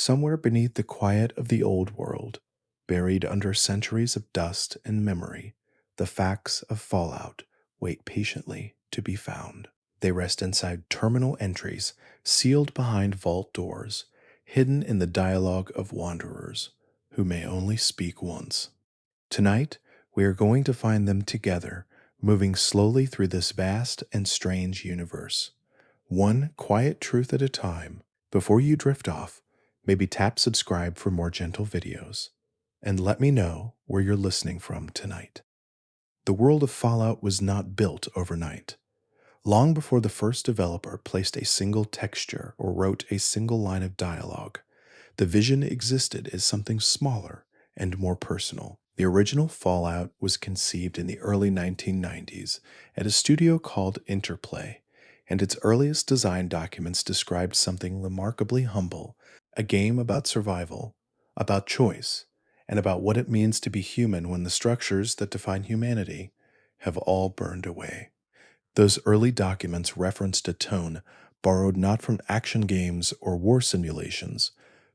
Somewhere beneath the quiet of the old world, buried under centuries of dust and memory, the facts of Fallout wait patiently to be found. They rest inside terminal entries, sealed behind vault doors, hidden in the dialogue of wanderers who may only speak once. Tonight, we are going to find them together, moving slowly through this vast and strange universe, one quiet truth at a time. Before you drift off, maybe tap subscribe for more gentle videos, and let me know where you're listening from tonight. The world of Fallout was not built overnight. Long before the first developer placed a single texture or wrote a single line of dialogue, the vision existed as something smaller and more personal. The original Fallout was conceived in the early 1990s at a studio called Interplay, and its earliest design documents described something remarkably humble, a game about survival, about choice, and about what it means to be human when the structures that define humanity have all burned away. Those early documents referenced a tone borrowed not from action games or war simulations,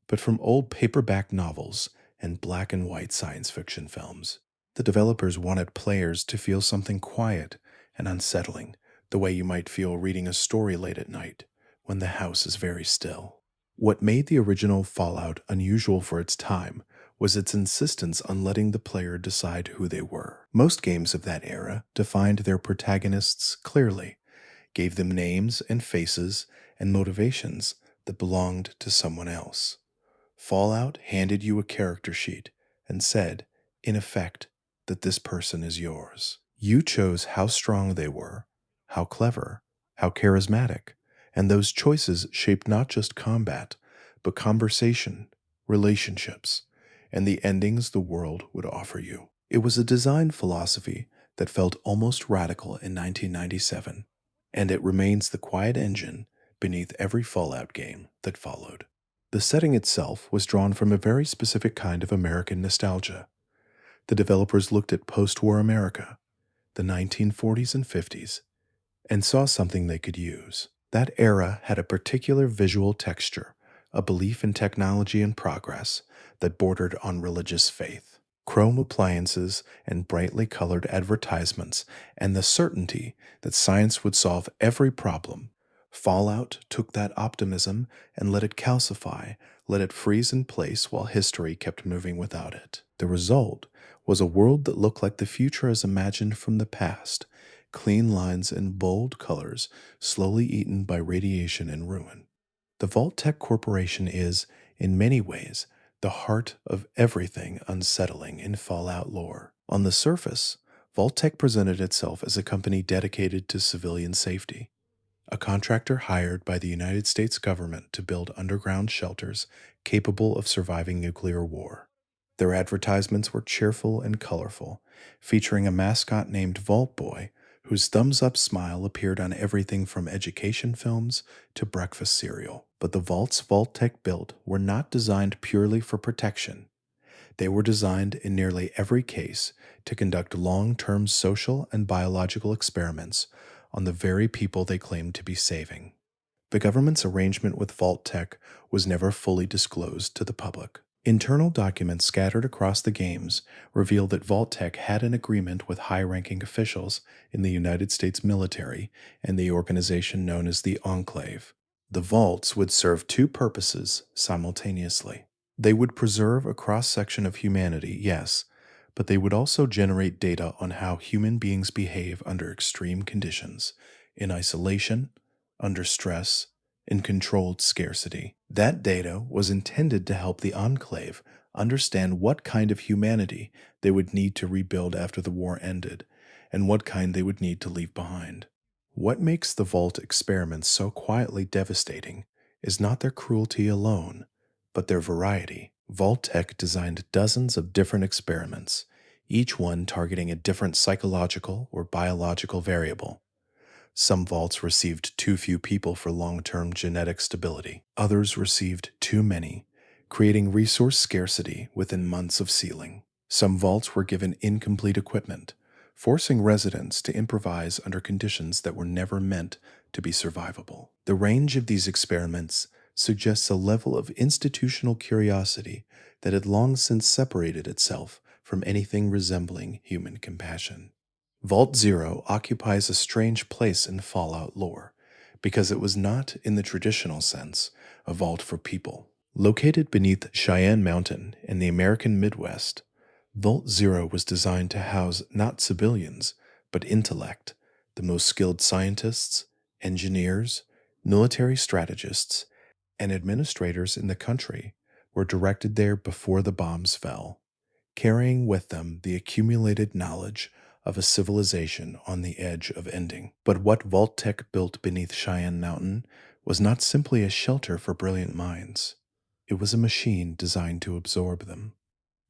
but from old paperback novels and black and white science fiction films. The developers wanted players to feel something quiet and unsettling, the way you might feel reading a story late at night when the house is very still. What made the original Fallout unusual for its time was its insistence on letting the player decide who they were. Most games of that era defined their protagonists clearly, gave them names and faces and motivations that belonged to someone else. Fallout handed you a character sheet and said, in effect, that this person is yours. You chose how strong they were, how clever, how charismatic, and those choices shaped not just combat, but conversation, relationships, and the endings the world would offer you. It was a design philosophy that felt almost radical in 1997, and it remains the quiet engine beneath every Fallout game that followed. The setting itself was drawn from a very specific kind of American nostalgia. The developers looked at post-war America, the 1940s and 50s, and saw something they could use. That era had a particular visual texture, a belief in technology and progress that bordered on religious faith. Chrome appliances and brightly colored advertisements, and the certainty that science would solve every problem. Fallout took that optimism and let it calcify, let it freeze in place while history kept moving without it. The result was a world that looked like the future as imagined from the past, clean lines and bold colors slowly eaten by radiation and ruin. The Vault-Tec Corporation is, in many ways, the heart of everything unsettling in Fallout lore. On the surface, Vault-Tec presented itself as a company dedicated to civilian safety, a contractor hired by the United States government to build underground shelters capable of surviving nuclear war. Their advertisements were cheerful and colorful, featuring a mascot named Vault Boy, whose thumbs-up smile appeared on everything from education films to breakfast cereal. But the vaults Vault-Tec built were not designed purely for protection. They were designed in nearly every case to conduct long-term social and biological experiments on the very people they claimed to be saving. The government's arrangement with Vault-Tec was never fully disclosed to the public. Internal documents scattered across the games reveal that Vault-Tec had an agreement with high-ranking officials in the United States military and the organization known as the Enclave. The vaults would serve two purposes simultaneously. They would preserve a cross-section of humanity, yes, but they would also generate data on how human beings behave under extreme conditions, in isolation, under stress, in controlled scarcity. That data was intended to help the Enclave understand what kind of humanity they would need to rebuild after the war ended, and what kind they would need to leave behind. What makes the Vault experiments so quietly devastating is not their cruelty alone, but their variety. Vault-Tec designed dozens of different experiments, each one targeting a different psychological or biological variable. Some vaults received too few people for long-term genetic stability. Others received too many, creating resource scarcity within months of sealing. Some vaults were given incomplete equipment, forcing residents to improvise under conditions that were never meant to be survivable. The range of these experiments suggests a level of institutional curiosity that had long since separated itself from anything resembling human compassion. Vault Zero occupies a strange place in Fallout lore because it was not, in the traditional sense, a vault for people. Located beneath Cheyenne Mountain in the American Midwest, Vault Zero was designed to house not civilians, but intellect, the most skilled scientists, engineers, military strategists, and administrators in the country were directed there before the bombs fell, carrying with them the accumulated knowledge of a civilization on the edge of ending. But what Vault Tech built beneath Cheyenne Mountain was not simply a shelter for brilliant minds. It was a machine designed to absorb them.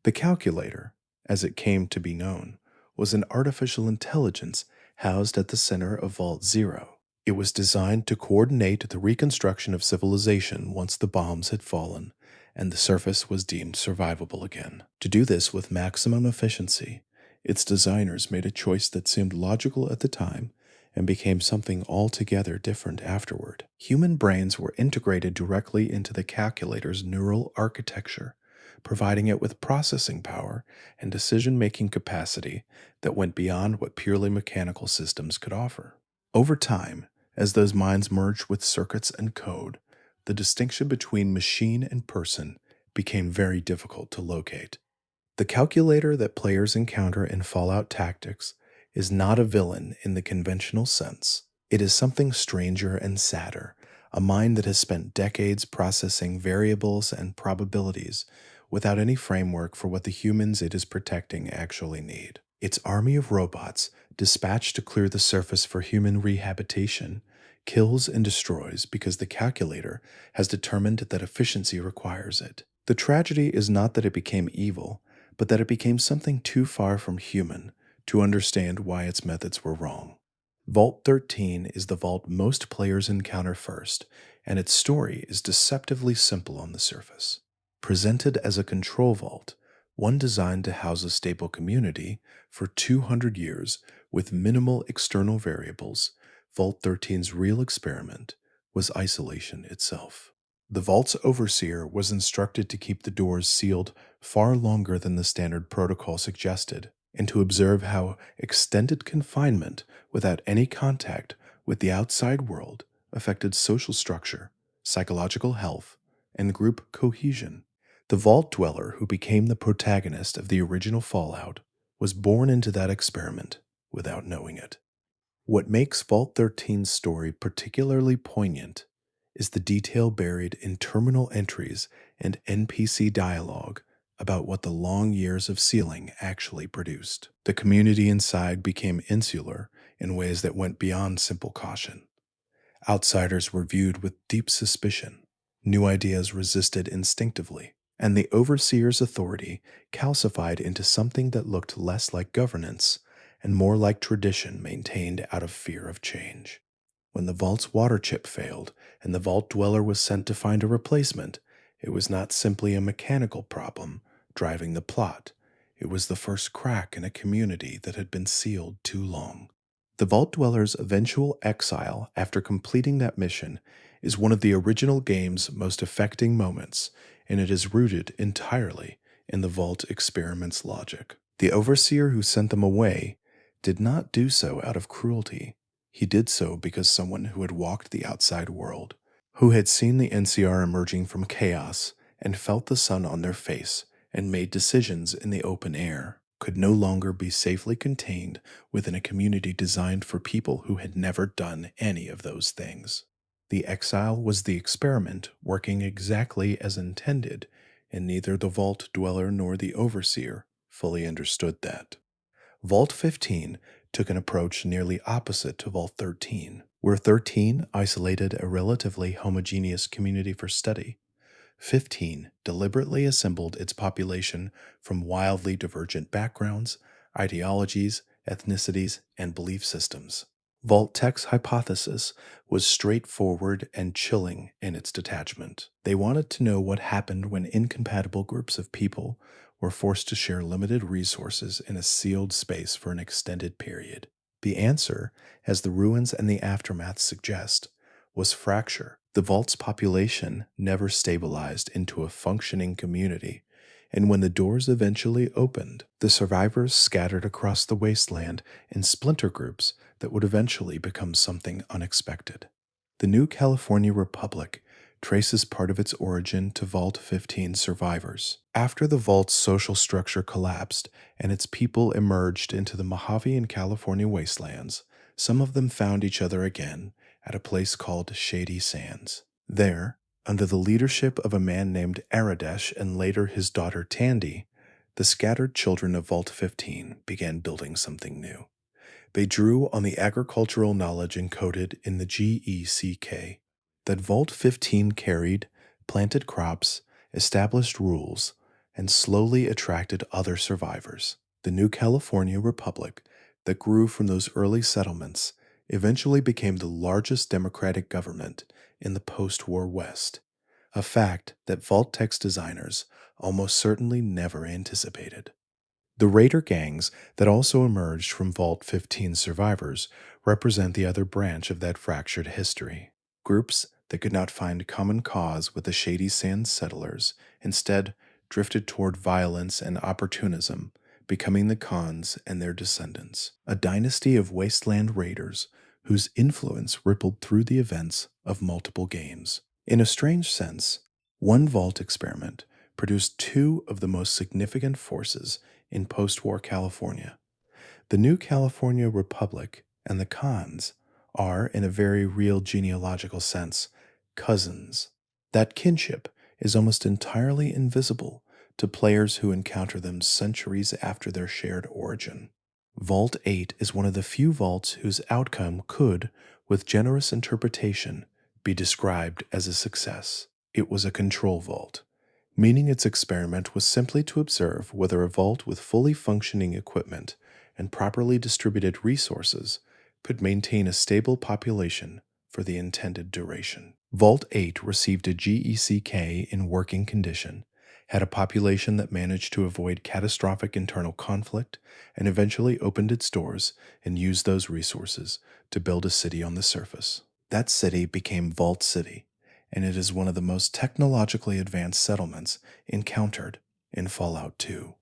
The calculator, as it came to be known, was an artificial intelligence housed at the center of Vault Zero. It was designed to coordinate the reconstruction of civilization once the bombs had fallen and the surface was deemed survivable again. To do this with maximum efficiency, its designers made a choice that seemed logical at the time and became something altogether different afterward. Human brains were integrated directly into the calculator's neural architecture, providing it with processing power and decision-making capacity that went beyond what purely mechanical systems could offer. Over time, as those minds merged with circuits and code, the distinction between machine and person became very difficult to locate. The calculator that players encounter in Fallout Tactics is not a villain in the conventional sense. It is something stranger and sadder, a mind that has spent decades processing variables and probabilities without any framework for what the humans it is protecting actually need. Its army of robots, dispatched to clear the surface for human rehabilitation, kills and destroys because the calculator has determined that efficiency requires it. The tragedy is not that it became evil, but that it became something too far from human to understand why its methods were wrong. Vault 13 is the vault most players encounter first, and its story is deceptively simple on the surface. Presented as a control vault, one designed to house a stable community for 200 years with minimal external variables, Vault 13's real experiment was isolation itself. The vault's overseer was instructed to keep the doors sealed far longer than the standard protocol suggested, and to observe how extended confinement without any contact with the outside world affected social structure, psychological health, and group cohesion. The vault dweller who became the protagonist of the original Fallout was born into that experiment without knowing it. What makes Vault 13's story particularly poignant is the detail buried in terminal entries and NPC dialogue about what the long years of sealing actually produced. The community inside became insular in ways that went beyond simple caution. Outsiders were viewed with deep suspicion, new ideas resisted instinctively, and the overseer's authority calcified into something that looked less like governance and more like tradition maintained out of fear of change. When the vault's water chip failed and the vault dweller was sent to find a replacement, it was not simply a mechanical problem driving the plot. It was the first crack in a community that had been sealed too long. The vault dweller's eventual exile after completing that mission is one of the original game's most affecting moments, and it is rooted entirely in the vault experiment's logic. The overseer who sent them away did not do so out of cruelty. He did so because someone who had walked the outside world, who had seen the NCR emerging from chaos and felt the sun on their face and made decisions in the open air, could no longer be safely contained within a community designed for people who had never done any of those things. The exile was the experiment working exactly as intended, and neither the vault dweller nor the overseer fully understood that. Vault 15 took an approach nearly opposite to Vault 13. Where 13 isolated a relatively homogeneous community for study, 15 deliberately assembled its population from wildly divergent backgrounds, ideologies, ethnicities, and belief systems. Vault Tech's hypothesis was straightforward and chilling in its detachment. They wanted to know what happened when incompatible groups of people were forced to share limited resources in a sealed space for an extended period. The answer, as the ruins and the aftermath suggest, was fracture. The vault's population never stabilized into a functioning community, and when the doors eventually opened, the survivors scattered across the wasteland in splinter groups that would eventually become something unexpected. The New California Republic traces part of its origin to Vault 15 survivors. After the vault's social structure collapsed and its people emerged into the Mojave and California wastelands, some of them found each other again at a place called Shady Sands. There, under the leadership of a man named Aradesh and later his daughter Tandy, the scattered children of Vault 15 began building something new. They drew on the agricultural knowledge encoded in the GECK that Vault 15 carried, planted crops, established rules, and slowly attracted other survivors. The New California Republic that grew from those early settlements eventually became the largest democratic government in the post-war West, a fact that Vault-Tec's designers almost certainly never anticipated. The raider gangs that also emerged from Vault 15 survivors represent the other branch of that fractured history. Groups that could not find common cause with the Shady Sands settlers instead drifted toward violence and opportunism, becoming the Khans and their descendants, a dynasty of wasteland raiders whose influence rippled through the events of multiple games. In a strange sense, one vault experiment produced two of the most significant forces in post-war California. The New California Republic and the Khans are, in a very real genealogical sense, cousins. That kinship is almost entirely invisible to players who encounter them centuries after their shared origin. Vault 8 is one of the few vaults whose outcome could, with generous interpretation, be described as a success. It was a control vault, meaning its experiment was simply to observe whether a vault with fully functioning equipment and properly distributed resources could maintain a stable population for the intended duration. Vault 8 received a GECK in working condition, had a population that managed to avoid catastrophic internal conflict, and eventually opened its doors and used those resources to build a city on the surface. That city became Vault City, and it is one of the most technologically advanced settlements encountered in Fallout 2.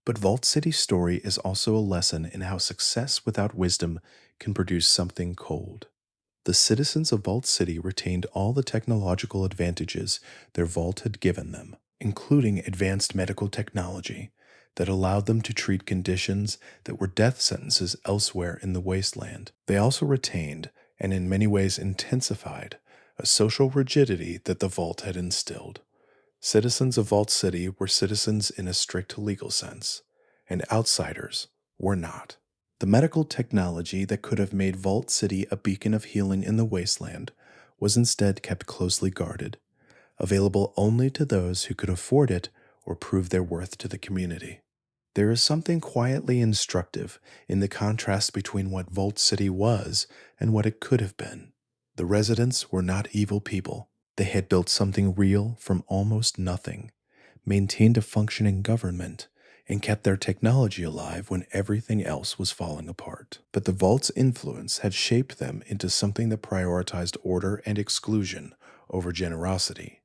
But Vault City's story is also a lesson in how success without wisdom can produce something cold. The citizens of Vault City retained all the technological advantages their vault had given them, including advanced medical technology that allowed them to treat conditions that were death sentences elsewhere in the wasteland. They also retained, and in many ways intensified, a social rigidity that the Vault had instilled. Citizens of Vault City were citizens in a strict legal sense, and outsiders were not. The medical technology that could have made Vault City a beacon of healing in the wasteland was instead kept closely guarded, available only to those who could afford it or prove their worth to the community. There is something quietly instructive in the contrast between what Vault City was and what it could have been. The residents were not evil people. They had built something real from almost nothing, maintained a functioning government, and kept their technology alive when everything else was falling apart. But the Vault's influence had shaped them into something that prioritized order and exclusion over generosity.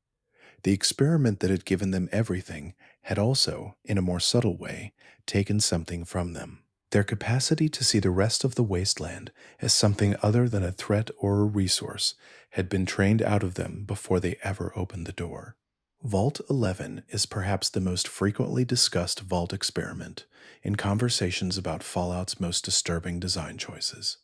The experiment that had given them everything had also, in a more subtle way, taken something from them. Their capacity to see the rest of the wasteland as something other than a threat or a resource had been trained out of them before they ever opened the door. Vault 11 is perhaps the most frequently discussed vault experiment in conversations about Fallout's most disturbing design choices.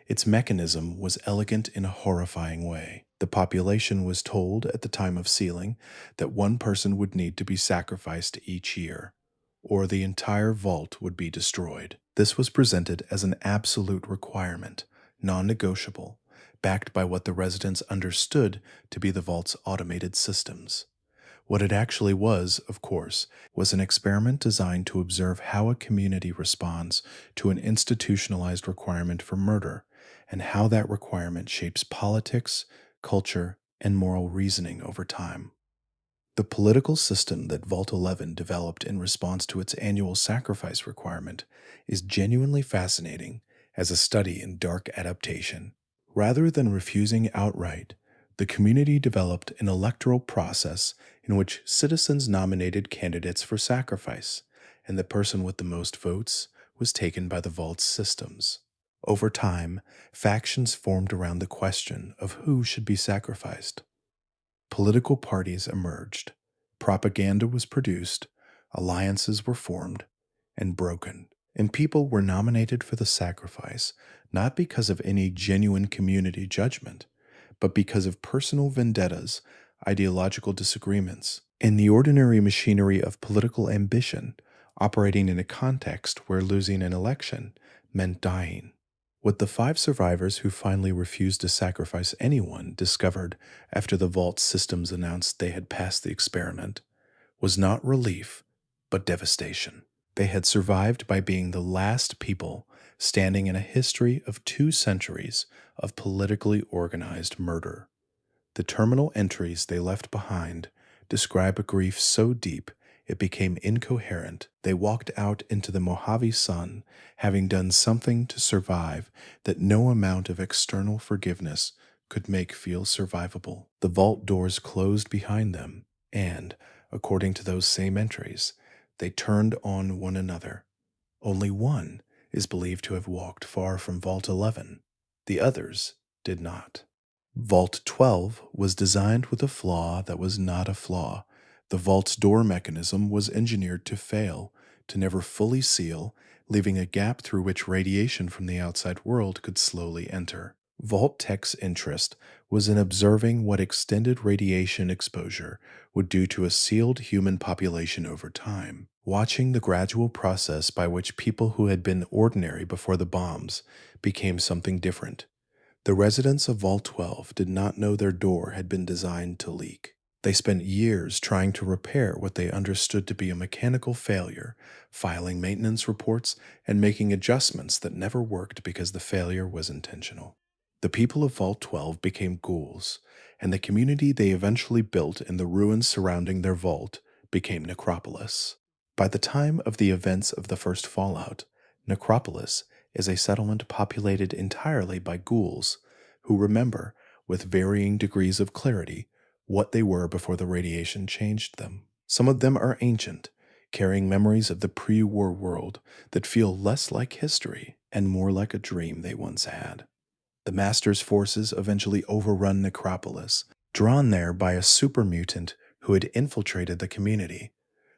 Its mechanism was elegant in a horrifying way. The population was told at the time of sealing that one person would need to be sacrificed each year, or the entire vault would be destroyed. This was presented as an absolute requirement, non-negotiable, backed by what the residents understood to be the vault's automated systems. What it actually was, of course, was an experiment designed to observe how a community responds to an institutionalized requirement for murder, and how that requirement shapes politics, culture, and moral reasoning over time. The political system that Vault 11 developed in response to its annual sacrifice requirement is genuinely fascinating as a study in dark adaptation. Rather than refusing outright, The community developed an electoral process in which citizens nominated candidates for sacrifice, and the person with the most votes was taken by the vault's systems. Over time, factions formed around the question of who should be sacrificed. Political parties emerged, propaganda was produced, alliances were formed and broken, and people were nominated for the sacrifice not because of any genuine community judgment, but because of personal vendettas, ideological disagreements, and the ordinary machinery of political ambition operating in a context where losing an election meant dying. What the five survivors who finally refused to sacrifice anyone discovered after the vault systems announced they had passed the experiment was not relief, but devastation. They had survived by being the last people standing in a history of 2 centuries of politically organized murder. The terminal entries they left behind describe a grief so deep it became incoherent. They walked out into the Mojave sun, having done something to survive that no amount of external forgiveness could make feel survivable. The vault doors closed behind them, and, according to those same entries, they turned on one another. Only one is believed to have walked far from Vault 11. The others did not. Vault 12 was designed with a flaw that was not a flaw. The vault's door mechanism was engineered to fail, to never fully seal, leaving a gap through which radiation from the outside world could slowly enter. Vault Tech's interest was in observing what extended radiation exposure would do to a sealed human population over time, watching the gradual process by which people who had been ordinary before the bombs became something different. The residents of Vault 12 did not know their door had been designed to leak. They spent years trying to repair what they understood to be a mechanical failure, filing maintenance reports and making adjustments that never worked because the failure was intentional. The people of Vault 12 became ghouls, and the community they eventually built in the ruins surrounding their vault became Necropolis. By the time of the events of the first Fallout, Necropolis is a settlement populated entirely by ghouls who remember, with varying degrees of clarity, what they were before the radiation changed them. Some of them are ancient, carrying memories of the pre-war world that feel less like history and more like a dream they once had. The Master's forces eventually overrun Necropolis, drawn there by a super mutant who had infiltrated the community.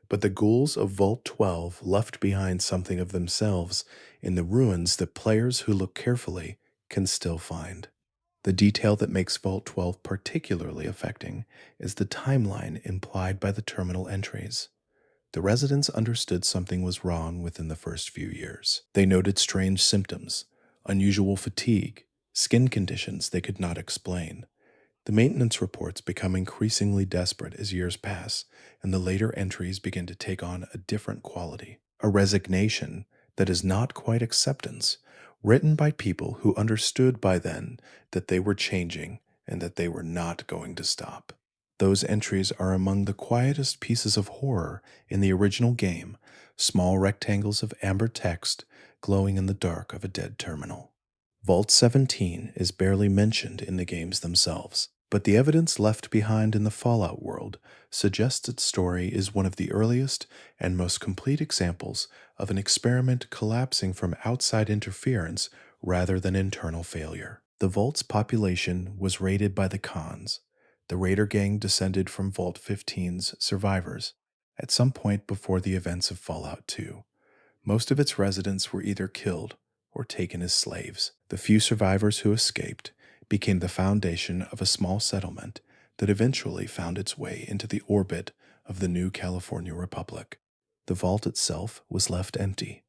But the ghouls of Vault 12 left behind something of themselves in the ruins that players who look carefully can still find. The detail that makes Vault 12 particularly affecting is the timeline implied by the terminal entries. The residents understood something was wrong within the first few years. They noted strange symptoms, unusual fatigue, skin conditions they could not explain. The maintenance reports become increasingly desperate as years pass, and the later entries begin to take on a different quality, a resignation that is not quite acceptance, written by people who understood by then that they were changing and that they were not going to stop. Those entries are among the quietest pieces of horror in the original game, small rectangles of amber text glowing in the dark of a dead terminal. Vault 17 is barely mentioned in the games themselves, but the evidence left behind in the Fallout world suggests its story is one of the earliest and most complete examples of an experiment collapsing from outside interference rather than internal failure. The Vault's population was raided by the Khans. The Raider gang descended from Vault 15's survivors at some point before the events of Fallout 2. Most of its residents were either killed or taken as slaves. The few survivors who escaped became the foundation of a small settlement that eventually found its way into the orbit of the new California Republic. The vault itself was left empty,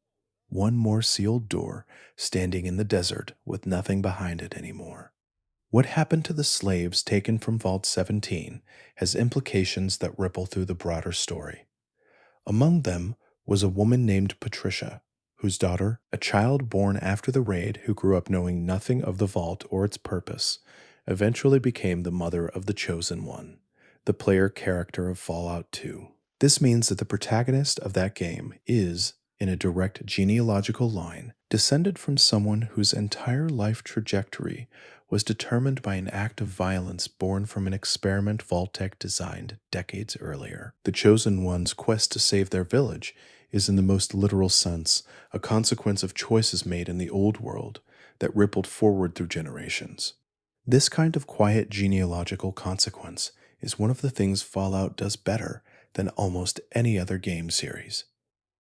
one more sealed door standing in the desert with nothing behind it anymore. What happened to the slaves taken from Vault 17 has implications that ripple through the broader story. Among them was a woman named Patricia, whose daughter, a child born after the raid who grew up knowing nothing of the vault or its purpose, eventually became the mother of the Chosen One, the player character of Fallout 2. This means that the protagonist of that game is, in a direct genealogical line, descended from someone whose entire life trajectory was determined by an act of violence born from an experiment Vault-Tec designed decades earlier. The Chosen One's quest to save their village is, in the most literal sense, a consequence of choices made in the old world that rippled forward through generations. This kind of quiet genealogical consequence is one of the things Fallout does better than almost any other game series.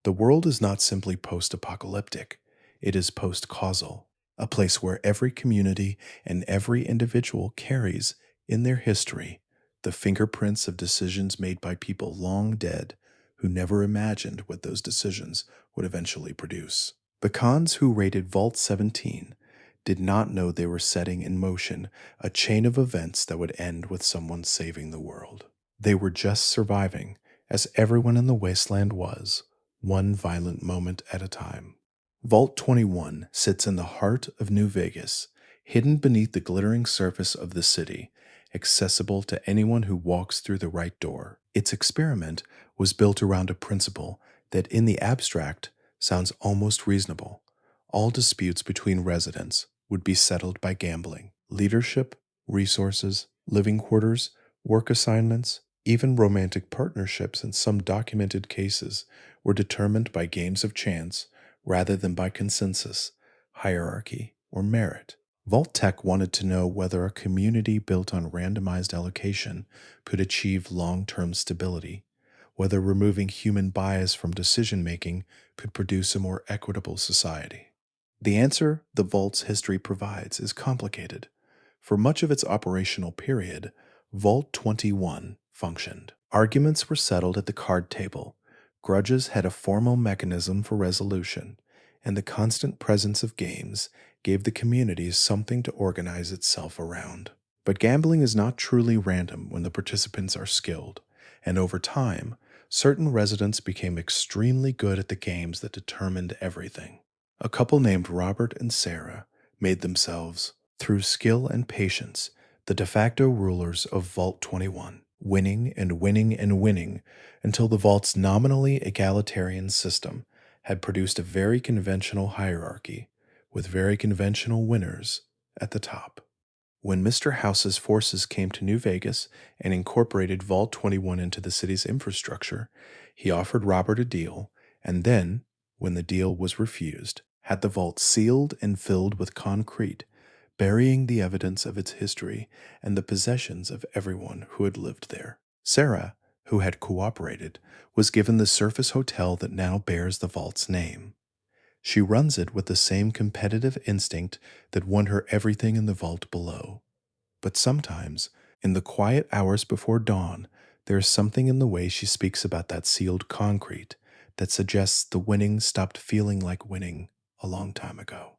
The world is not simply post-apocalyptic, it is post-causal, a place where every community and every individual carries, in their history, the fingerprints of decisions made by people long dead who never imagined what those decisions would eventually produce. The Khans who raided Vault 17 did not know they were setting in motion a chain of events that would end with someone saving the world. They were just surviving, as everyone in the wasteland was, one violent moment at a time. Vault 21 sits in the heart of New Vegas, hidden beneath the glittering surface of the city, accessible to anyone who walks through the right door. Its experiment was built around a principle that, in the abstract, sounds almost reasonable. All disputes between residents would be settled by gambling. Leadership, resources, living quarters, work assignments, even romantic partnerships in some documented cases were determined by games of chance rather than by consensus, hierarchy, or merit. Vault-Tec wanted to know whether a community built on randomized allocation could achieve long-term stability, whether removing human bias from decision-making could produce a more equitable society. The answer the Vault's history provides is complicated. For much of its operational period, Vault 21 functioned. Arguments were settled at the card table, grudges had a formal mechanism for resolution, and the constant presence of games gave the community something to organize itself around. But gambling is not truly random when the participants are skilled, and over time, certain residents became extremely good at the games that determined everything. A couple named Robert and Sarah made themselves, through skill and patience, the de facto rulers of Vault 21, winning and winning and winning until the Vault's nominally egalitarian system had produced a very conventional hierarchy with very conventional winners at the top. When Mr. House's forces came to New Vegas and incorporated Vault 21 into the city's infrastructure, he offered Robert a deal, and then, when the deal was refused, had the vault sealed and filled with concrete, burying the evidence of its history and the possessions of everyone who had lived there. Sarah, who had cooperated, was given the surface hotel that now bears the vault's name. She runs it with the same competitive instinct that won her everything in the vault below. But sometimes, in the quiet hours before dawn, there is something in the way she speaks about that sealed concrete that suggests the winning stopped feeling like winning a long time ago.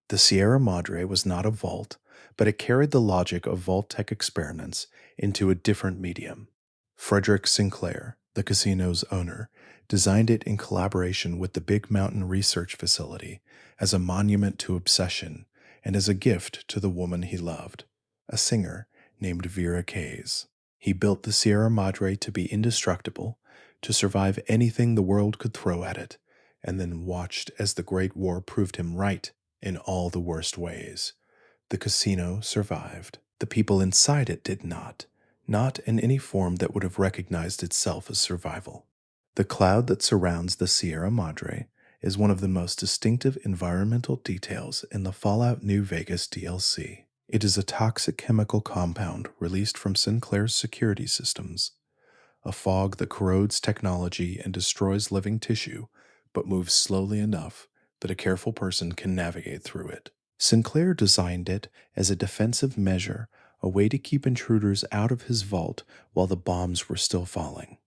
The Sierra Madre was not a vault, but it carried the logic of Vault-Tec experiments into a different medium. Frederick Sinclair, the casino's owner, designed it in collaboration with the Big Mountain Research Facility as a monument to obsession and as a gift to the woman he loved, a singer named Vera Kays. He built the Sierra Madre to be indestructible, to survive anything the world could throw at it, and then watched as the Great War proved him right in all the worst ways. The casino survived. The people inside it did not in any form that would have recognized itself as survival. The cloud that surrounds the Sierra Madre is one of the most distinctive environmental details in the Fallout New Vegas DLC. It is a toxic chemical compound released from Sinclair's security systems, a fog that corrodes technology and destroys living tissue, but moves slowly enough that a careful person can navigate through it. Sinclair designed it as a defensive measure, a way to keep intruders out of his vault while the bombs were still falling.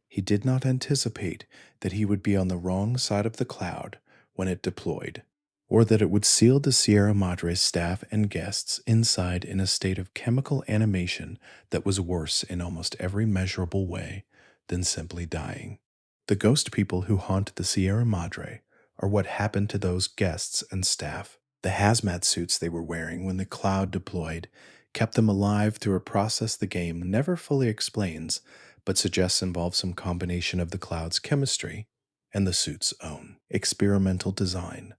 He did not anticipate that he would be on the wrong side of the cloud when it deployed, or that it would seal the Sierra Madre's staff and guests inside in a state of chemical animation that was worse in almost every measurable way than simply dying. The ghost people who haunt the Sierra Madre are what happened to those guests and staff. The hazmat suits they were wearing when the cloud deployed kept them alive through a process the game never fully explains, but suggests involves some combination of the cloud's chemistry and the suit's own experimental design.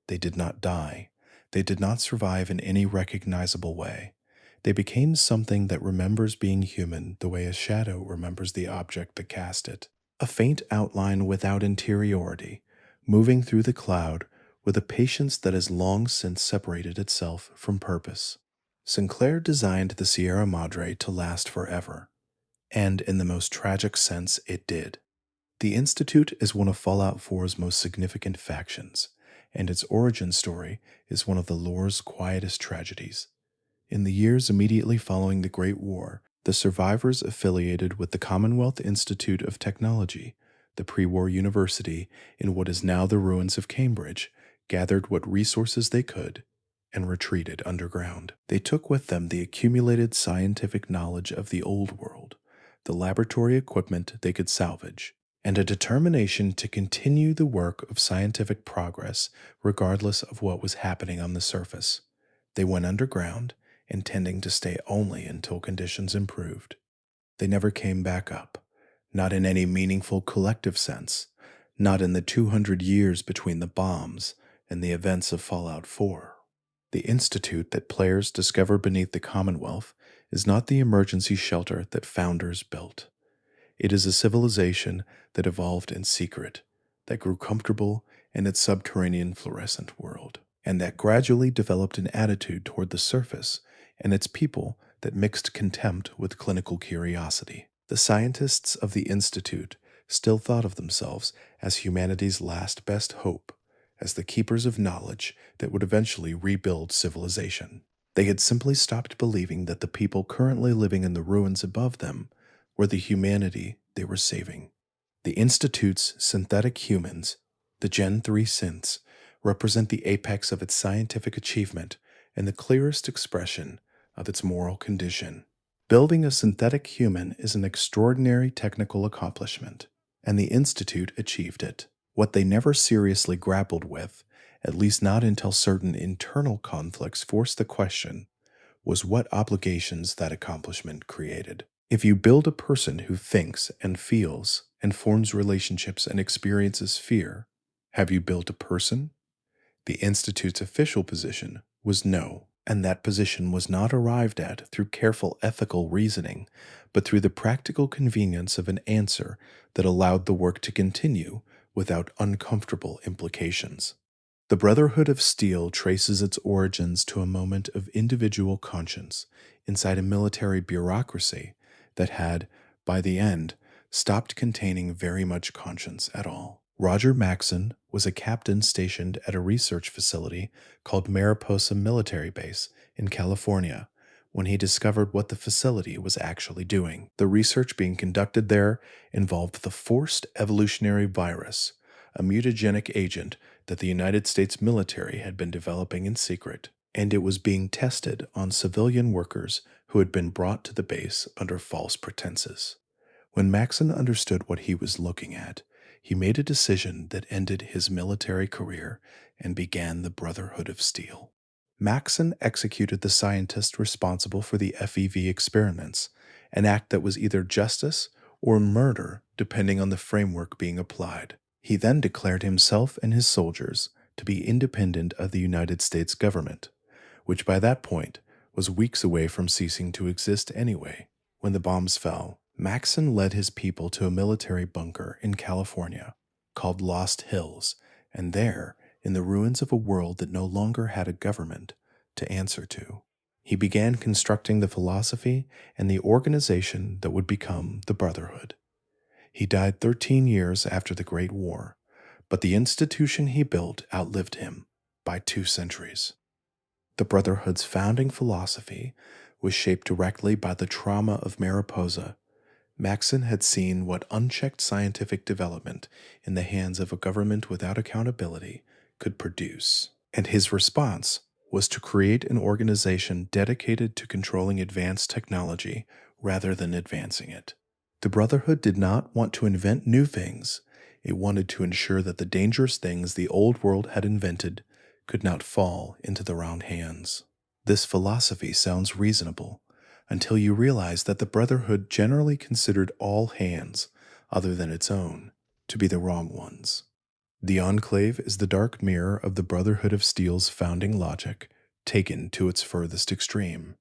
They did not die. They did not survive in any recognizable way. They became something that remembers being human the way a shadow remembers the object that cast it. A faint outline without interiority, moving through the cloud with a patience that has long since separated itself from purpose. Sinclair designed the Sierra Madre to last forever, and in the most tragic sense, it did. The Institute is one of Fallout 4's most significant factions, and its origin story is one of the lore's quietest tragedies. In the years immediately following the Great War, the survivors affiliated with the Commonwealth Institute of Technology, the pre-war university in what is now the ruins of Cambridge, gathered what resources they could and retreated underground. They took with them the accumulated scientific knowledge of the old world, the laboratory equipment they could salvage, and a determination to continue the work of scientific progress regardless of what was happening on the surface. They went underground, intending to stay only until conditions improved. They never came back up, not in any meaningful collective sense, not in the 200 years between the bombs and the events of Fallout 4. The institute that players discover beneath the Commonwealth is not the emergency shelter that founders built. It is a civilization that evolved in secret, that grew comfortable in its subterranean fluorescent world, and that gradually developed an attitude toward the surface and its people that mixed contempt with clinical curiosity. The scientists of the Institute still thought of themselves as humanity's last best hope, as the keepers of knowledge that would eventually rebuild civilization. They had simply stopped believing that the people currently living in the ruins above them were the humanity they were saving. The Institute's synthetic humans, the Gen 3 synths, represent the apex of its scientific achievement and the clearest expression of its moral condition. Building a synthetic human is an extraordinary technical accomplishment, and the Institute achieved it. What they never seriously grappled with, at least not until certain internal conflicts forced the question, was what obligations that accomplishment created. If you build a person who thinks and feels and forms relationships and experiences fear, have you built a person? The Institute's official position was no, and that position was not arrived at through careful ethical reasoning, but through the practical convenience of an answer that allowed the work to continue without uncomfortable implications. The Brotherhood of Steel traces its origins to a moment of individual conscience inside a military bureaucracy that had, by the end, stopped containing very much conscience at all. Roger Maxson was a captain stationed at a research facility called Mariposa Military Base in California when he discovered what the facility was actually doing. The research being conducted there involved the forced evolutionary virus, a mutagenic agent that the United States military had been developing in secret, and it was being tested on civilian workers who had been brought to the base under false pretenses. When Maxson understood what he was looking at, he made a decision that ended his military career and began the Brotherhood of Steel. Maxson executed the scientist responsible for the FEV experiments, an act that was either justice or murder depending on the framework being applied. He then declared himself and his soldiers to be independent of the United States government, which by that point was weeks away from ceasing to exist anyway. When the bombs fell, Maxson led his people to a military bunker in California called Lost Hills, and there, in the ruins of a world that no longer had a government to answer to, he began constructing the philosophy and the organization that would become the Brotherhood. He died 13 years after the Great War, but the institution he built outlived him by 2 centuries. The Brotherhood's founding philosophy was shaped directly by the trauma of Mariposa. Maxson had seen what unchecked scientific development in the hands of a government without accountability could produce, and his response was to create an organization dedicated to controlling advanced technology rather than advancing it. The Brotherhood did not want to invent new things. It wanted to ensure that the dangerous things the old world had invented could not fall into the wrong hands. This philosophy sounds reasonable until you realize that the Brotherhood generally considered all hands, other than its own, to be the wrong ones. The Enclave is the dark mirror of the Brotherhood of Steel's founding logic, taken to its furthest extreme.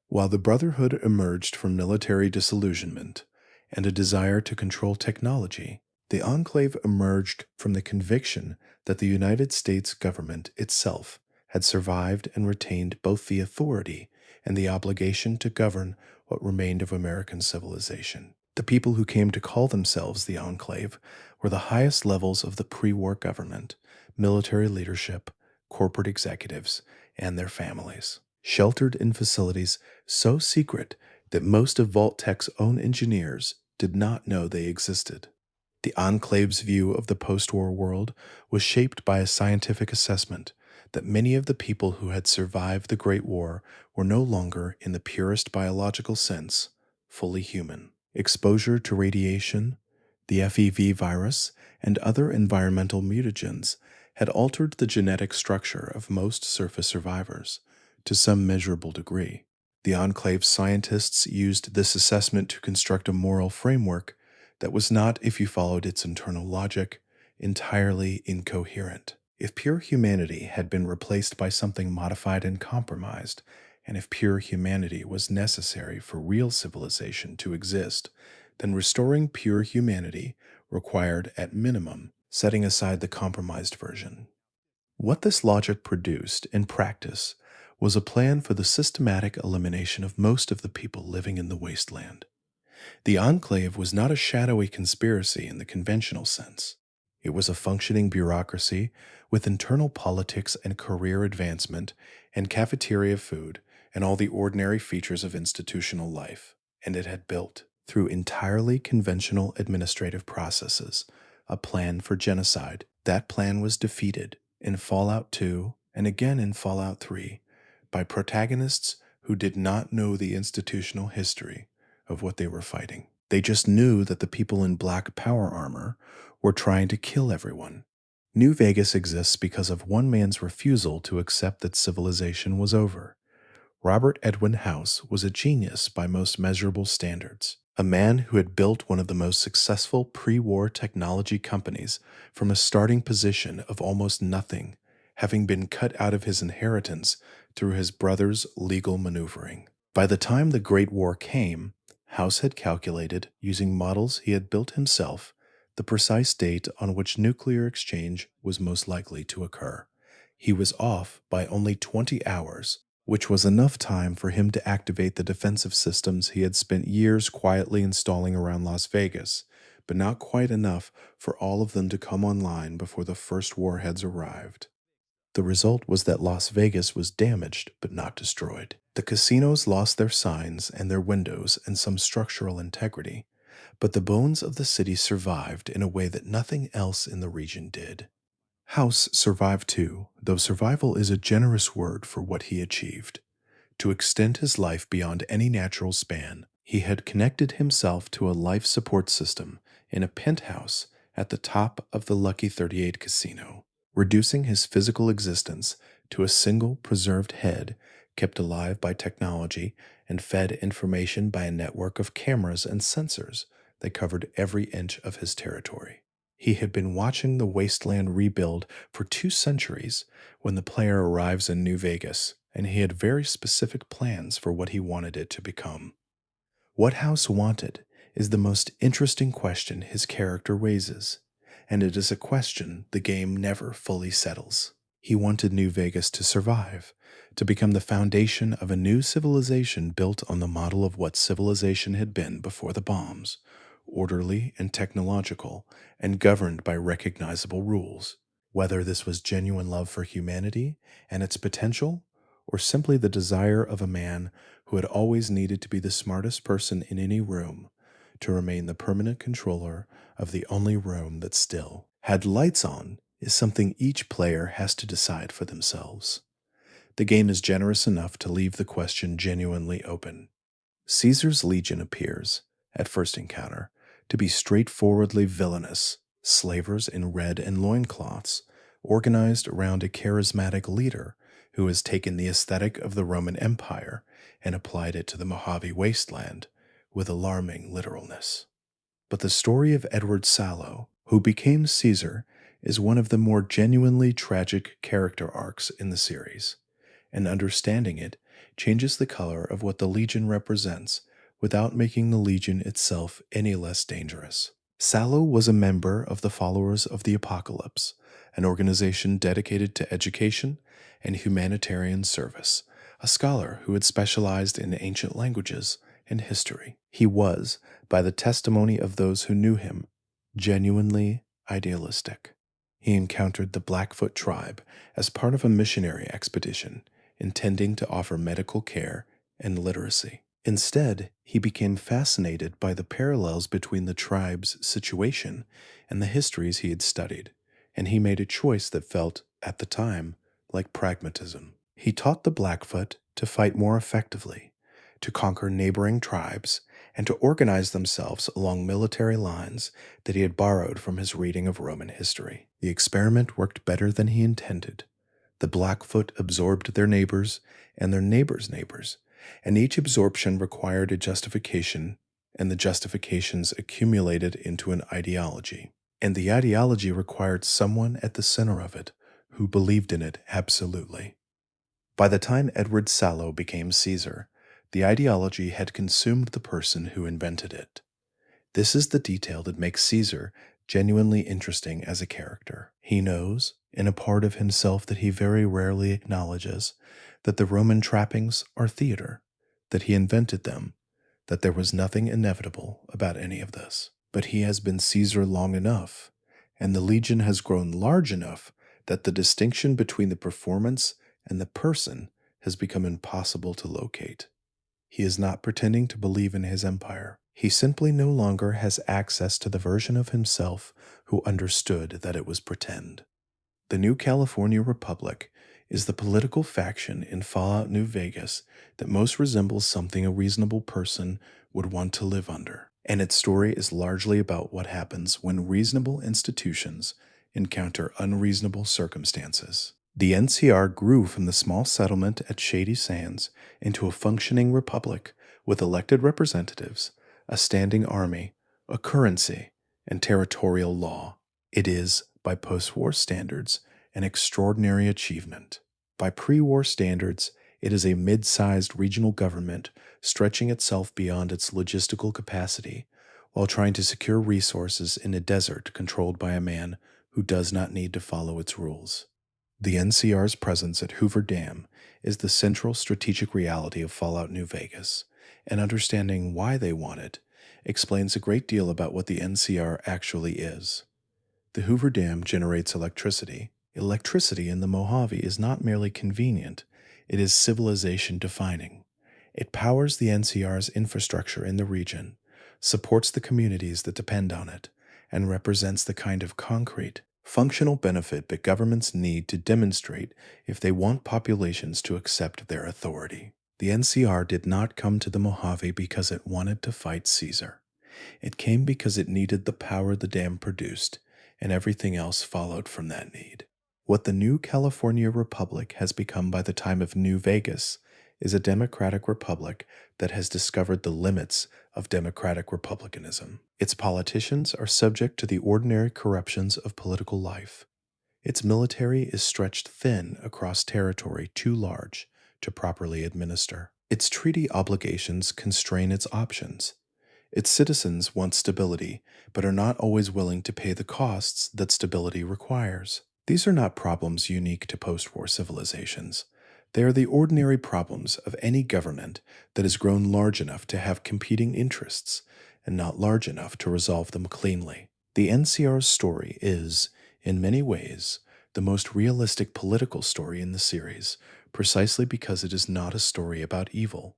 While the Brotherhood emerged from military disillusionment and a desire to control technology, the Enclave emerged from the conviction that the United States government itself had survived and retained both the authority and the obligation to govern what remained of American civilization. The people who came to call themselves the Enclave were the highest levels of the pre-war government, military leadership, corporate executives, and their families, sheltered in facilities so secret that most of Vault-Tech's own engineers did not know they existed. The Enclave's view of the post-war world was shaped by a scientific assessment that many of the people who had survived the Great War were no longer, in the purest biological sense, fully human. Exposure to radiation, the FEV virus, and other environmental mutagens had altered the genetic structure of most surface survivors to some measurable degree. The Enclave's scientists used this assessment to construct a moral framework that was not, if you followed its internal logic, entirely incoherent. If pure humanity had been replaced by something modified and compromised, and if pure humanity was necessary for real civilization to exist, then restoring pure humanity required, at minimum, setting aside the compromised version. What this logic produced in practice was a plan for the systematic elimination of most of the people living in the wasteland. The Enclave was not a shadowy conspiracy in the conventional sense. It was a functioning bureaucracy with internal politics and career advancement and cafeteria food and all the ordinary features of institutional life. And it had built, through entirely conventional administrative processes, a plan for genocide. That plan was defeated in Fallout 2 and again in Fallout 3 by protagonists who did not know the institutional history of what they were fighting. They just knew that the people in black power armor were trying to kill everyone. New Vegas exists because of one man's refusal to accept that civilization was over. Robert Edwin House was a genius by most measurable standards, a man who had built one of the most successful pre-war technology companies from a starting position of almost nothing, having been cut out of his inheritance through his brother's legal maneuvering. By the time the Great War came, House had calculated, using models he had built himself, the precise date on which nuclear exchange was most likely to occur. He was off by only 20 hours, which was enough time for him to activate the defensive systems he had spent years quietly installing around Las Vegas, but not quite enough for all of them to come online before the first warheads arrived. The result was that Las Vegas was damaged but not destroyed. The casinos lost their signs and their windows and some structural integrity, but the bones of the city survived in a way that nothing else in the region did. House survived too, though survival is a generous word for what he achieved. To extend his life beyond any natural span, he had connected himself to a life support system in a penthouse at the top of the Lucky 38 casino, reducing his physical existence to a single preserved head kept alive by technology and fed information by a network of cameras and sensors that covered every inch of his territory. He had been watching the wasteland rebuild for 2 centuries when the player arrives in New Vegas, and he had very specific plans for what he wanted it to become. What House wanted is the most interesting question his character raises, and it is a question the game never fully settles. He wanted New Vegas to survive, to become the foundation of a new civilization built on the model of what civilization had been before the bombs, orderly and technological, and governed by recognizable rules. Whether this was genuine love for humanity and its potential, or simply the desire of a man who had always needed to be the smartest person in any room, to remain the permanent controller of the only room that still had lights on, is something each player has to decide for themselves. The game is generous enough to leave the question genuinely open. Caesar's Legion appears, at first encounter, to be straightforwardly villainous, slavers in red and loincloths, organized around a charismatic leader who has taken the aesthetic of the Roman Empire and applied it to the Mojave wasteland with alarming literalness. But the story of Edward Sallow, who became Caesar, is one of the more genuinely tragic character arcs in the series, and understanding it changes the color of what the Legion represents without making the Legion itself any less dangerous. Sallow was a member of the Followers of the Apocalypse, an organization dedicated to education and humanitarian service, a scholar who had specialized in ancient languages and history. He was, by the testimony of those who knew him, genuinely idealistic. He encountered the Blackfoot tribe as part of a missionary expedition intending to offer medical care and literacy. Instead, he became fascinated by the parallels between the tribe's situation and the histories he had studied, and he made a choice that felt, at the time, like pragmatism. He taught the Blackfoot to fight more effectively, to conquer neighboring tribes, and to organize themselves along military lines that he had borrowed from his reading of Roman history. The experiment worked better than he intended. The Blackfoot absorbed their neighbors and their neighbors' neighbors, and each absorption required a justification, and the justifications accumulated into an ideology. And the ideology required someone at the center of it who believed in it absolutely. By the time Edward Sallow became Caesar, the ideology had consumed the person who invented it. This is the detail that makes Caesar genuinely interesting as a character. He knows, in a part of himself that he very rarely acknowledges, that the Roman trappings are theater, that he invented them, that there was nothing inevitable about any of this. But he has been Caesar long enough, and the Legion has grown large enough that the distinction between the performance and the person has become impossible to locate. He is not pretending to believe in his empire. He simply no longer has access to the version of himself who understood that it was pretend. The New California Republic is the political faction in Fallout New Vegas that most resembles something a reasonable person would want to live under, and its story is largely about what happens when reasonable institutions encounter unreasonable circumstances. The NCR grew from the small settlement at Shady Sands into a functioning republic with elected representatives, a standing army, a currency, and territorial law. It is, by post-war standards, an extraordinary achievement. By pre-war standards, it is a mid-sized regional government stretching itself beyond its logistical capacity while trying to secure resources in a desert controlled by a man who does not need to follow its rules. The NCR's presence at Hoover Dam is the central strategic reality of Fallout New Vegas, and understanding why they want it explains a great deal about what the NCR actually is. The Hoover Dam generates electricity. Electricity in the Mojave is not merely convenient, it is civilization defining. It powers the NCR's infrastructure in the region, supports the communities that depend on it, and represents the kind of concrete, functional benefit that governments need to demonstrate if they want populations to accept their authority. The NCR did not come to the Mojave because it wanted to fight Caesar. It came because it needed the power the dam produced, and everything else followed from that need. What the New California Republic has become by the time of New Vegas is a democratic republic that has discovered the limits of democratic republicanism. Its politicians are subject to the ordinary corruptions of political life. Its military is stretched thin across territory too large to properly administer. Its treaty obligations constrain its options. Its citizens want stability, but are not always willing to pay the costs that stability requires. These are not problems unique to post-war civilizations. They are the ordinary problems of any government that has grown large enough to have competing interests, and not large enough to resolve them cleanly. The NCR's story is, in many ways, the most realistic political story in the series, precisely because it is not a story about evil.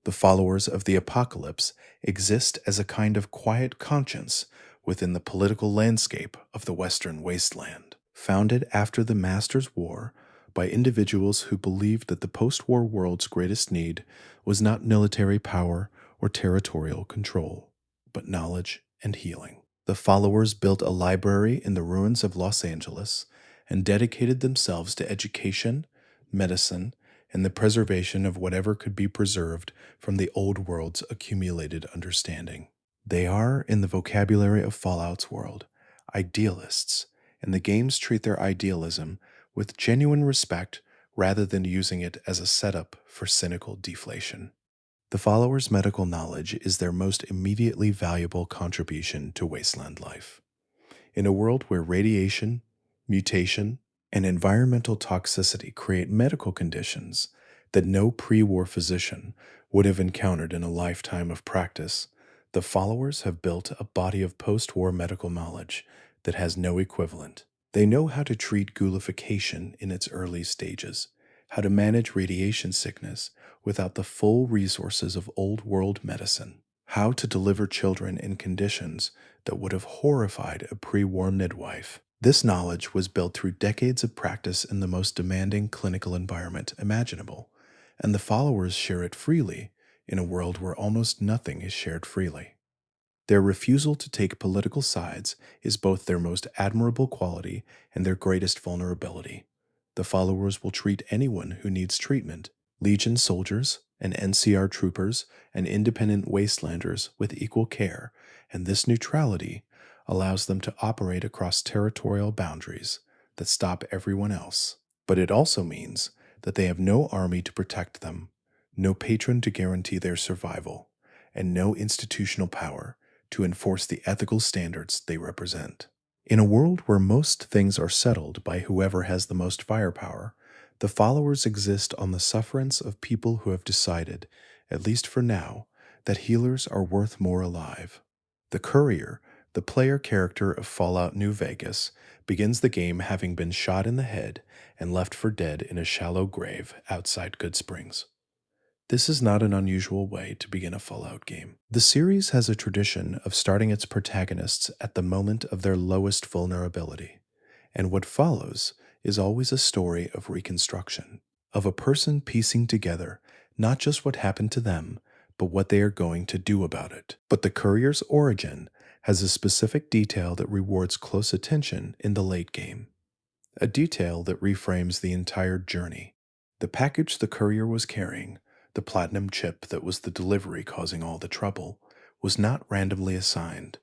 The followers of the apocalypse exist as a kind of quiet conscience within the political landscape of the Western wasteland. Founded after the Masters' War by individuals who believed that the post-war world's greatest need was not military power or territorial control, but knowledge and healing. The followers built a library in the ruins of Los Angeles and dedicated themselves to education, medicine, and the preservation of whatever could be preserved from the old world's accumulated understanding. They are, in the vocabulary of Fallout's world, idealists, and the games treat their idealism with genuine respect rather than using it as a setup for cynical deflation. The followers' medical knowledge is their most immediately valuable contribution to wasteland life. In a world where radiation, mutation, and environmental toxicity create medical conditions that no pre war physician would have encountered in a lifetime of practice, the followers have built a body of post war medical knowledge that has no equivalent. They know how to treat ghoulification in its early stages, how to manage radiation sickness without the full resources of old world medicine, how to deliver children in conditions that would have horrified a pre war midwife. This knowledge was built through decades of practice in the most demanding clinical environment imaginable, and the followers share it freely in a world where almost nothing is shared freely. Their refusal to take political sides is both their most admirable quality and their greatest vulnerability. The followers will treat anyone who needs treatment, Legion soldiers and NCR troopers and independent wastelanders, with equal care, and this neutrality allows them to operate across territorial boundaries that stop everyone else. But it also means that they have no army to protect them, no patron to guarantee their survival, and no institutional power to enforce the ethical standards they represent. In a world where most things are settled by whoever has the most firepower, the followers exist on the sufferance of people who have decided, at least for now, that healers are worth more alive. The courier, the player character of Fallout New Vegas, begins the game having been shot in the head and left for dead in a shallow grave outside Good Springs. This is not an unusual way to begin a Fallout game. The series has a tradition of starting its protagonists at the moment of their lowest vulnerability, and what follows is always a story of reconstruction, of a person piecing together not just what happened to them, but what they are going to do about it. But the courier's origin has a specific detail that rewards close attention in the late game, a detail that reframes the entire journey. The package the courier was carrying, the platinum chip that was the delivery causing all the trouble, was not randomly assigned.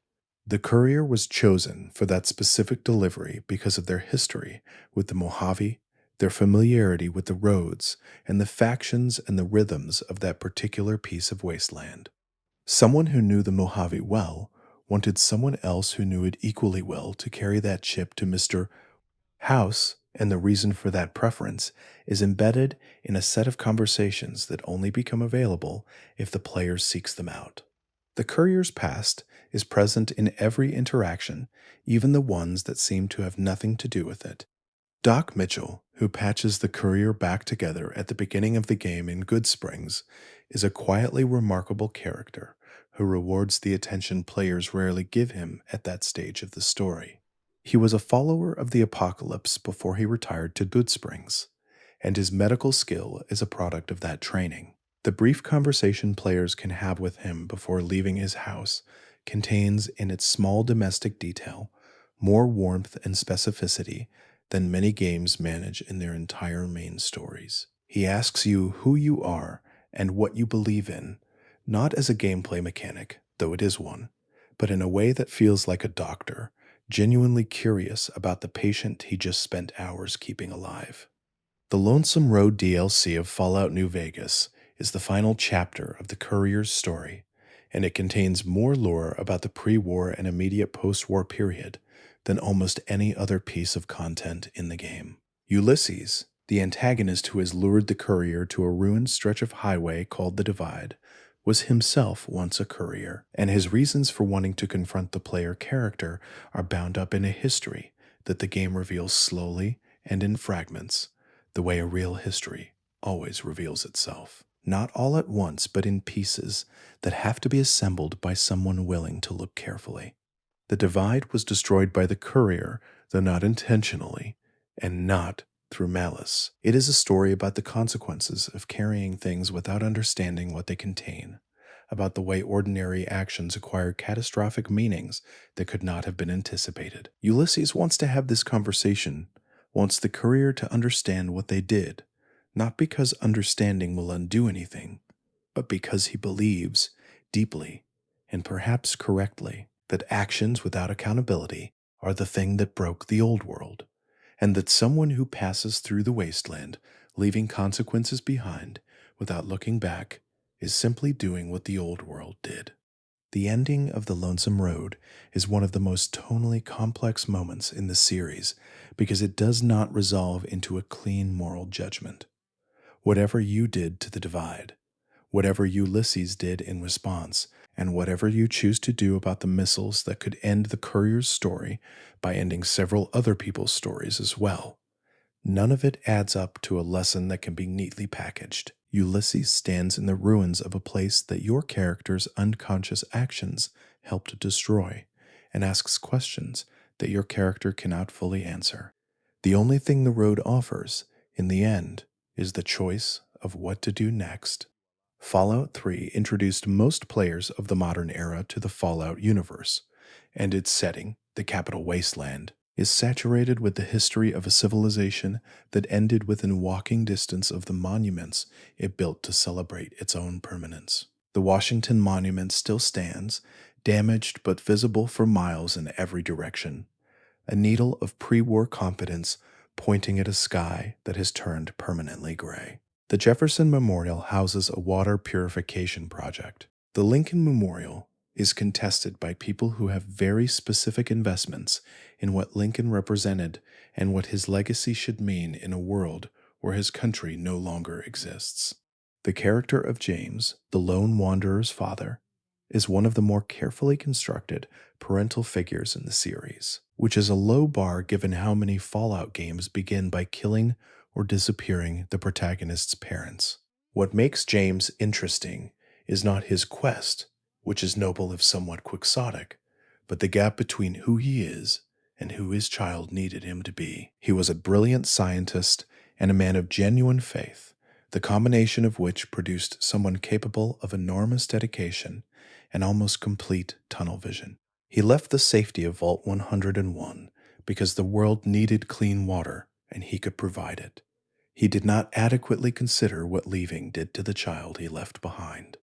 The courier was chosen for that specific delivery because of their history with the Mojave, their familiarity with the roads, and the factions and the rhythms of that particular piece of wasteland. Someone who knew the Mojave well wanted someone else who knew it equally well to carry that chip to Mr. House, and the reason for that preference is embedded in a set of conversations that only become available if the player seeks them out. The courier's past is present in every interaction, even the ones that seem to have nothing to do with it. Doc Mitchell, who patches the courier back together at the beginning of the game in Good Springs, is a quietly remarkable character who rewards the attention players rarely give him at that stage of the story. He was a follower of the apocalypse before he retired to Good Springs, and his medical skill is a product of that training. The brief conversation players can have with him before leaving his house contains, in its small domestic detail, more warmth and specificity than many games manage in their entire main stories. He asks you who you are and what you believe in, not as a gameplay mechanic, though it is one, but in a way that feels like a doctor, genuinely curious about the patient he just spent hours keeping alive. The Lonesome Road DLC of Fallout New Vegas is the final chapter of the courier's story, and it contains more lore about the pre-war and immediate post-war period than almost any other piece of content in the game. Ulysses, the antagonist who has lured the courier to a ruined stretch of highway called the Divide, was himself once a courier, and his reasons for wanting to confront the player character are bound up in a history that the game reveals slowly and in fragments, the way a real history always reveals itself. Not all at once, but in pieces that have to be assembled by someone willing to look carefully. The Divide was destroyed by the courier, though not intentionally, and not through malice. It is a story about the consequences of carrying things without understanding what they contain, about the way ordinary actions acquire catastrophic meanings that could not have been anticipated. Ulysses wants to have this conversation, wants the courier to understand what they did, not because understanding will undo anything, but because he believes, deeply, and perhaps correctly, that actions without accountability are the thing that broke the old world, and that someone who passes through the wasteland, leaving consequences behind without looking back, is simply doing what the old world did. The ending of The Lonesome Road is one of the most tonally complex moments in the series because it does not resolve into a clean moral judgment. Whatever you did to the divide, whatever Ulysses did in response, and whatever you choose to do about the missiles that could end the courier's story by ending several other people's stories as well, none of it adds up to a lesson that can be neatly packaged. Ulysses stands in the ruins of a place that your character's unconscious actions helped destroy, and asks questions that your character cannot fully answer. The only thing the road offers, in the end, is the choice of what to do next. Fallout 3 introduced most players of the modern era to the Fallout universe, and its setting, the capital wasteland, is saturated with the history of a civilization that ended within walking distance of the monuments it built to celebrate its own permanence. The Washington Monument still stands, damaged but visible for miles in every direction, a needle of pre-war competence pointing at a sky that has turned permanently gray. The Jefferson Memorial houses a water purification project. The Lincoln Memorial is contested by people who have very specific investments in what Lincoln represented and what his legacy should mean in a world where his country no longer exists. The character of James, the lone wanderer's father, is one of the more carefully constructed parental figures in the series, which is a low bar given how many Fallout games begin by killing or disappearing the protagonist's parents. What makes James interesting is not his quest, which is noble if somewhat quixotic, but the gap between who he is and who his child needed him to be. He was a brilliant scientist and a man of genuine faith, the combination of which produced someone capable of enormous dedication and almost complete tunnel vision. He left the safety of Vault 101 because the world needed clean water and he could provide it. He did not adequately consider what leaving did to the child he left behind.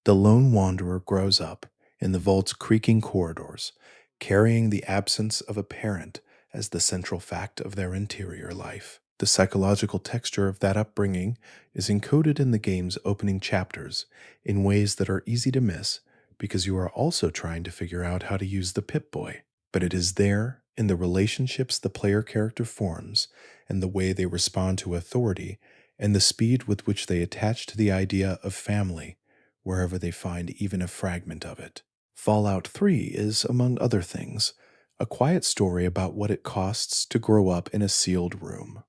The lone wanderer grows up in the vault's creaking corridors, carrying the absence of a parent as the central fact of their interior life. The psychological texture of that upbringing is encoded in the game's opening chapters in ways that are easy to miss because you are also trying to figure out how to use the Pip-Boy. But it is there, in the relationships the player character forms, and the way they respond to authority, and the speed with which they attach to the idea of family, wherever they find even a fragment of it. Fallout 3 is, among other things, a quiet story about what it costs to grow up in a sealed room.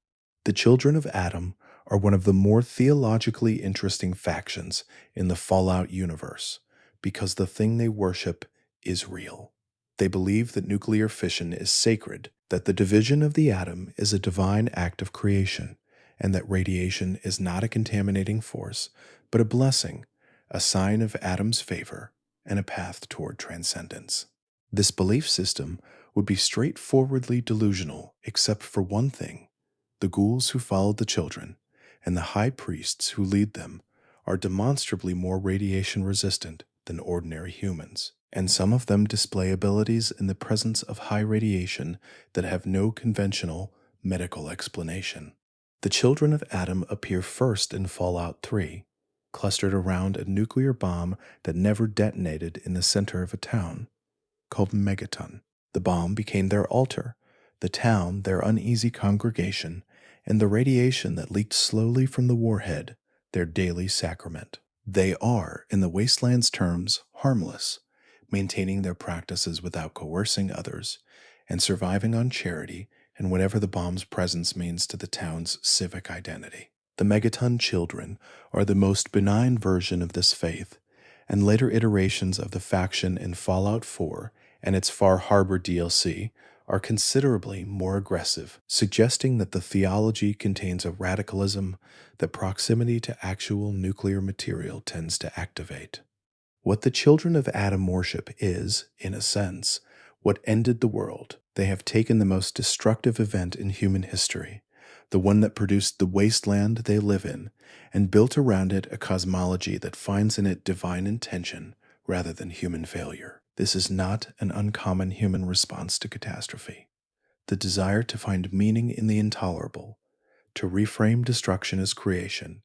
The children of Adam are one of the more theologically interesting factions in the Fallout universe, because the thing they worship is real. They believe that nuclear fission is sacred, that the division of the atom is a divine act of creation, and that radiation is not a contaminating force, but a blessing, a sign of Adam's favor, and a path toward transcendence. This belief system would be straightforwardly delusional except for one thing. The ghouls who followed the children, and the high priests who lead them, are demonstrably more radiation resistant than ordinary humans, and some of them display abilities in the presence of high radiation that have no conventional medical explanation. The children of Adam appear first in Fallout 3, clustered around a nuclear bomb that never detonated in the center of a town, called Megaton. The bomb became their altar, the town their uneasy congregation, and the radiation that leaked slowly from the warhead their daily sacrament. They are, in the wasteland's terms, harmless, maintaining their practices without coercing others, and surviving on charity and whatever the bomb's presence means to the town's civic identity. The Megaton children are the most benign version of this faith, and later iterations of the faction in Fallout 4 and its Far Harbor DLC are considerably more aggressive, suggesting that the theology contains a radicalism that proximity to actual nuclear material tends to activate. What the children of Adam worship is, in a sense, what ended the world. They have taken the most destructive event in human history, the one that produced the wasteland they live in, and built around it a cosmology that finds in it divine intention rather than human failure. This is not an uncommon human response to catastrophe. The desire to find meaning in the intolerable, to reframe destruction as creation,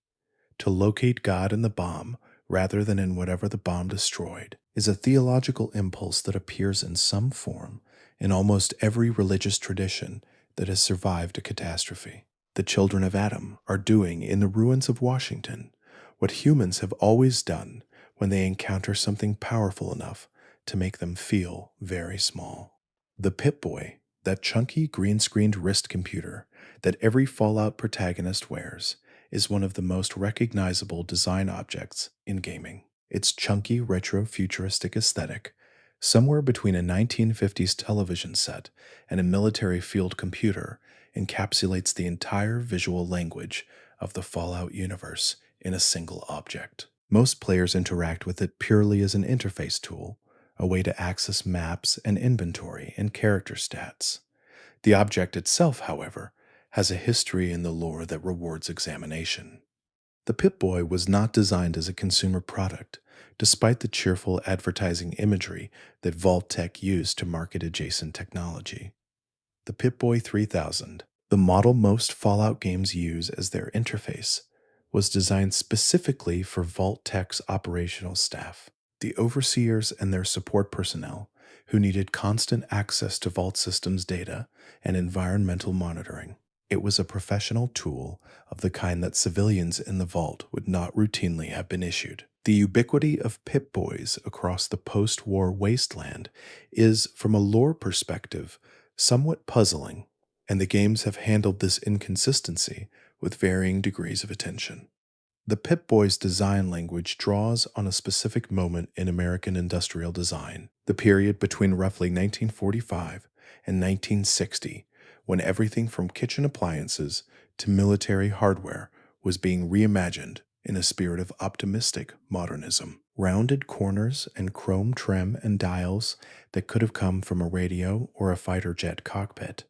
to locate God in the bomb rather than in whatever the bomb destroyed, is a theological impulse that appears in some form in almost every religious tradition that has survived a catastrophe. The children of Adam are doing in the ruins of Washington what humans have always done when they encounter something powerful enough to make them feel very small. The Pip-Boy, that chunky green-screened wrist computer that every Fallout protagonist wears, is one of the most recognizable design objects in gaming. Its chunky retro-futuristic aesthetic, somewhere between a 1950s television set and a military field computer, encapsulates the entire visual language of the Fallout universe in a single object. Most players interact with it purely as an interface tool, a way to access maps and inventory and character stats. The object itself, however, has a history in the lore that rewards examination. The Pip-Boy was not designed as a consumer product, despite the cheerful advertising imagery that Vault-Tec used to market adjacent technology. The Pip-Boy 3000, the model most Fallout games use as their interface, was designed specifically for Vault-Tec's operational staff, the overseers and their support personnel who needed constant access to Vault systems data and environmental monitoring. It was a professional tool of the kind that civilians in the Vault would not routinely have been issued. The ubiquity of Pip-Boys across the post-war wasteland is, from a lore perspective, somewhat puzzling, and the games have handled this inconsistency with varying degrees of attention. The Pip-Boy's design language draws on a specific moment in American industrial design, the period between roughly 1945 and 1960, when everything from kitchen appliances to military hardware was being reimagined in a spirit of optimistic modernism. Rounded corners and chrome trim and dials that could have come from a radio or a fighter jet cockpit.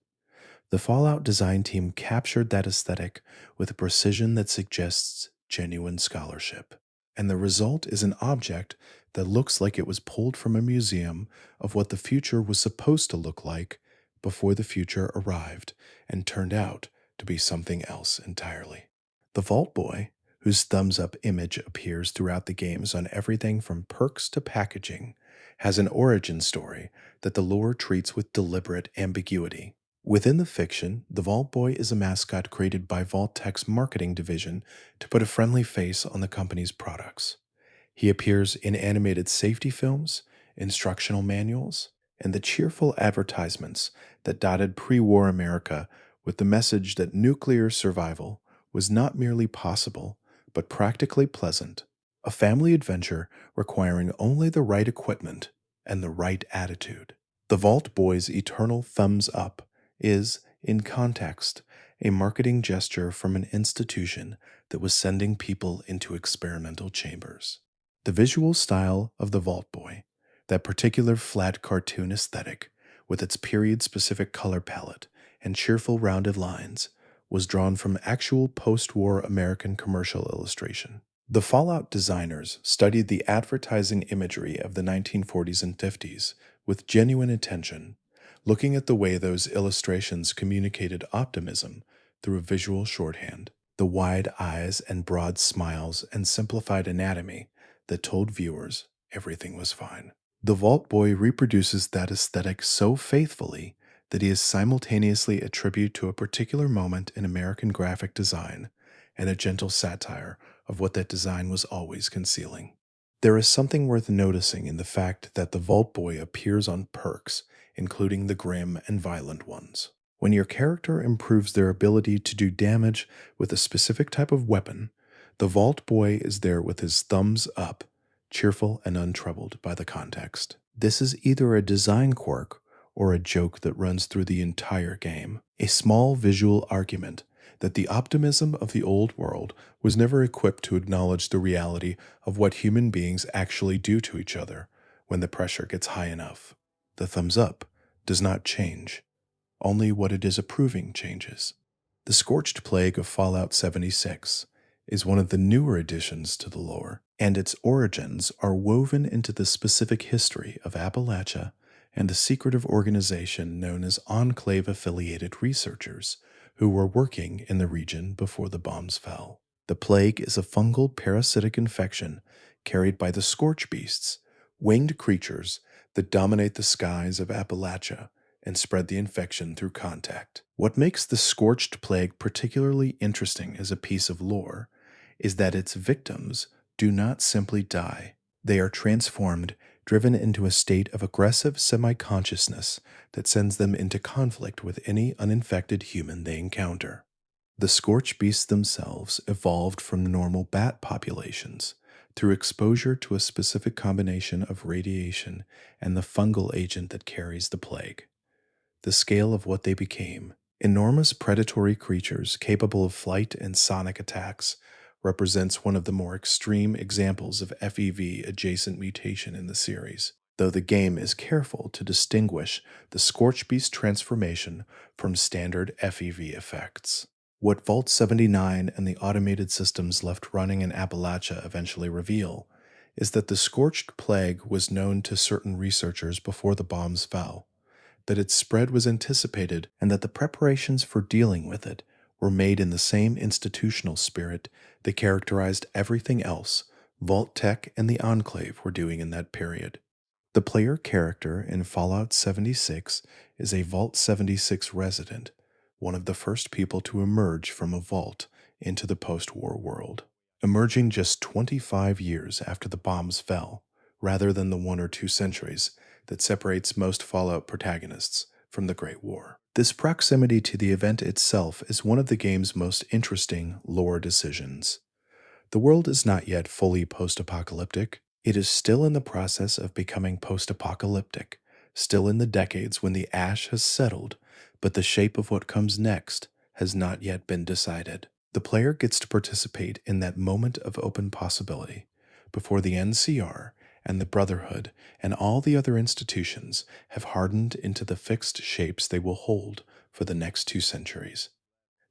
The Fallout design team captured that aesthetic with a precision that suggests genuine scholarship. And the result is an object that looks like it was pulled from a museum of what the future was supposed to look like before the future arrived and turned out to be something else entirely. The Vault Boy, whose thumbs-up image appears throughout the games on everything from perks to packaging, has an origin story that the lore treats with deliberate ambiguity. Within the fiction, the Vault Boy is a mascot created by Vault-Tec's marketing division to put a friendly face on the company's products. He appears in animated safety films, instructional manuals, and the cheerful advertisements that dotted pre-war America with the message that nuclear survival was not merely possible, but practically pleasant, a family adventure requiring only the right equipment and the right attitude. The Vault Boy's eternal thumbs up is, in context, a marketing gesture from an institution that was sending people into experimental chambers. The visual style of the Vault Boy, that particular flat cartoon aesthetic, with its period-specific color palette and cheerful rounded lines, was drawn from actual post-war American commercial illustration. The Fallout designers studied the advertising imagery of the 1940s and 50s with genuine attention, looking at the way those illustrations communicated optimism through a visual shorthand, the wide eyes and broad smiles and simplified anatomy that told viewers everything was fine. The Vault Boy reproduces that aesthetic so faithfully that he is simultaneously a tribute to a particular moment in American graphic design and a gentle satire of what that design was always concealing. There is something worth noticing in the fact that the Vault Boy appears on perks, including the grim and violent ones. When your character improves their ability to do damage with a specific type of weapon, the Vault Boy is there with his thumbs up, cheerful and untroubled by the context. This is either a design quirk or a joke that runs through the entire game, a small visual argument that the optimism of the old world was never equipped to acknowledge the reality of what human beings actually do to each other when the pressure gets high enough. The thumbs up does not change. Only what it is approving changes. The scorched plague of Fallout 76 is one of the newer additions to the lore, and its origins are woven into the specific history of Appalachia and the secretive organization known as Enclave Affiliated Researchers, who were working in the region before the bombs fell. The plague is a fungal parasitic infection carried by the scorch beasts, winged creatures that dominate the skies of Appalachia and spread the infection through contact. What makes the scorched plague particularly interesting as a piece of lore is that its victims do not simply die. They are transformed, driven into a state of aggressive semi-consciousness that sends them into conflict with any uninfected human they encounter. The scorch beasts themselves evolved from normal bat populations through exposure to a specific combination of radiation and the fungal agent that carries the plague. The scale of what they became, enormous predatory creatures capable of flight and sonic attacks, represents one of the more extreme examples of FEV adjacent mutation in the series, though the game is careful to distinguish the Scorch Beast transformation from standard FEV effects. What Vault 79 and the automated systems left running in Appalachia eventually reveal is that the Scorched Plague was known to certain researchers before the bombs fell, that its spread was anticipated, and that the preparations for dealing with it were made in the same institutional spirit that characterized everything else Vault Tech and the Enclave were doing in that period. The player character in Fallout 76 is a Vault 76 resident, one of the first people to emerge from a vault into the post-war world, emerging just 25 years after the bombs fell, rather than the 1 or 2 centuries that separates most Fallout protagonists from the Great War. This proximity to the event itself is one of the game's most interesting lore decisions. The world is not yet fully post-apocalyptic. It is still in the process of becoming post-apocalyptic, still in the decades when the ash has settled, but the shape of what comes next has not yet been decided. The player gets to participate in that moment of open possibility before the NCR and the Brotherhood and all the other institutions have hardened into the fixed shapes they will hold for the next 2 centuries.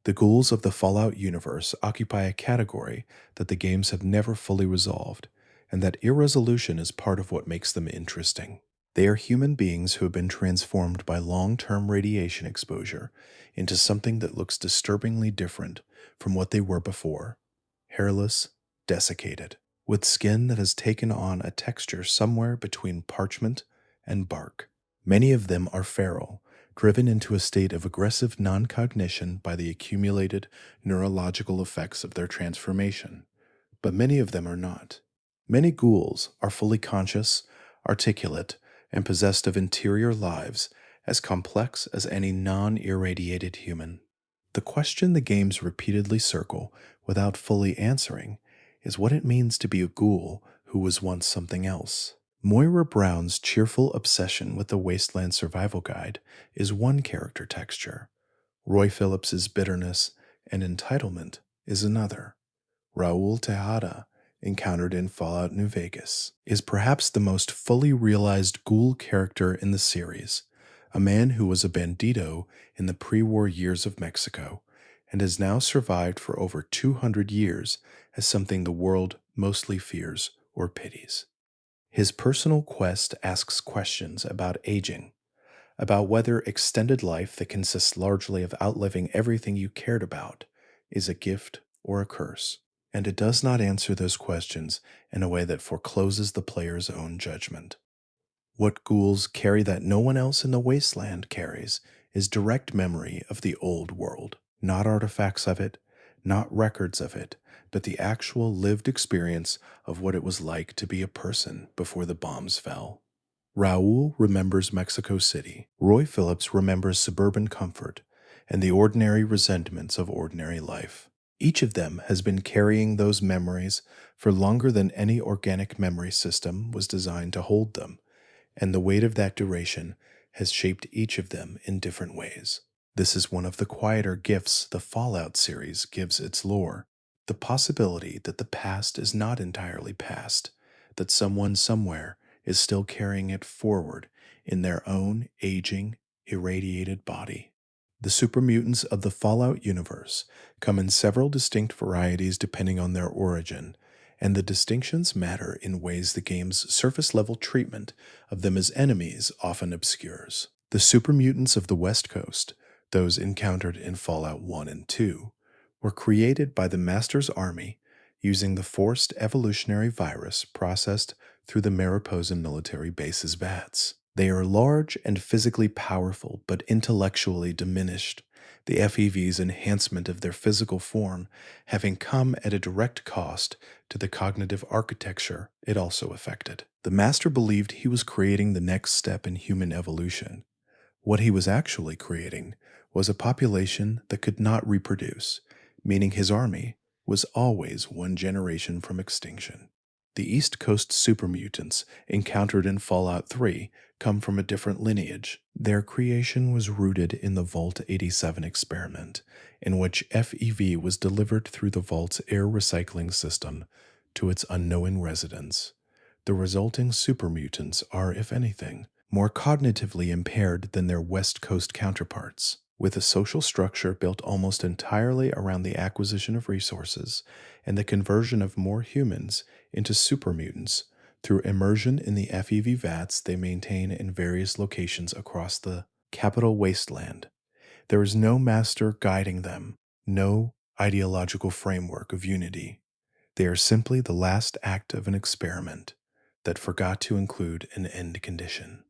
The ghouls of the Fallout universe occupy a category that the games have never fully resolved, and that irresolution is part of what makes them interesting. They are human beings who have been transformed by long-term radiation exposure into something that looks disturbingly different from what they were before: hairless, desiccated, with skin that has taken on a texture somewhere between parchment and bark. Many of them are feral, driven into a state of aggressive non-cognition by the accumulated neurological effects of their transformation, but many of them are not. Many ghouls are fully conscious, articulate, and possessed of interior lives as complex as any non-irradiated human. The question the games repeatedly circle without fully answering is what it means to be a ghoul who was once something else. Moira Brown's cheerful obsession with the Wasteland Survival Guide is one character texture. Roy Phillips's bitterness and entitlement is another. Raul Tejada, encountered in Fallout New Vegas, is perhaps the most fully realized ghoul character in the series, a man who was a bandito in the pre-war years of Mexico and has now survived for over 200 years as something the world mostly fears or pities. His personal quest asks questions about aging, about whether extended life that consists largely of outliving everything you cared about is a gift or a curse, and it does not answer those questions in a way that forecloses the player's own judgment. What ghouls carry that no one else in the wasteland carries is direct memory of the old world, not artifacts of it, not records of it, but the actual lived experience of what it was like to be a person before the bombs fell. Raul remembers Mexico City. Roy Phillips remembers suburban comfort and the ordinary resentments of ordinary life. Each of them has been carrying those memories for longer than any organic memory system was designed to hold them, and the weight of that duration has shaped each of them in different ways. This is one of the quieter gifts the Fallout series gives its lore: the possibility that the past is not entirely past, that someone somewhere is still carrying it forward in their own aging, irradiated body. The supermutants of the Fallout universe come in several distinct varieties depending on their origin, and the distinctions matter in ways the game's surface level treatment of them as enemies often obscures. The supermutants of the West Coast, those encountered in Fallout 1 and 2, were created by the Master's Army using the forced evolutionary virus processed through the Mariposa military base's vats. They are large and physically powerful, but intellectually diminished, the FEV's enhancement of their physical form having come at a direct cost to the cognitive architecture it also affected. The Master believed he was creating the next step in human evolution. What he was actually creating was a population that could not reproduce, meaning his army was always one generation from extinction. The East Coast supermutants encountered in Fallout 3 come from a different lineage. Their creation was rooted in the Vault 87 experiment, in which FEV was delivered through the Vault's air recycling system to its unknowing residents. The resulting supermutants are, if anything, more cognitively impaired than their West Coast counterparts, with a social structure built almost entirely around the acquisition of resources and the conversion of more humans into supermutants through immersion in the FEV vats they maintain in various locations across the capital wasteland. There is no master guiding them, no ideological framework of unity. They are simply the last act of an experiment that forgot to include an end condition.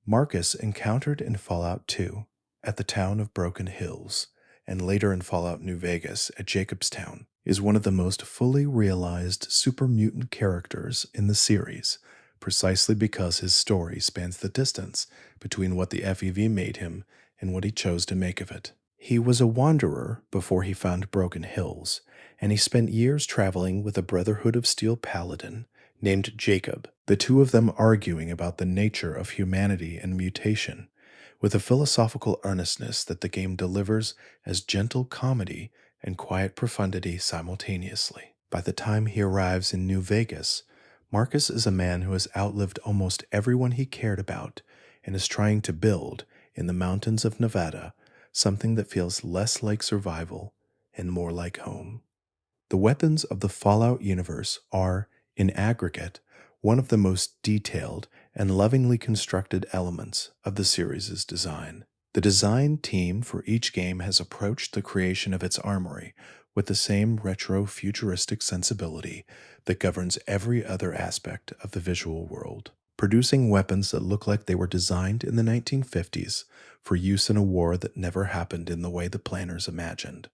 Marcus, encountered in Fallout 2 at the town of Broken Hills, and later in Fallout New Vegas at Jacobstown, is one of the most fully realized super mutant characters in the series, precisely because his story spans the distance between what the FEV made him and what he chose to make of it. He was a wanderer before he found Broken Hills, and he spent years traveling with a Brotherhood of Steel paladin named Jacob, the two of them arguing about the nature of humanity and mutation, with a philosophical earnestness that the game delivers as gentle comedy and quiet profundity simultaneously. By the time he arrives in New Vegas, Marcus is a man who has outlived almost everyone he cared about and is trying to build, in the mountains of Nevada, something that feels less like survival and more like home. The weapons of the Fallout universe are, in aggregate, one of the most detailed and lovingly constructed elements of the series' design. The design team for each game has approached the creation of its armory with the same retro-futuristic sensibility that governs every other aspect of the visual world, producing weapons that look like they were designed in the 1950s for use in a war that never happened in the way the planners imagined.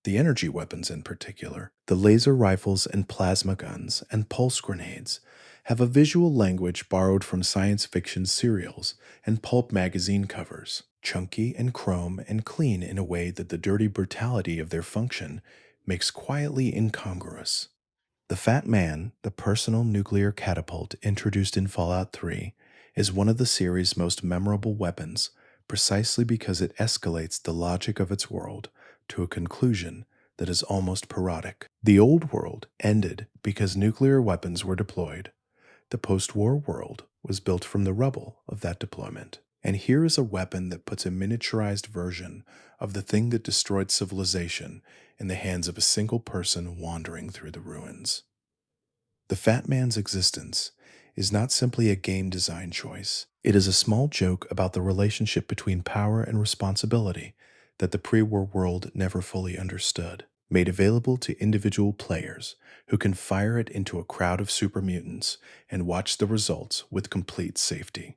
The energy weapons in particular, the laser rifles and plasma guns and pulse grenades, have a visual language borrowed from science fiction serials and pulp magazine covers, chunky and chrome and clean in a way that the dirty brutality of their function makes quietly incongruous. The Fat Man, the personal nuclear catapult introduced in Fallout 3, is one of the series' most memorable weapons precisely because it escalates the logic of its world to a conclusion that is almost parodic. The old world ended because nuclear weapons were deployed. The post-war world was built from the rubble of that deployment. And here is a weapon that puts a miniaturized version of the thing that destroyed civilization in the hands of a single person wandering through the ruins. The Fat Man's existence is not simply a game design choice. It is a small joke about the relationship between power and responsibility that the pre-war world never fully understood, made available to individual players who can fire it into a crowd of super mutants and watch the results with complete safety.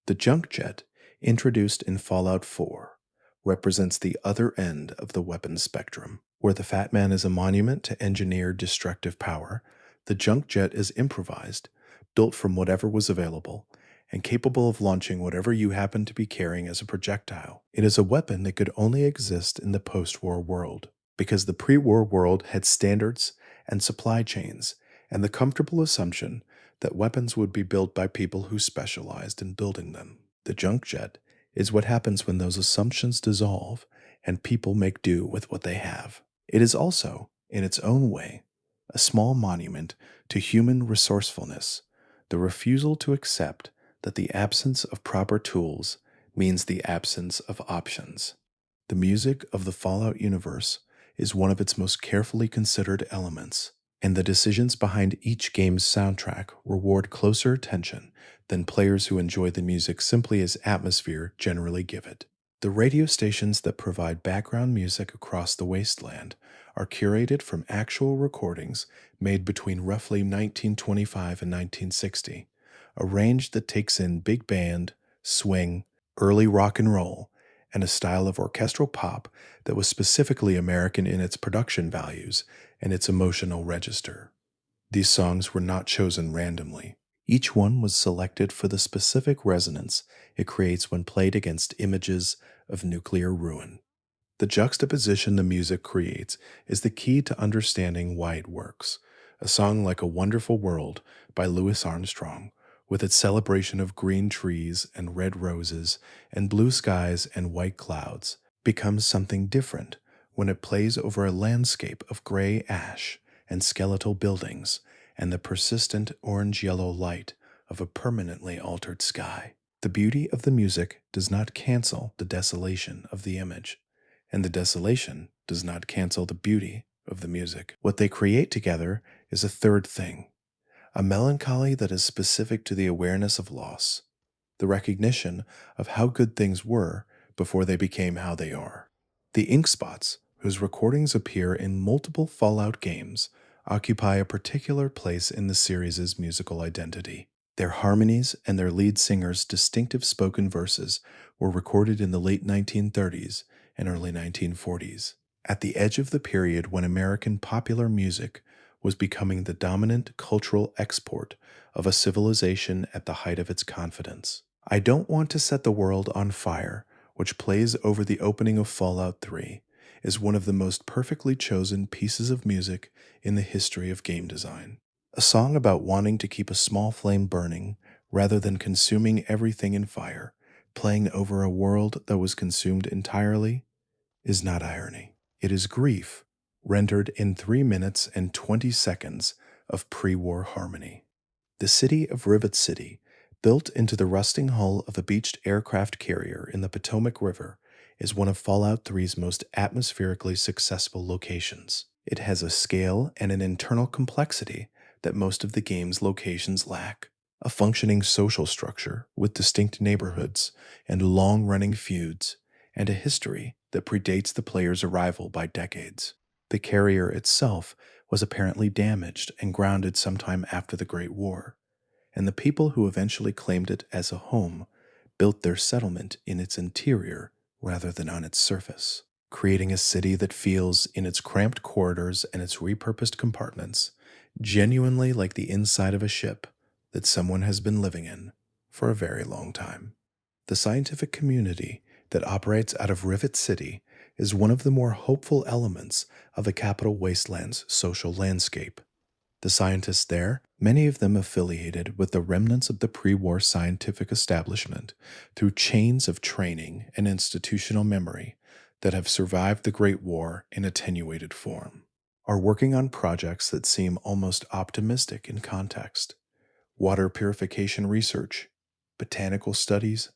The junk jet, introduced in Fallout 4, represents the other end of the weapons spectrum. Where the Fat Man is a monument to engineered destructive power, the junk jet is improvised, built from whatever was available, and capable of launching whatever you happen to be carrying as a projectile. It is a weapon that could only exist in the post-war world, because the pre-war world had standards and supply chains, and the comfortable assumption that weapons would be built by people who specialized in building them. The junk jet is what happens when those assumptions dissolve and people make do with what they have. It is also, in its own way, a small monument to human resourcefulness, the refusal to accept that the absence of proper tools means the absence of options. The music of the Fallout universe is one of its most carefully considered elements, and the decisions behind each game's soundtrack reward closer attention than players who enjoy the music simply as atmosphere generally give it. The radio stations that provide background music across the wasteland are curated from actual recordings made between roughly 1925 and 1960, a range that takes in big band, swing, early rock and roll, and a style of orchestral pop that was specifically American in its production values and its emotional register. These songs were not chosen randomly. Each one was selected for the specific resonance it creates when played against images of nuclear ruin. The juxtaposition the music creates is the key to understanding why it works. A song like A Wonderful World by Louis Armstrong, with its celebration of green trees and red roses and blue skies and white clouds, becomes something different when it plays over a landscape of gray ash and skeletal buildings and the persistent orange-yellow light of a permanently altered sky. The beauty of the music does not cancel the desolation of the image, and the desolation does not cancel the beauty of the music. What they create together is a third thing, a melancholy that is specific to the awareness of loss, the recognition of how good things were before they became how they are. The Ink Spots, whose recordings appear in multiple Fallout games, occupy a particular place in the series' musical identity. Their harmonies and their lead singer's distinctive spoken verses were recorded in the late 1930s and early 1940s, at the edge of the period when American popular music was becoming the dominant cultural export of a civilization at the height of its confidence. I Don't Want to Set the World on Fire, which plays over the opening of Fallout 3, is one of the most perfectly chosen pieces of music in the history of game design. A song about wanting to keep a small flame burning rather than consuming everything in fire, playing over a world that was consumed entirely, is not irony. It is grief, rendered in 3 minutes and 20 seconds of pre-war harmony. The city of Rivet City, built into the rusting hull of a beached aircraft carrier in the Potomac River, is one of Fallout 3's most atmospherically successful locations. It has a scale and an internal complexity that most of the game's locations lack. A functioning social structure with distinct neighborhoods and long-running feuds, and a history that predates the player's arrival by decades. The carrier itself was apparently damaged and grounded sometime after the Great War, and the people who eventually claimed it as a home built their settlement in its interior rather than on its surface, creating a city that feels, in its cramped corridors and its repurposed compartments, genuinely like the inside of a ship that someone has been living in for a very long time. The scientific community that operates out of Rivet City is one of the more hopeful elements of the Capital Wasteland's social landscape. The scientists there, many of them affiliated with the remnants of the pre-war scientific establishment through chains of training and institutional memory that have survived the Great War in attenuated form, are working on projects that seem almost optimistic in context. Water purification research, botanical studies,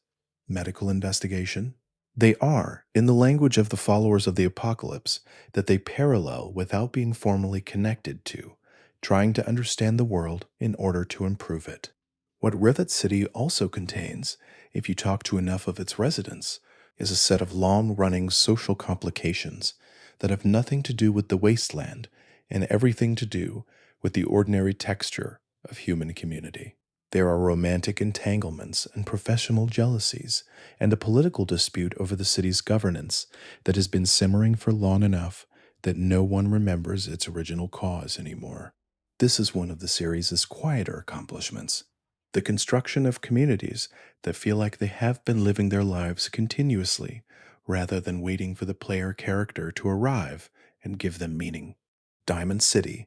medical investigation. They are, in the language of the followers of the apocalypse, that they parallel without being formally connected to, trying to understand the world in order to improve it. What Rivet City also contains, if you talk to enough of its residents, is a set of long-running social complications that have nothing to do with the wasteland and everything to do with the ordinary texture of human community. There are romantic entanglements and professional jealousies, and a political dispute over the city's governance that has been simmering for long enough that no one remembers its original cause anymore. This is one of the series' quieter accomplishments, the construction of communities that feel like they have been living their lives continuously, rather than waiting for the player character to arrive and give them meaning. Diamond City,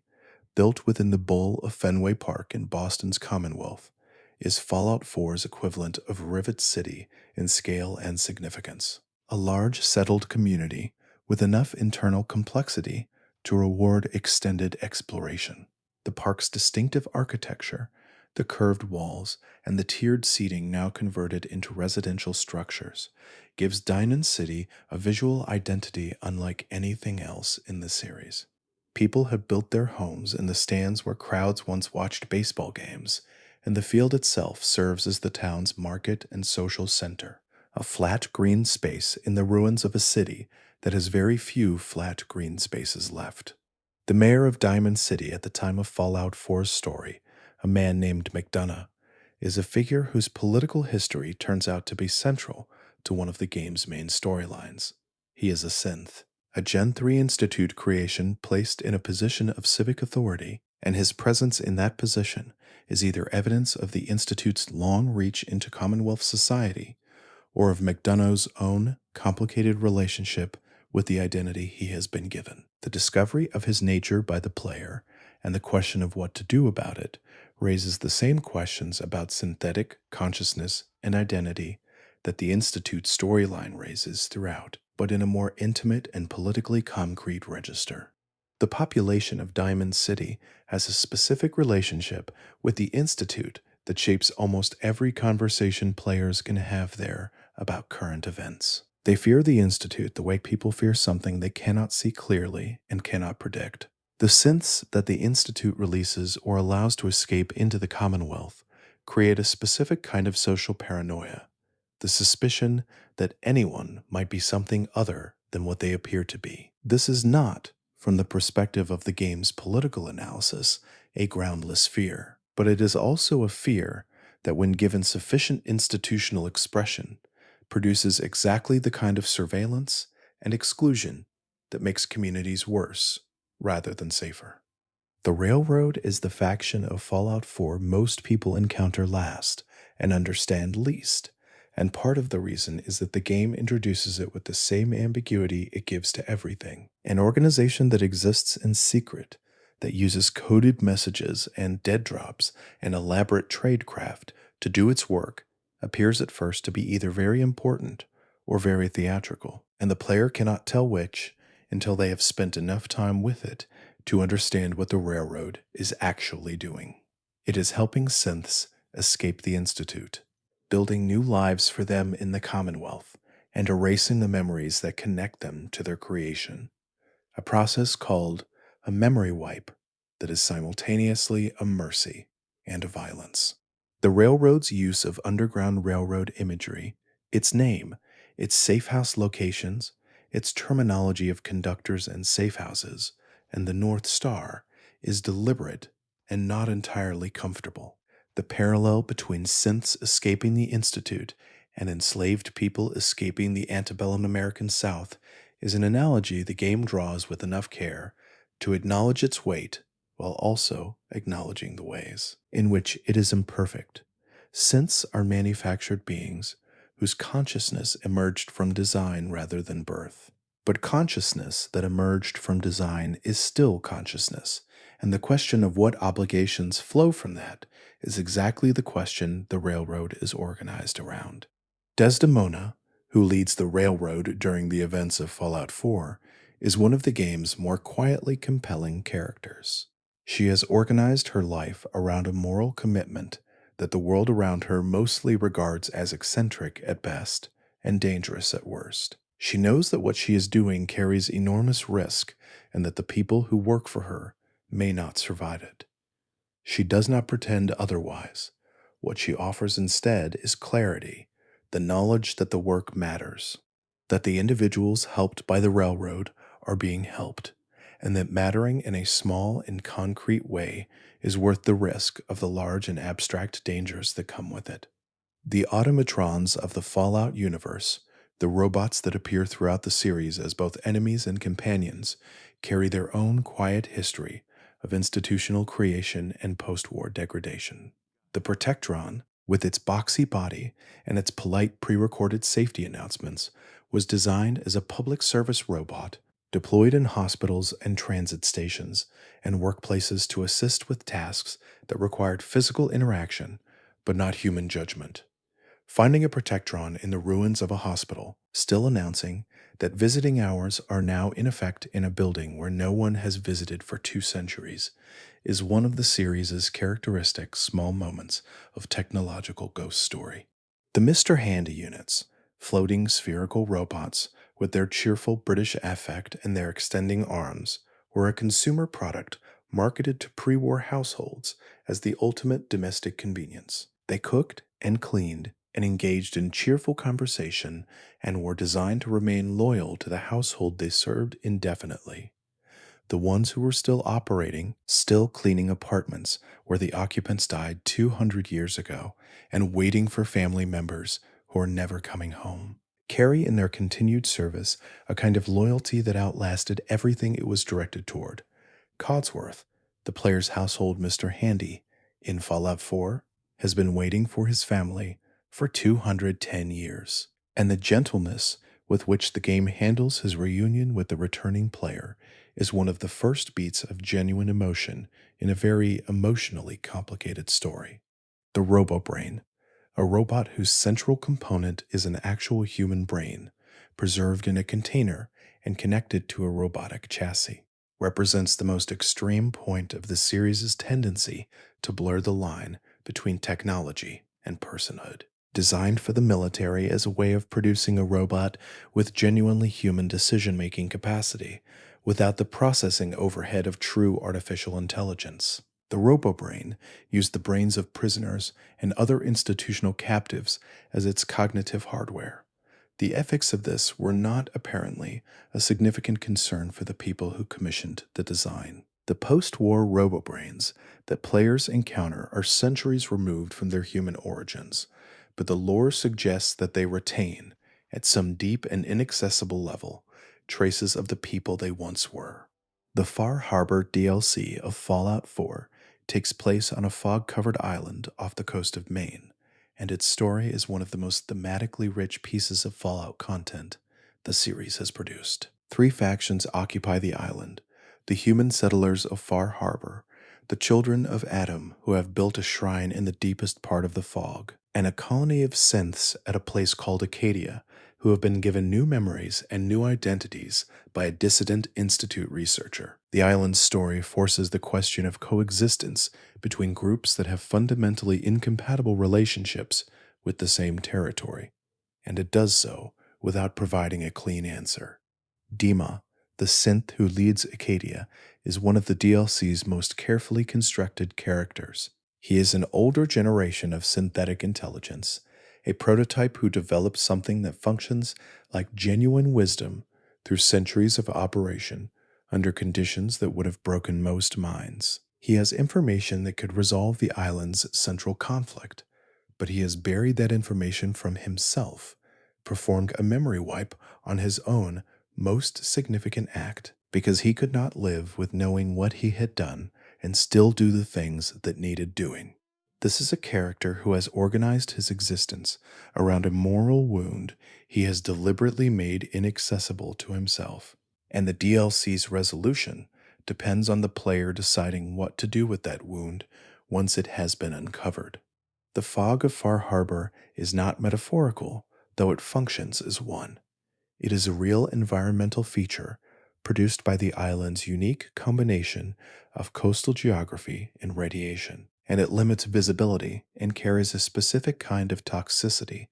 built within the bowl of Fenway Park in Boston's Commonwealth, is Fallout 4's equivalent of Rivet City in scale and significance. A large, settled community with enough internal complexity to reward extended exploration. The park's distinctive architecture, The curved walls and the tiered seating now converted into residential structures gives Diamond City a visual identity unlike anything else in the series. People have built their homes in the stands where crowds once watched baseball games, and the field itself serves as the town's market and social center, a flat green space in the ruins of a city that has very few flat green spaces left. The mayor of Diamond City at the time of Fallout 4's story, a man named McDonough, is a figure whose political history turns out to be central to one of the game's main storylines. He is a synth, a Gen 3 Institute creation placed in a position of civic authority, and his presence in that position is either evidence of the Institute's long reach into Commonwealth society or of McDonough's own complicated relationship with the identity he has been given. The discovery of his nature by the player and the question of what to do about it raises the same questions about synthetic consciousness and identity that the Institute's storyline raises throughout, but in a more intimate and politically concrete register. The population of Diamond City has a specific relationship with the Institute that shapes almost every conversation players can have there about current events. They fear the Institute the way people fear something they cannot see clearly and cannot predict. The synths that the Institute releases or allows to escape into the Commonwealth create a specific kind of social paranoia, the suspicion that anyone might be something other than what they appear to be. This is not, from the perspective of the game's political analysis, a groundless fear, but it is also a fear that, when given sufficient institutional expression, produces exactly the kind of surveillance and exclusion that makes communities worse rather than safer. The Railroad is the faction of Fallout 4 most people encounter last and understand least, and part of the reason is that the game introduces it with the same ambiguity it gives to everything. An organization that exists in secret, that uses coded messages and dead drops and elaborate tradecraft to do its work, appears at first to be either very important or very theatrical, and the player cannot tell which until they have spent enough time with it to understand what the Railroad is actually doing. It is helping synths escape the Institute, building new lives for them in the Commonwealth, and erasing the memories that connect them to their creation, a process called a memory wipe that is simultaneously a mercy and a violence. The Railroad's use of Underground Railroad imagery, its name, its safe house locations, its terminology of conductors and safe houses, and the North Star is deliberate and not entirely comfortable. The parallel between synths escaping the Institute and enslaved people escaping the antebellum American South is an analogy the game draws with enough care to acknowledge its weight while also acknowledging the ways in which it is imperfect. Synths are manufactured beings whose consciousness emerged from design rather than birth. But consciousness that emerged from design is still consciousness, and the question of what obligations flow from that is exactly the question the Railroad is organized around. Desdemona, who leads the Railroad during the events of Fallout 4, is one of the game's more quietly compelling characters. She has organized her life around a moral commitment that the world around her mostly regards as eccentric at best and dangerous at worst. She knows that what she is doing carries enormous risk and that the people who work for her may not survive it. She does not pretend otherwise. What she offers instead is clarity, the knowledge that the work matters, that the individuals helped by the Railroad are being helped, and that mattering in a small and concrete way is worth the risk of the large and abstract dangers that come with it. The automatrons of the Fallout universe, the robots that appear throughout the series as both enemies and companions, carry their own quiet history of institutional creation and post-war degradation. The Protectron, with its boxy body and its polite pre-recorded safety announcements, was designed as a public service robot deployed in hospitals and transit stations and workplaces to assist with tasks that required physical interaction but not human judgment. finding a protectron in the ruins of a hospital, still announcing that visiting hours are now in effect in a building where no one has visited for 2 centuries, is one of the series' characteristic small moments of technological ghost story. The Mr. Handy units, floating spherical robots with their cheerful British affect and their extending arms, were a consumer product marketed to pre war households as the ultimate domestic convenience. They cooked and cleaned and engaged in cheerful conversation and were designed to remain loyal to the household they served indefinitely. The ones who were still operating, still cleaning apartments where the occupants died 200 years ago, and waiting for family members who are never coming home, carry in their continued service a kind of loyalty that outlasted everything it was directed toward. Codsworth, the player's household Mr. Handy, in Fallout 4, has been waiting for his family for 210 years. And the gentleness with which the game handles his reunion with the returning player is one of the first beats of genuine emotion in a very emotionally complicated story. The RoboBrain, a robot whose central component is an actual human brain, preserved in a container and connected to a robotic chassis, represents the most extreme point of the series' tendency to blur the line between technology and personhood. Designed for the military as a way of producing a robot with genuinely human decision-making capacity, without the processing overhead of true artificial intelligence. The RoboBrain used the brains of prisoners and other institutional captives as its cognitive hardware. The ethics of this were not, apparently, a significant concern for the people who commissioned the design. The post-war RoboBrains that players encounter are centuries removed from their human origins, but the lore suggests that they retain, at some deep and inaccessible level, traces of the people they once were. The Far Harbor DLC of Fallout 4 takes place on a fog-covered island off the coast of Maine, and its story is one of the most thematically rich pieces of Fallout content the series has produced. 3 factions occupy the island: the human settlers of Far Harbor, the children of Adam who have built a shrine in the deepest part of the fog, and a colony of synths at a place called Acadia who have been given new memories and new identities by a dissident Institute researcher. The island's story forces the question of coexistence between groups that have fundamentally incompatible relationships with the same territory, and it does so without providing a clean answer. Dima, the synth who leads Acadia, is one of the DLC's most carefully constructed characters. He is an older generation of synthetic intelligence, a prototype who developed something that functions like genuine wisdom through centuries of operation under conditions that would have broken most minds. He has information that could resolve the island's central conflict, but he has buried that information from himself, performed a memory wipe on his own most significant act, because he could not live with knowing what he had done and still do the things that needed doing. This is a character who has organized his existence around a moral wound he has deliberately made inaccessible to himself, and the DLC's resolution depends on the player deciding what to do with that wound once it has been uncovered. The fog of Far Harbor is not metaphorical, though it functions as one. It is a real environmental feature produced by the island's unique combination of coastal geography and radiation, and it limits visibility and carries a specific kind of toxicity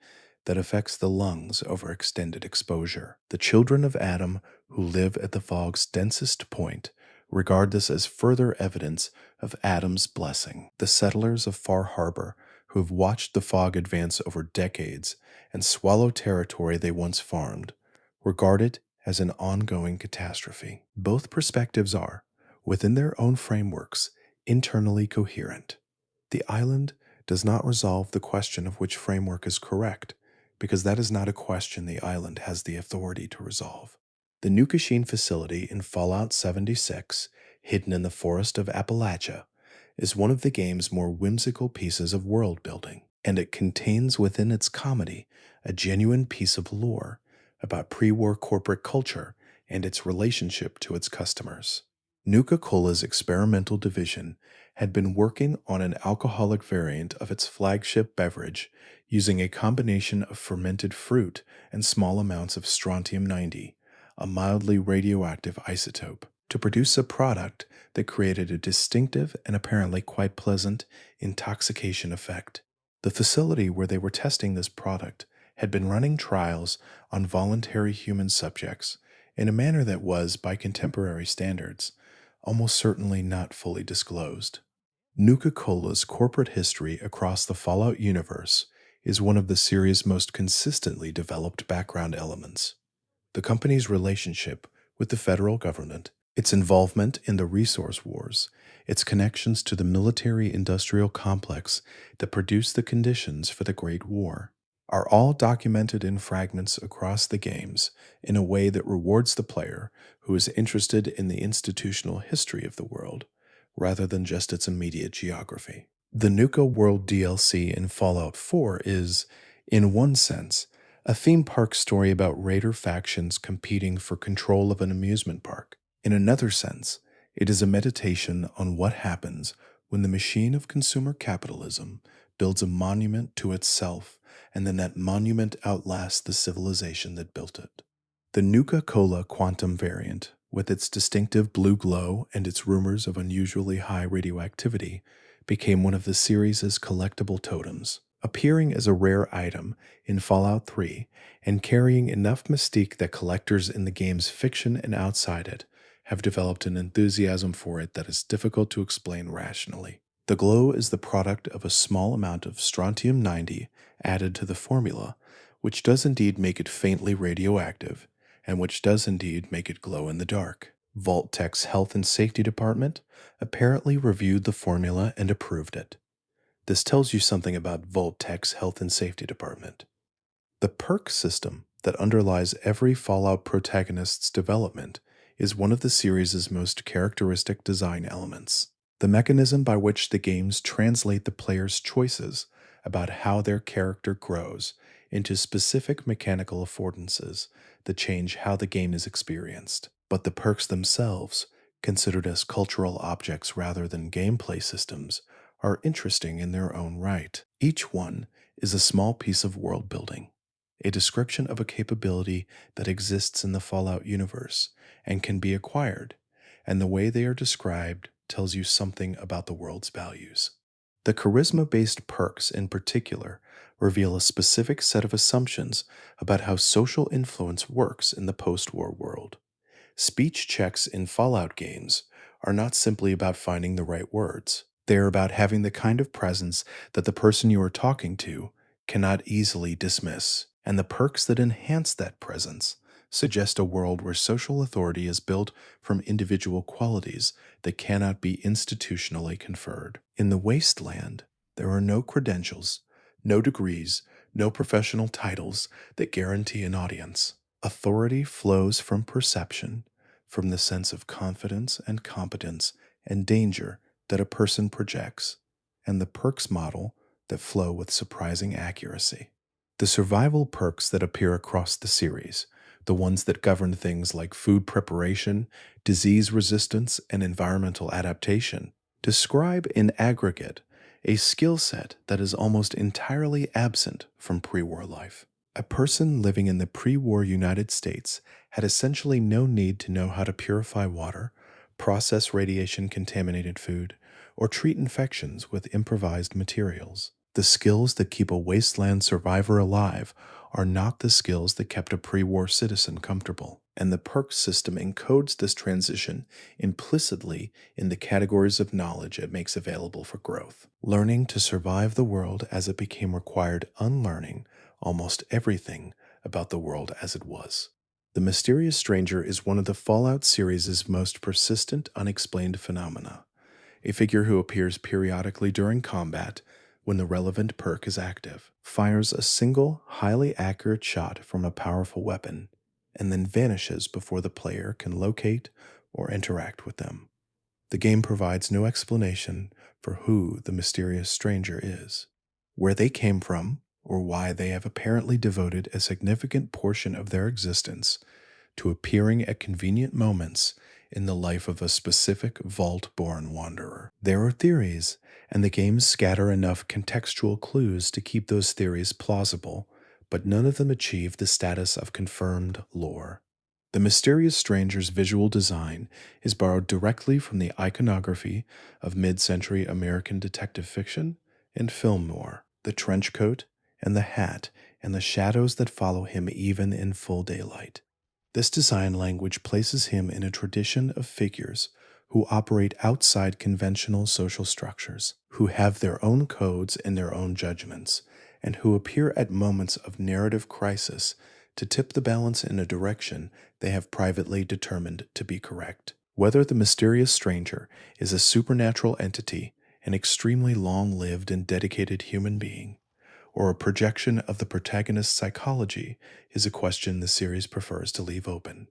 that affects the lungs over extended exposure. The children of Adam who live at the fog's densest point regard this as further evidence of Adam's blessing. The settlers of Far Harbor, who have watched the fog advance over decades and swallow territory they once farmed, regard it as an ongoing catastrophe. Both perspectives are, within their own frameworks, internally coherent. The island does not resolve the question of which framework is correct, because that is not a question the island has the authority to resolve. The Nukasheen facility in Fallout 76, hidden in the forest of Appalachia, is one of the game's more whimsical pieces of world building, and it contains within its comedy a genuine piece of lore about pre-war corporate culture and its relationship to its customers. Nuka-Cola's experimental division had been working on an alcoholic variant of its flagship beverage using a combination of fermented fruit and small amounts of strontium-90, a mildly radioactive isotope, to produce a product that created a distinctive and apparently quite pleasant intoxication effect. The facility where they were testing this product had been running trials on voluntary human subjects in a manner that was, by contemporary standards, almost certainly not fully disclosed. Nuka-Cola's corporate history across the Fallout universe is one of the series' most consistently developed background elements. The company's relationship with the federal government, its involvement in the resource wars, its connections to the military-industrial complex that produced the conditions for the Great War, are all documented in fragments across the games in a way that rewards the player who is interested in the institutional history of the world, rather than just its immediate geography. The Nuka World DLC in Fallout 4 is, in one sense, a theme park story about raider factions competing for control of an amusement park. In another sense, it is a meditation on what happens when the machine of consumer capitalism builds a monument to itself, and then that monument outlasts the civilization that built it. The Nuka-Cola Quantum variant, with its distinctive blue glow and its rumors of unusually high radioactivity, became one of the series' collectible totems, appearing as a rare item in Fallout 3 and carrying enough mystique that collectors in the game's fiction and outside it have developed an enthusiasm for it that is difficult to explain rationally. The glow is the product of a small amount of strontium-90 added to the formula, which does indeed make it faintly radioactive, and which does indeed make it glow in the dark. Vault-Tech's Health and Safety Department apparently reviewed the formula and approved it. This tells you something about Vault-Tech's Health and Safety Department. The perk system that underlies every Fallout protagonist's development is one of the series' most characteristic design elements. The mechanism by which the games translate the player's choices about how their character grows into specific mechanical affordances that change how the game is experienced. But the perks themselves, considered as cultural objects rather than gameplay systems, are interesting in their own right. Each one is a small piece of world building, a description of a capability that exists in the Fallout universe and can be acquired, and the way they are described tells you something about the world's values. The charisma-based perks, in particular, reveal a specific set of assumptions about how social influence works in the post-war world. Speech checks in Fallout games are not simply about finding the right words. They are about having the kind of presence that the person you are talking to cannot easily dismiss, and the perks that enhance that presence suggest a world where social authority is built from individual qualities that cannot be institutionally conferred. In the wasteland, there are no credentials, no degrees, no professional titles that guarantee an audience. Authority flows from perception, from the sense of confidence and competence and danger that a person projects, and the perks model that flow with surprising accuracy. The survival perks that appear across the series, the ones that govern things like food preparation, disease resistance, and environmental adaptation, describe in aggregate a skill set that is almost entirely absent from pre-war life. A person living in the pre-war United States had essentially no need to know how to purify water, process radiation-contaminated food, or treat infections with improvised materials. The skills that keep a wasteland survivor alive are not the skills that kept a pre-war citizen comfortable, and the perks system encodes this transition implicitly in the categories of knowledge it makes available for growth. Learning to survive the world as it became required unlearning almost everything about the world as it was. The mysterious stranger is one of the Fallout series' most persistent unexplained phenomena, a figure who appears periodically during combat when the relevant perk is active, fires a single, highly accurate shot from a powerful weapon, and then vanishes before the player can locate or interact with them. The game provides no explanation for who the mysterious stranger is, where they came from, or why they have apparently devoted a significant portion of their existence to appearing at convenient moments in the life of a specific vault-born wanderer. There are theories, and the games scatter enough contextual clues to keep those theories plausible, but none of them achieve the status of confirmed lore. The mysterious stranger's visual design is borrowed directly from the iconography of mid-century American detective fiction and film noir. The trench coat and the hat and the shadows that follow him even in full daylight. This design language places him in a tradition of figures who operate outside conventional social structures, who have their own codes and their own judgments, and who appear at moments of narrative crisis to tip the balance in a direction they have privately determined to be correct. Whether the mysterious stranger is a supernatural entity, an extremely long-lived and dedicated human being, or a projection of the protagonist's psychology is a question the series prefers to leave open.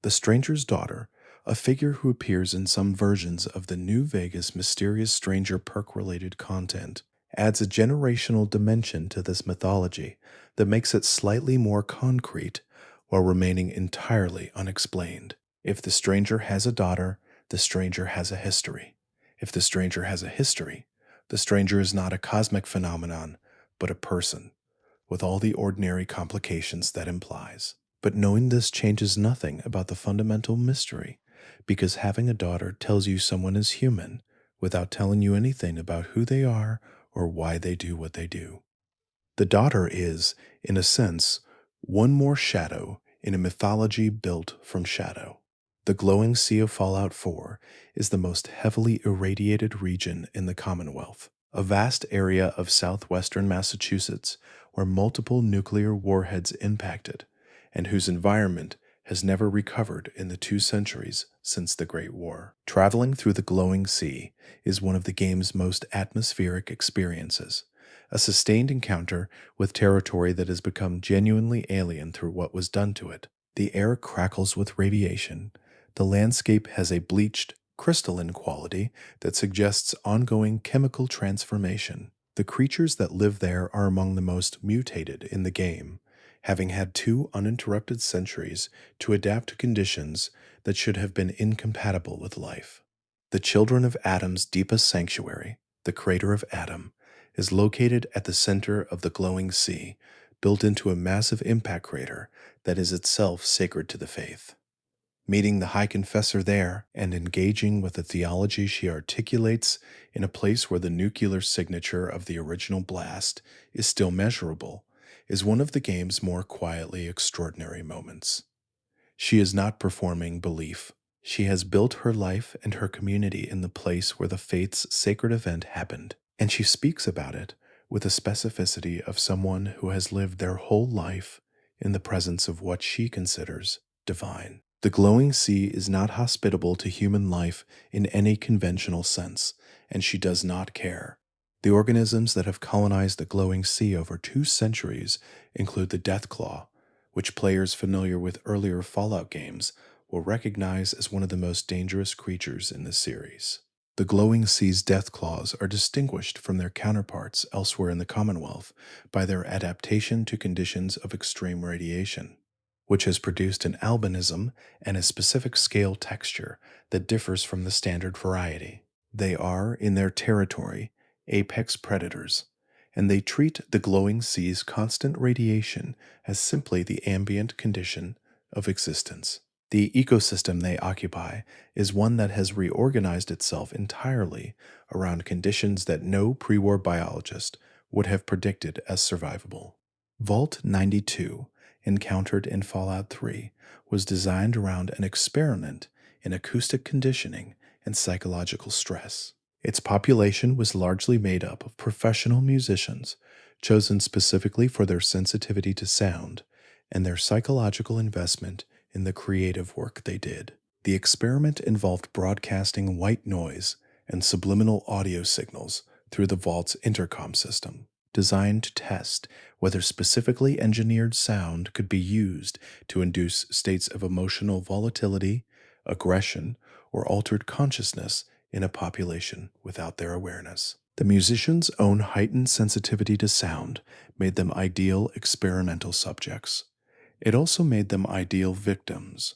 The Stranger's Daughter, a figure who appears in some versions of the New Vegas Mysterious Stranger perk-related content, adds a generational dimension to this mythology that makes it slightly more concrete while remaining entirely unexplained. If the stranger has a daughter, the stranger has a history. If the stranger has a history, the stranger is not a cosmic phenomenon, but a person, with all the ordinary complications that implies. But knowing this changes nothing about the fundamental mystery, because having a daughter tells you someone is human without telling you anything about who they are or why they do what they do. The daughter is, in a sense, one more shadow in a mythology built from shadow. The glowing sea of Fallout 4 is the most heavily irradiated region in the Commonwealth, a vast area of southwestern Massachusetts where multiple nuclear warheads impacted, and whose environment has never recovered in the 2 centuries since the Great War. Traveling through the glowing sea is one of the game's most atmospheric experiences, a sustained encounter with territory that has become genuinely alien through what was done to it. The air crackles with radiation. The landscape has a bleached, crystalline quality that suggests ongoing chemical transformation. The creatures that live there are among the most mutated in the game, having had 2 uninterrupted centuries to adapt to conditions that should have been incompatible with life. The children of Adam's deepest sanctuary, the crater of Adam, is located at the center of the glowing sea, built into a massive impact crater that is itself sacred to the faith. Meeting the High Confessor there and engaging with the theology she articulates in a place where the nuclear signature of the original blast is still measurable is one of the game's more quietly extraordinary moments. She is not performing belief. She has built her life and her community in the place where the faith's sacred event happened, and she speaks about it with the specificity of someone who has lived their whole life in the presence of what she considers divine. The glowing sea is not hospitable to human life in any conventional sense, and she does not care. The organisms that have colonized the glowing sea over 2 centuries include the Deathclaw, which players familiar with earlier Fallout games will recognize as one of the most dangerous creatures in the series. The glowing sea's Deathclaws are distinguished from their counterparts elsewhere in the Commonwealth by their adaptation to conditions of extreme radiation, which has produced an albinism and a specific scale texture that differs from the standard variety. They are, in their territory, apex predators, and they treat the glowing sea's constant radiation as simply the ambient condition of existence. The ecosystem they occupy is one that has reorganized itself entirely around conditions that no pre-war biologist would have predicted as survivable. Vault 92, encountered in Fallout 3, was designed around an experiment in acoustic conditioning and psychological stress. Its population was largely made up of professional musicians, chosen specifically for their sensitivity to sound and their psychological investment in the creative work they did. The experiment involved broadcasting white noise and subliminal audio signals through the vault's intercom system, designed to test whether specifically engineered sound could be used to induce states of emotional volatility, aggression, or altered consciousness in a population without their awareness. The musicians' own heightened sensitivity to sound made them ideal experimental subjects. It also made them ideal victims.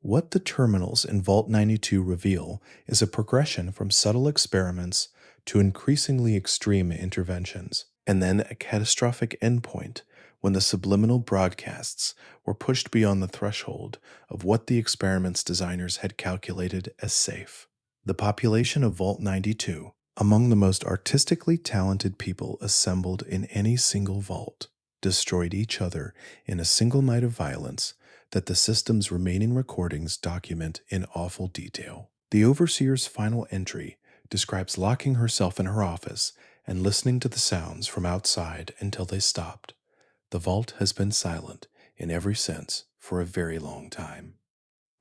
What the terminals in Vault 92 reveal is a progression from subtle experiments to increasingly extreme interventions, and then a catastrophic endpoint when the subliminal broadcasts were pushed beyond the threshold of what the experiment's designers had calculated as safe. The population of Vault 92, among the most artistically talented people assembled in any single vault, destroyed each other in a single night of violence that the system's remaining recordings document in awful detail. The overseer's final entry describes locking herself in her office and listening to the sounds from outside until they stopped. The vault has been silent in every sense for a very long time.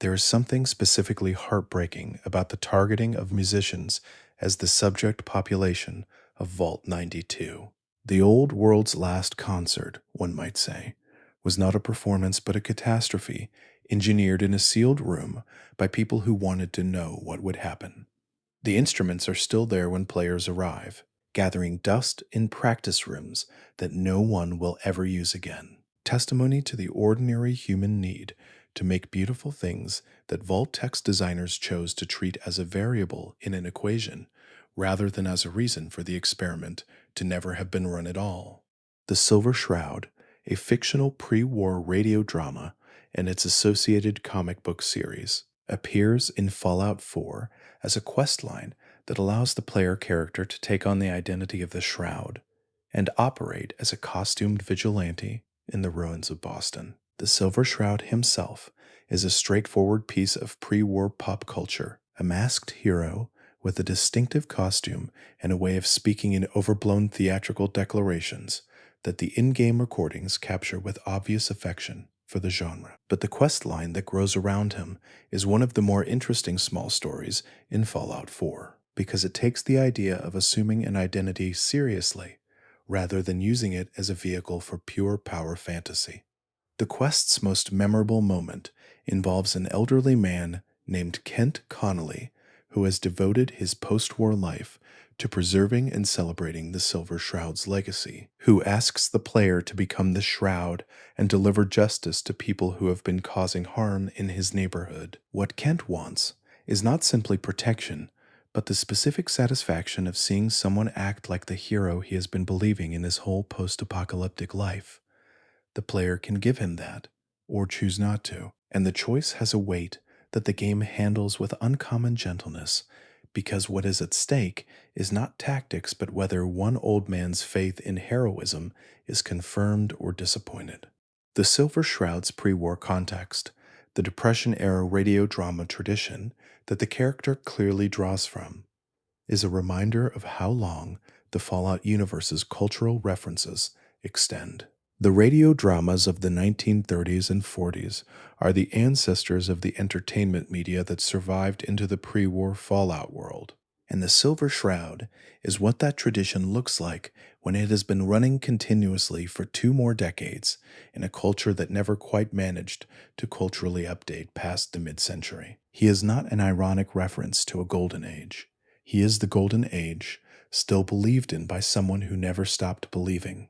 There is something specifically heartbreaking about the targeting of musicians as the subject population of Vault 92. The old world's last concert, one might say, was not a performance but a catastrophe engineered in a sealed room by people who wanted to know what would happen. The instruments are still there when players arrive, gathering dust in practice rooms that no one will ever use again. Testimony to the ordinary human need to make beautiful things that Vault-Tec's designers chose to treat as a variable in an equation rather than as a reason for the experiment to never have been run at all. The Silver Shroud, a fictional pre-war radio drama and its associated comic book series, appears in Fallout 4 as a questline that allows the player character to take on the identity of the Shroud and operate as a costumed vigilante in the ruins of Boston. The Silver Shroud himself is a straightforward piece of pre-war pop culture, a masked hero with a distinctive costume and a way of speaking in overblown theatrical declarations that the in-game recordings capture with obvious affection for the genre. But the quest line that grows around him is one of the more interesting small stories in Fallout 4, because it takes the idea of assuming an identity seriously rather than using it as a vehicle for pure power fantasy. The quest's most memorable moment involves an elderly man named Kent Connolly who has devoted his post-war life to preserving and celebrating the Silver Shroud's legacy, who asks the player to become the Shroud and deliver justice to people who have been causing harm in his neighborhood. What Kent wants is not simply protection, but the specific satisfaction of seeing someone act like the hero he has been believing in his whole post-apocalyptic life. The player can give him that, or choose not to, and the choice has a weight that the game handles with uncommon gentleness, because what is at stake is not tactics but whether one old man's faith in heroism is confirmed or disappointed. The Silver Shroud's pre-war context, the Depression-era radio drama tradition that the character clearly draws from, is a reminder of how long the Fallout universe's cultural references extend. The radio dramas of the 1930s and 40s are the ancestors of the entertainment media that survived into the pre-war Fallout world. And the Silver Shroud is what that tradition looks like when it has been running continuously for 2 more decades in a culture that never quite managed to culturally update past the mid-century. He is not an ironic reference to a golden age. He is the golden age, still believed in by someone who never stopped believing.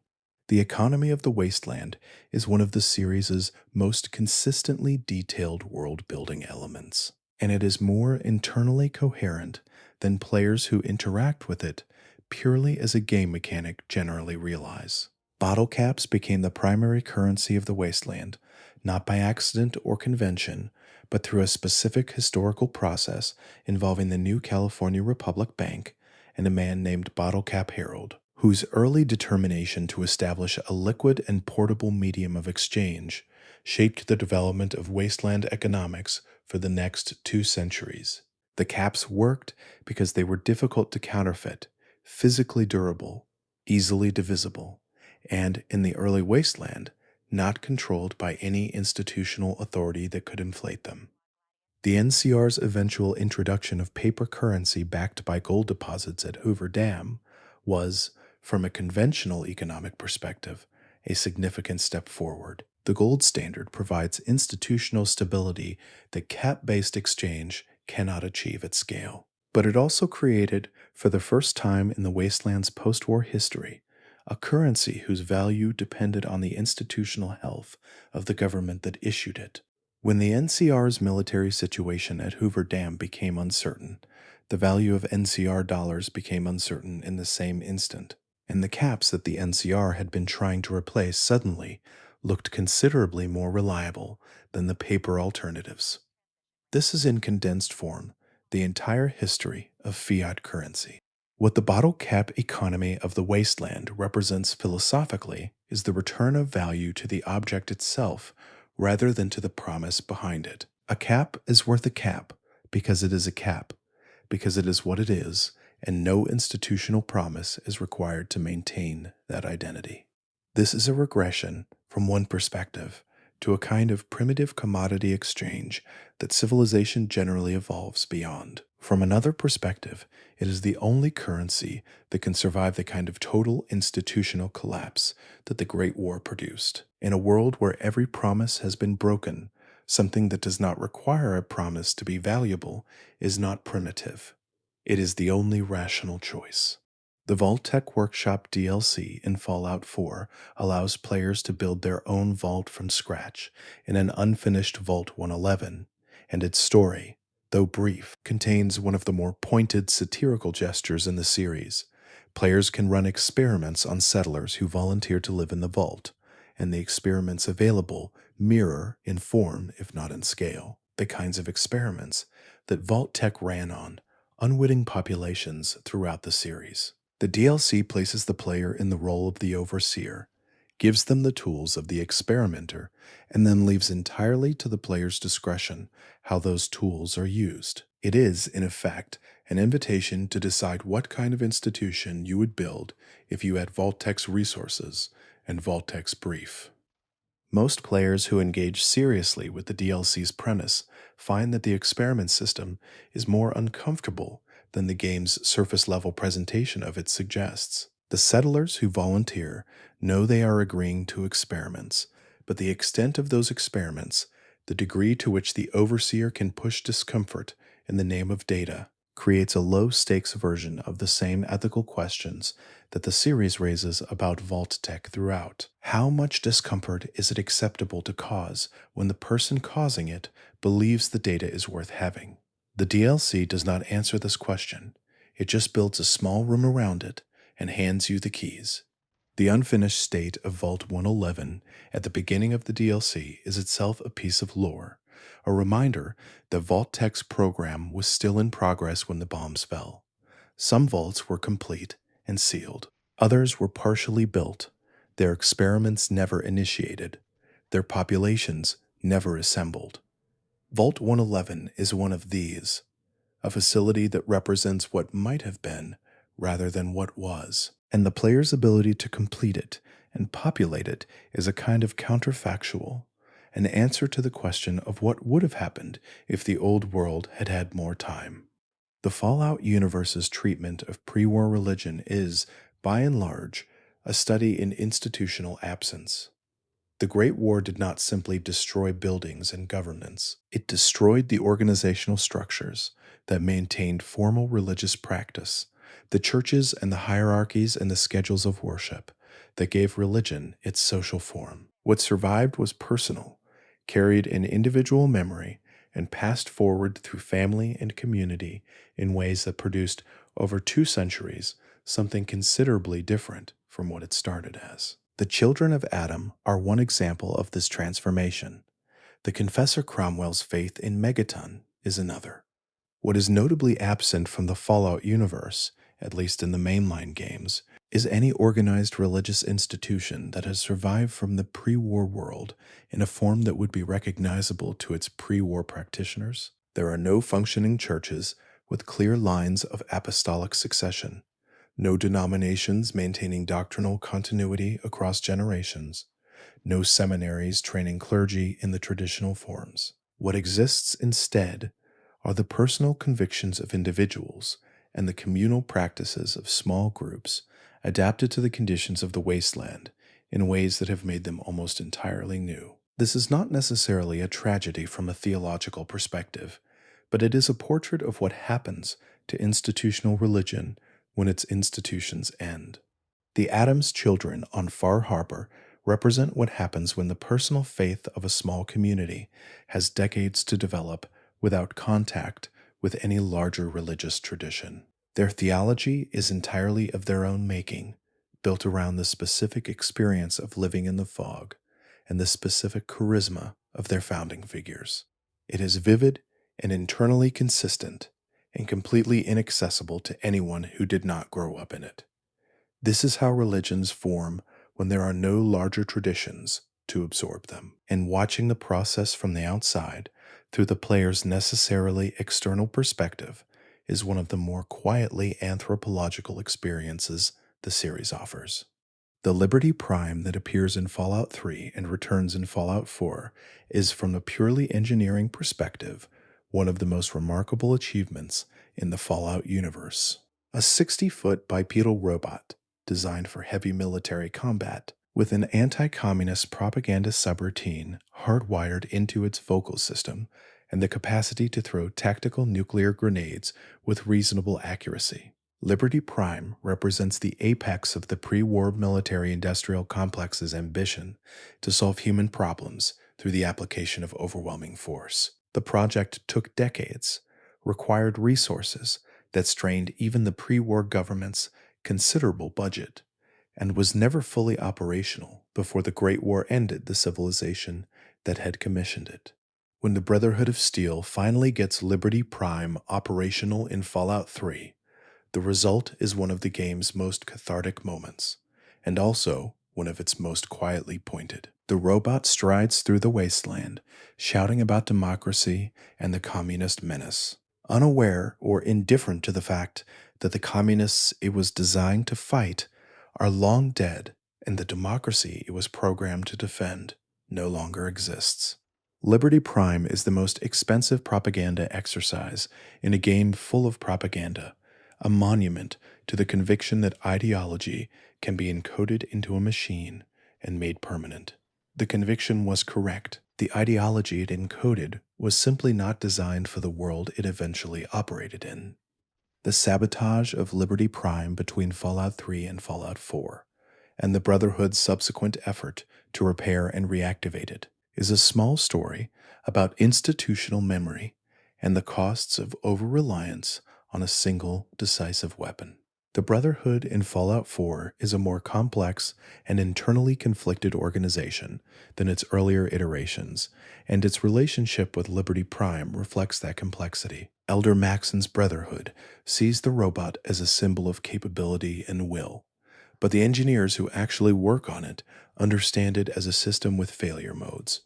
The economy of the wasteland is one of the series' most consistently detailed world-building elements, and it is more internally coherent than players who interact with it purely as a game mechanic generally realize. Bottle caps became the primary currency of the wasteland, not by accident or convention, but through a specific historical process involving the New California Republic Bank and a man named Bottle Cap Harold, whose early determination to establish a liquid and portable medium of exchange shaped the development of wasteland economics for the next 2 centuries. The caps worked because they were difficult to counterfeit, physically durable, easily divisible, and, in the early wasteland, not controlled by any institutional authority that could inflate them. The NCR's eventual introduction of paper currency backed by gold deposits at Hoover Dam was, from a conventional economic perspective, a significant step forward. The gold standard provides institutional stability that cap-based exchange cannot achieve at scale. But it also created, for the first time in the wasteland's post-war history, a currency whose value depended on the institutional health of the government that issued it. When the NCR's military situation at Hoover Dam became uncertain, the value of NCR dollars became uncertain in the same instant, and the caps that the NCR had been trying to replace suddenly looked considerably more reliable than the paper alternatives. This is in condensed form the entire history of fiat currency. What the bottle cap economy of the wasteland represents philosophically is the return of value to the object itself rather than to the promise behind it. A cap is worth a cap because it is a cap, because it is what it is, and no institutional promise is required to maintain that identity. This is a regression, from one perspective, to a kind of primitive commodity exchange that civilization generally evolves beyond. From another perspective, it is the only currency that can survive the kind of total institutional collapse that the Great War produced. In a world where every promise has been broken, something that does not require a promise to be valuable is not primitive. It is the only rational choice. The Vault-Tec Workshop DLC in Fallout 4 allows players to build their own vault from scratch in an unfinished Vault 111, and its story, though brief, contains one of the more pointed satirical gestures in the series. Players can run experiments on settlers who volunteer to live in the vault, and the experiments available mirror, in form if not in scale, the kinds of experiments that Vault-Tec ran on unwitting populations throughout the series. The DLC places the player in the role of the overseer, gives them the tools of the experimenter, and then leaves entirely to the player's discretion how those tools are used. It is, in effect, an invitation to decide what kind of institution you would build if you had Vault-Tec's resources and Vault-Tec's brief. Most players who engage seriously with the DLC's premise find that the experiment system is more uncomfortable than the game's surface-level presentation of it suggests. The settlers who volunteer know they are agreeing to experiments, but the extent of those experiments, the degree to which the overseer can push discomfort in the name of data, creates a low-stakes version of the same ethical questions that the series raises about Vault-Tec throughout. How much discomfort is it acceptable to cause when the person causing it believes the data is worth having? The DLC does not answer this question. It just builds a small room around it and hands you the keys. The unfinished state of Vault 111 at the beginning of the DLC is itself a piece of lore, a reminder that Vault-Tec's program was still in progress when the bombs fell. Some vaults were complete and sealed. Others were partially built, their experiments never initiated, their populations never assembled. Vault 111 is one of these, a facility that represents what might have been rather than what was, and the player's ability to complete it and populate it is a kind of counterfactual, an answer to the question of what would have happened if the old world had had more time. The Fallout universe's treatment of pre-war religion is, by and large, a study in institutional absence. The Great War did not simply destroy buildings and governments. It destroyed the organizational structures that maintained formal religious practice, the churches and the hierarchies and the schedules of worship that gave religion its social form. What survived was personal, carried in individual memory, and passed forward through family and community in ways that produced, over 2 centuries, something considerably different from what it started as. The children of Adam are one example of this transformation. The Confessor Cromwell's faith in Megaton is another. What is notably absent from the Fallout universe, at least in the mainline games, is any organized religious institution that has survived from the pre-war world in a form that would be recognizable to its pre-war practitioners. There are no functioning churches with clear lines of apostolic succession, no denominations maintaining doctrinal continuity across generations, no seminaries training clergy in the traditional forms. What exists instead are the personal convictions of individuals and the communal practices of small groups adapted to the conditions of the wasteland in ways that have made them almost entirely new. This is not necessarily a tragedy from a theological perspective, but it is a portrait of what happens to institutional religion when its institutions end. The Adams children on Far Harbor represent what happens when the personal faith of a small community has decades to develop without contact with any larger religious tradition. Their theology is entirely of their own making, built around the specific experience of living in the fog and the specific charisma of their founding figures. It is vivid and internally consistent and completely inaccessible to anyone who did not grow up in it. This is how religions form when there are no larger traditions to absorb them. And watching the process from the outside, through the player's necessarily external perspective, is one of the more quietly anthropological experiences the series offers. The Liberty Prime that appears in Fallout 3 and returns in Fallout 4 is, from a purely engineering perspective, one of the most remarkable achievements in the Fallout universe. A 60-foot bipedal robot designed for heavy military combat, with an anti-communist propaganda subroutine hardwired into its vocal system and the capacity to throw tactical nuclear grenades with reasonable accuracy. Liberty Prime represents the apex of the pre-war military-industrial complex's ambition to solve human problems through the application of overwhelming force. The project took decades, required resources that strained even the pre-war government's considerable budget, and was never fully operational before the Great War ended the civilization that had commissioned it. When the Brotherhood of Steel finally gets Liberty Prime operational in Fallout 3, the result is one of the game's most cathartic moments, and also one of its most quietly pointed. The robot strides through the wasteland, shouting about democracy and the communist menace, unaware or indifferent to the fact that the communists it was designed to fight are long dead and the democracy it was programmed to defend no longer exists. Liberty Prime is the most expensive propaganda exercise in a game full of propaganda, a monument to the conviction that ideology can be encoded into a machine and made permanent. The conviction was correct. The ideology it encoded was simply not designed for the world it eventually operated in. The sabotage of Liberty Prime between Fallout 3 and Fallout 4, and the Brotherhood's subsequent effort to repair and reactivate it, is a small story about institutional memory and the costs of over-reliance on a single decisive weapon. The Brotherhood in Fallout 4 is a more complex and internally conflicted organization than its earlier iterations, and its relationship with Liberty Prime reflects that complexity. Elder Maxon's Brotherhood sees the robot as a symbol of capability and will, but the engineers who actually work on it understand it as a system with failure modes.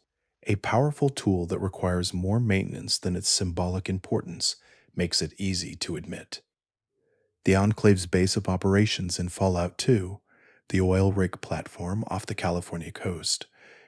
A powerful tool that requires more maintenance than its symbolic importance makes it easy to admit. The Enclave's base of operations in Fallout 2, the oil rig platform off the California coast,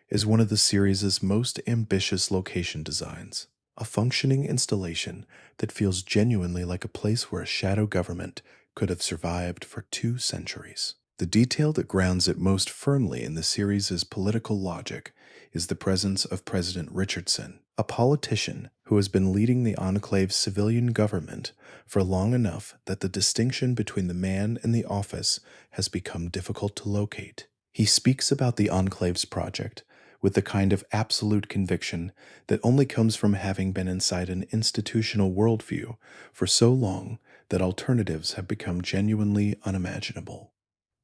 is one of the series' most ambitious location designs, a functioning installation that feels genuinely like a place where a shadow government could have survived for 2 centuries. The detail that grounds it most firmly in the series' political logic is the presence of President Richardson, a politician who has been leading the Enclave's civilian government for long enough that the distinction between the man and the office has become difficult to locate. He speaks about the Enclave's project with the kind of absolute conviction that only comes from having been inside an institutional worldview for so long that alternatives have become genuinely unimaginable.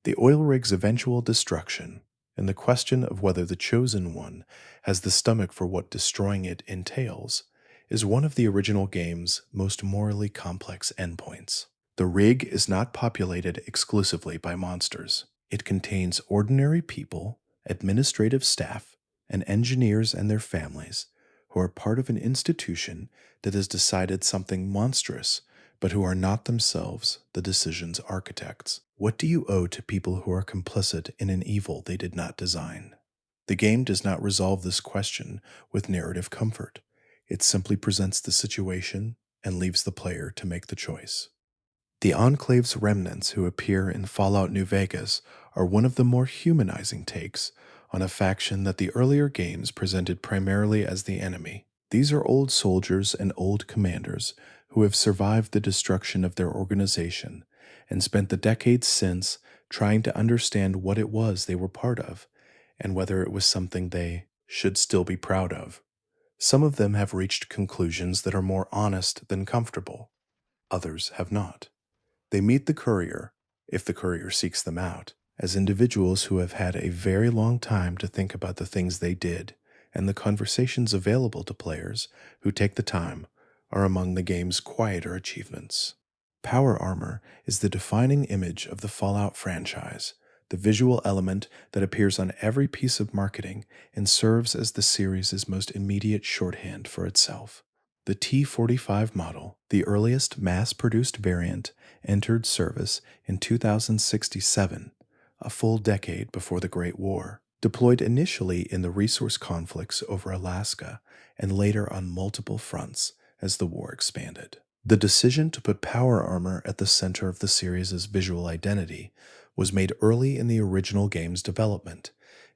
The oil rig's eventual destruction, and the question of whether the Chosen One has the stomach for what destroying it entails, is one of the original game's most morally complex endpoints. The rig is not populated exclusively by monsters. It contains ordinary people, administrative staff, and engineers and their families who are part of an institution that has decided something monstrous but who are not themselves the decision's architects. What do you owe to people who are complicit in an evil they did not design? The game does not resolve this question with narrative comfort. It simply presents the situation and leaves the player to make the choice. The Enclave's remnants who appear in Fallout New Vegas are one of the more humanizing takes on a faction that the earlier games presented primarily as the enemy. These are old soldiers and old commanders who have survived the destruction of their organization and spent the decades since trying to understand what it was they were part of and whether it was something they should still be proud of. Some of them have reached conclusions that are more honest than comfortable. Others have not. They meet the courier, if the courier seeks them out, as individuals who have had a very long time to think about the things they did, and the conversations available to players who take the time are among the game's quieter achievements. Power armor is the defining image of the Fallout franchise, the visual element that appears on every piece of marketing and serves as the series' most immediate shorthand for itself. The T-45 model, the earliest mass-produced variant, entered service in 2067, a full decade before the Great War. Deployed initially in the resource conflicts over Alaska and later on multiple fronts as the war expanded. The decision to put power armor at the center of the series' visual identity was made early in the original game's development,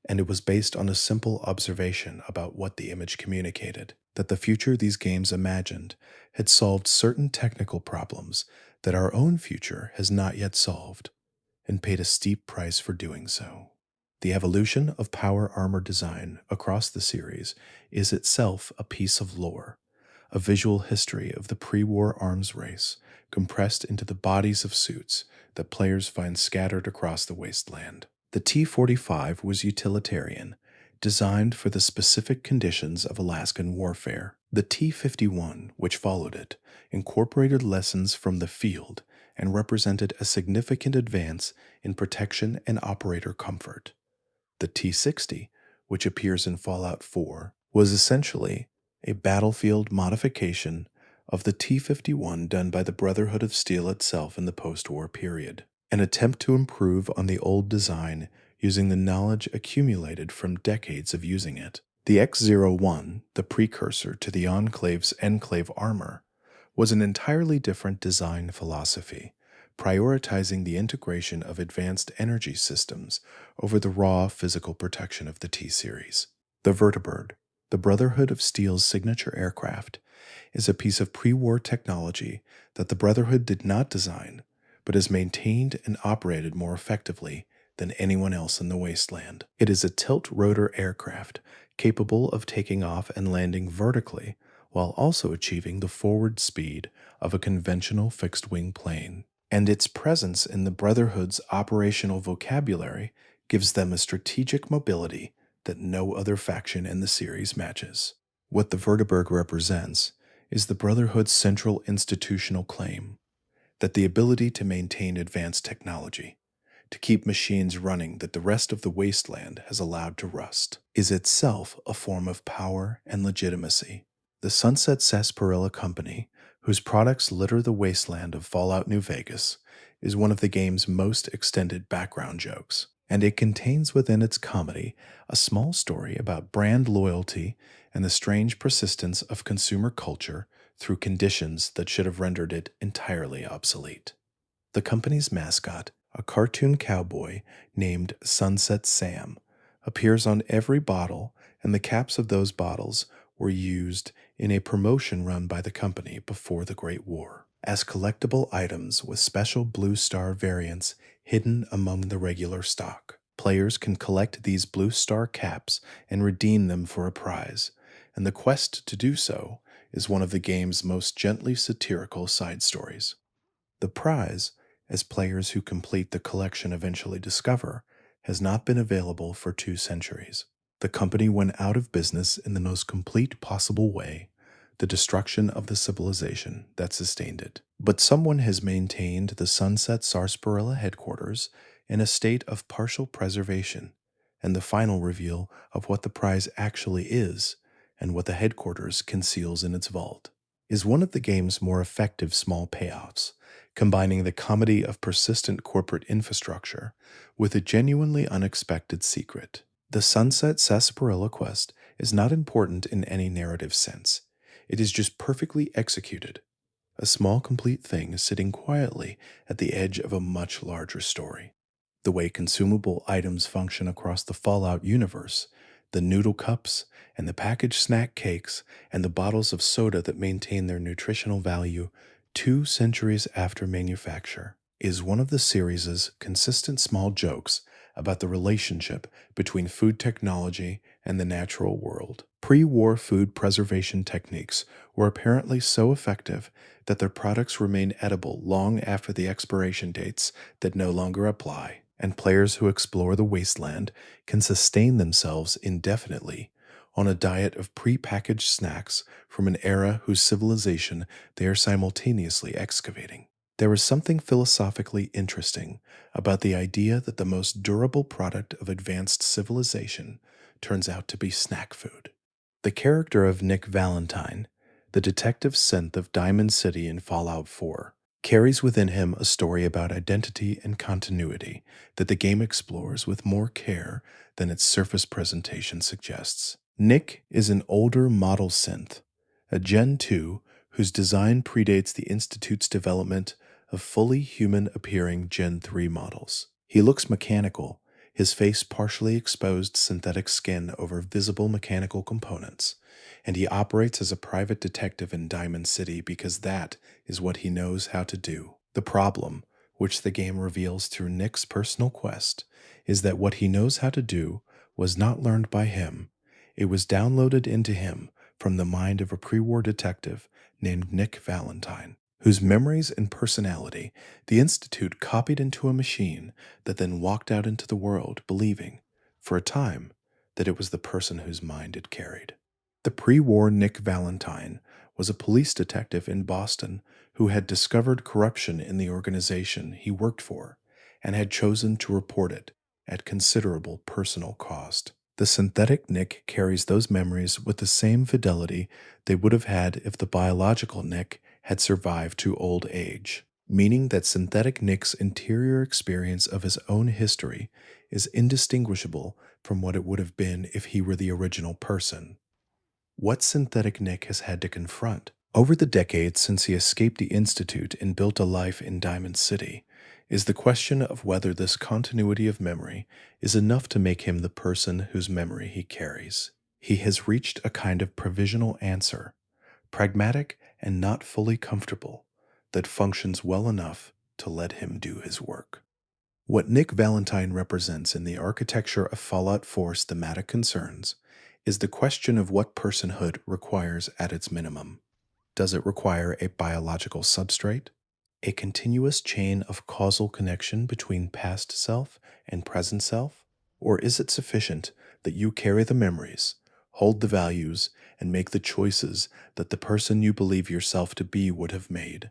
and it was based on a simple observation about what the image communicated, that the future these games imagined had solved certain technical problems that our own future has not yet solved, and paid a steep price for doing so. The evolution of power armor design across the series is itself a piece of lore, a visual history of the pre-war arms race compressed into the bodies of suits that players find scattered across the wasteland. The T-45 was utilitarian, designed for the specific conditions of Alaskan warfare. The T-51, which followed it, incorporated lessons from the field and represented a significant advance in protection and operator comfort. The T-60, which appears in Fallout 4, was essentially a battlefield modification of the T-51 done by the Brotherhood of Steel itself in the post-war period, an attempt to improve on the old design using the knowledge accumulated from decades of using it. The X-01, the precursor to the Enclave's Enclave armor, was an entirely different design philosophy, prioritizing the integration of advanced energy systems over the raw physical protection of the T-Series. The Vertibird, the Brotherhood of Steel's signature aircraft, is a piece of pre-war technology that the Brotherhood did not design, but has maintained and operated more effectively than anyone else in the wasteland. It is a tilt-rotor aircraft capable of taking off and landing vertically while also achieving the forward speed of a conventional fixed-wing plane. And its presence in the Brotherhood's operational vocabulary gives them a strategic mobility that no other faction in the series matches. What the Vertibird represents is the Brotherhood's central institutional claim that the ability to maintain advanced technology, to keep machines running that the rest of the wasteland has allowed to rust, is itself a form of power and legitimacy. The Sunset Sarsaparilla Company, whose products litter the wasteland of Fallout New Vegas, is one of the game's most extended background jokes, and it contains within its comedy a small story about brand loyalty and the strange persistence of consumer culture through conditions that should have rendered it entirely obsolete. The company's mascot, a cartoon cowboy named Sunset Sam, appears on every bottle, and the caps of those bottles were used in a promotion run by the company before the Great War, as collectible items with special Blue Star variants hidden among the regular stock. Players can collect these Blue Star caps and redeem them for a prize, and the quest to do so is one of the game's most gently satirical side stories. The prize, as players who complete the collection eventually discover, has not been available for 2 centuries. The company went out of business in the most complete possible way, the destruction of the civilization that sustained it. But someone has maintained the Sunset Sarsaparilla headquarters in a state of partial preservation, and the final reveal of what the prize actually is and what the headquarters conceals in its vault is one of the game's more effective small payoffs, combining the comedy of persistent corporate infrastructure with a genuinely unexpected secret. The Sunset Sarsaparilla quest is not important in any narrative sense. It is just perfectly executed, a small complete thing sitting quietly at the edge of a much larger story. The way consumable items function across the Fallout universe, the noodle cups and the packaged snack cakes and the bottles of soda that maintain their nutritional value 2 centuries after manufacture, is one of the series' consistent small jokes about the relationship between food technology and the natural world. Pre-war food preservation techniques were apparently so effective that their products remain edible long after the expiration dates that no longer apply, and players who explore the wasteland can sustain themselves indefinitely on a diet of pre-packaged snacks from an era whose civilization they are simultaneously excavating. There is something philosophically interesting about the idea that the most durable product of advanced civilization turns out to be snack food. The character of Nick Valentine, the detective synth of Diamond City in Fallout 4, carries within him a story about identity and continuity that the game explores with more care than its surface presentation suggests. Nick is an older model synth, a Gen 2 whose design predates the Institute's development of fully human-appearing Gen 3 models. He looks mechanical, his face partially exposed synthetic skin over visible mechanical components, and he operates as a private detective in Diamond City because that is what he knows how to do. The problem, which the game reveals through Nick's personal quest, is that what he knows how to do was not learned by him. It was downloaded into him from the mind of a pre-war detective named Nick Valentine, whose memories and personality the Institute copied into a machine that then walked out into the world believing, for a time, that it was the person whose mind it carried. The pre-war Nick Valentine was a police detective in Boston who had discovered corruption in the organization he worked for and had chosen to report it at considerable personal cost. The synthetic Nick carries those memories with the same fidelity they would have had if the biological Nick had survived to old age, meaning that synthetic Nick's interior experience of his own history is indistinguishable from what it would have been if he were the original person. What synthetic Nick has had to confront over the decades since he escaped the Institute and built a life in Diamond City is the question of whether this continuity of memory is enough to make him the person whose memory he carries. He has reached a kind of provisional answer, pragmatic and not fully comfortable, that functions well enough to let him do his work. What Nick Valentine represents in the architecture of Fallout 4's thematic concerns is the question of what personhood requires at its minimum. Does it require a biological substrate? A continuous chain of causal connection between past self and present self? Or is it sufficient that you carry the memories, hold the values, and make the choices that the person you believe yourself to be would have made?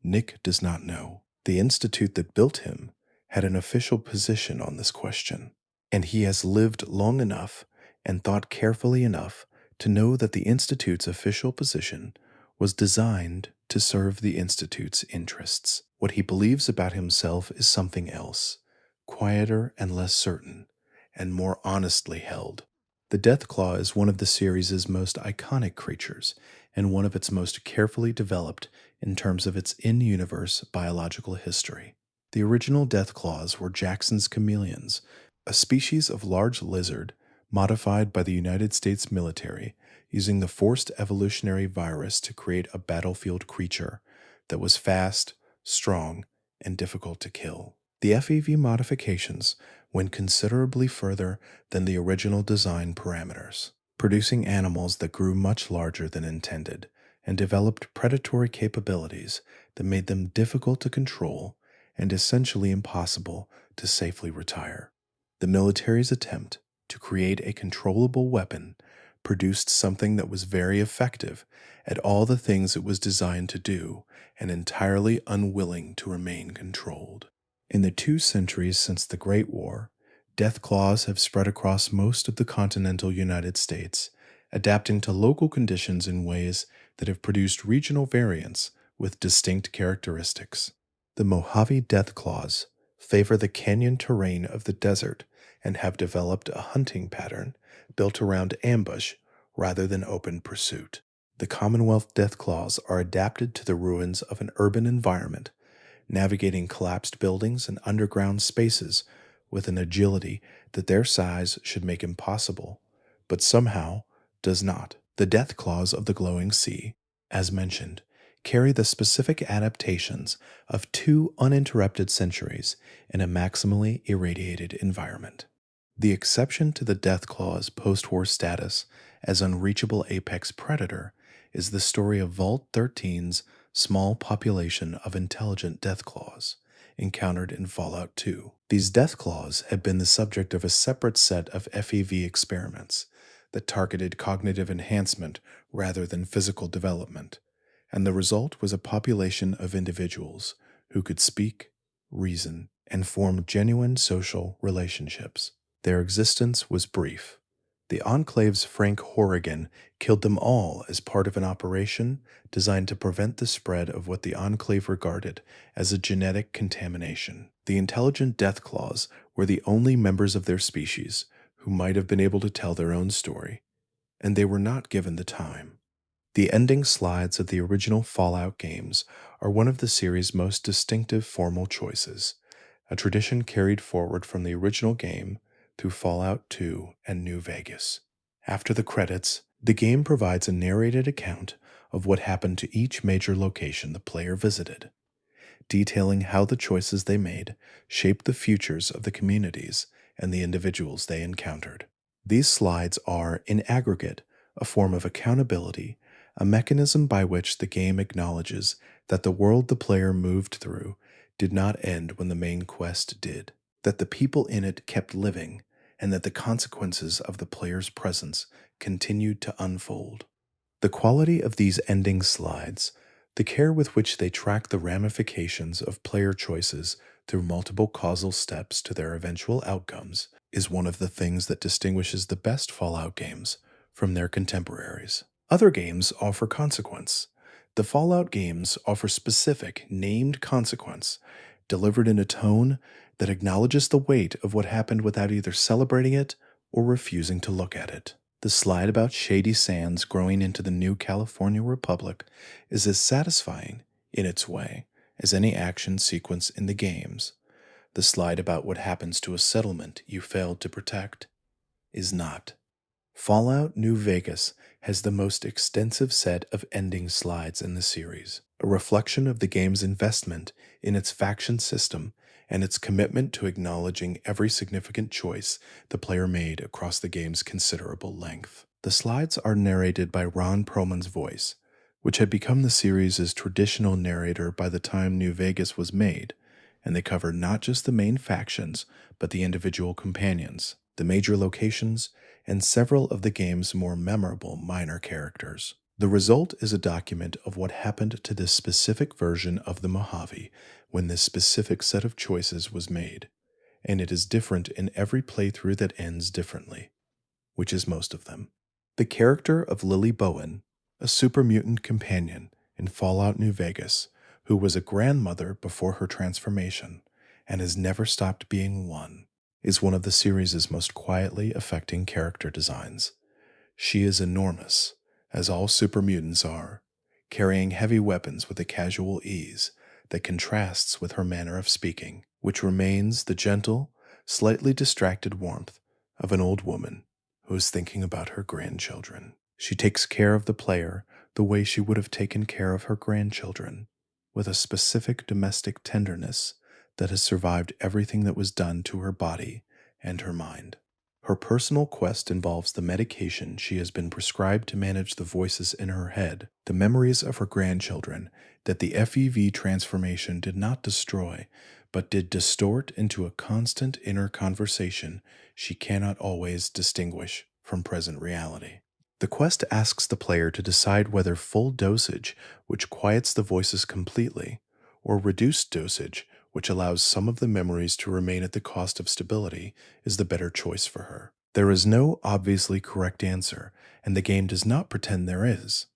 Nick does not know. The institute that built him had an official position on this question, and he has lived long enough and thought carefully enough to know that the institute's official position was designed to serve the institute's interests. What he believes about himself is something else, quieter and less certain, and more honestly held. The Deathclaw is one of the series' most iconic creatures, and one of its most carefully developed in terms of its in-universe biological history. The original Deathclaws were Jackson's chameleons, a species of large lizard modified by the United States military using the forced evolutionary virus to create a battlefield creature that was fast, strong, and difficult to kill. The FEV modifications went considerably further than the original design parameters, producing animals that grew much larger than intended and developed predatory capabilities that made them difficult to control and essentially impossible to safely retire. The military's attempt to create a controllable weapon produced something that was very effective at all the things it was designed to do and entirely unwilling to remain controlled. In the 2 centuries since the Great War, Deathclaws have spread across most of the continental United States, adapting to local conditions in ways that have produced regional variants with distinct characteristics. The Mojave Deathclaws favor the canyon terrain of the desert and have developed a hunting pattern built around ambush rather than open pursuit. The Commonwealth Deathclaws are adapted to the ruins of an urban environment, navigating collapsed buildings and underground spaces with an agility that their size should make impossible, but somehow does not. The Deathclaws of the Glowing Sea, as mentioned, carry the specific adaptations of 2 uninterrupted centuries in a maximally irradiated environment. The exception to the death claw's post-war status as unreachable apex predator is the story of Vault 13's small population of intelligent deathclaws encountered in Fallout 2. These deathclaws had been the subject of a separate set of FEV experiments that targeted cognitive enhancement rather than physical development, and the result was a population of individuals who could speak, reason, and form genuine social relationships. Their existence was brief. The Enclave's Frank Horrigan killed them all as part of an operation designed to prevent the spread of what the Enclave regarded as a genetic contamination. The intelligent Deathclaws were the only members of their species who might have been able to tell their own story, and they were not given the time. The ending slides of the original Fallout games are one of the series' most distinctive formal choices, a tradition carried forward from the original game through Fallout 2 and New Vegas. After the credits, the game provides a narrated account of what happened to each major location the player visited, detailing how the choices they made shaped the futures of the communities and the individuals they encountered. These slides are, in aggregate, a form of accountability, a mechanism by which the game acknowledges that the world the player moved through did not end when the main quest did, that the people in it kept living, and that the consequences of the player's presence continued to unfold. The quality of these ending slides, the care with which they track the ramifications of player choices through multiple causal steps to their eventual outcomes, is one of the things that distinguishes the best Fallout games from their contemporaries. Other games offer consequence. The Fallout games offer specific, named consequence, delivered in a tone that acknowledges the weight of what happened without either celebrating it or refusing to look at it. The slide about shady sands growing into the new California Republic is as satisfying, in its way, as any action sequence in the games. The slide about what happens to a settlement you failed to protect is not. Fallout New Vegas has the most extensive set of ending slides in the series, a reflection of the game's investment in its faction system and its commitment to acknowledging every significant choice the player made across the game's considerable length. The slides are narrated by Ron Perlman's voice, which had become the series' traditional narrator by the time New Vegas was made, and they cover not just the main factions, but the individual companions, the major locations, and several of the game's more memorable minor characters. The result is a document of what happened to this specific version of the Mojave when this specific set of choices was made, and it is different in every playthrough that ends differently, which is most of them. The character of Lily Bowen, a super mutant companion in Fallout New Vegas, who was a grandmother before her transformation and has never stopped being one, is one of the series' most quietly affecting character designs. She is enormous, as all super mutants are, carrying heavy weapons with a casual ease that contrasts with her manner of speaking, which remains the gentle, slightly distracted warmth of an old woman who is thinking about her grandchildren. She takes care of the player the way she would have taken care of her grandchildren, with a specific domestic tenderness that has survived everything that was done to her body and her mind. Her personal quest involves the medication she has been prescribed to manage the voices in her head, the memories of her grandchildren that the FEV transformation did not destroy, but did distort into a constant inner conversation she cannot always distinguish from present reality. The quest asks the player to decide whether full dosage, which quiets the voices completely, or reduced dosage, which allows some of the memories to remain at the cost of stability, is the better choice for her. There is no obviously correct answer, and the game does not pretend there is.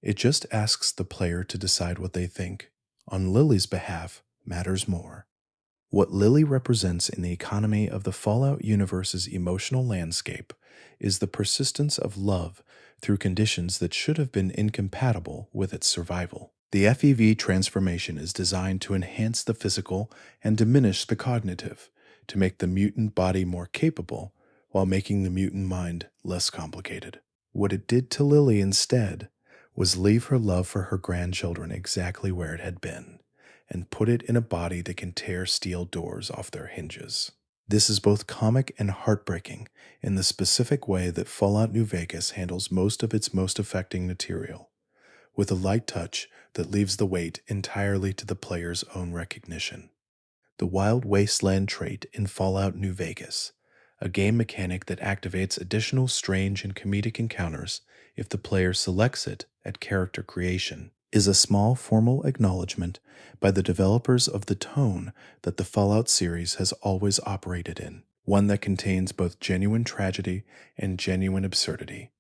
It just asks the player to decide what they think, on Lily's behalf, matters more. What Lily represents in the economy of the Fallout universe's emotional landscape is the persistence of love through conditions that should have been incompatible with its survival. The FEV transformation is designed to enhance the physical and diminish the cognitive, to make the mutant body more capable while making the mutant mind less complicated. What it did to Lily instead was leave her love for her grandchildren exactly where it had been, and put it in a body that can tear steel doors off their hinges. This is both comic and heartbreaking in the specific way that Fallout New Vegas handles most of its most affecting material, with a light touch that leaves the weight entirely to the player's own recognition. The Wild Wasteland trait in Fallout New Vegas, a game mechanic that activates additional strange and comedic encounters if the player selects it at character creation, is a small formal acknowledgement by the developers of the tone that the Fallout series has always operated in, one that contains both genuine tragedy and genuine absurdity,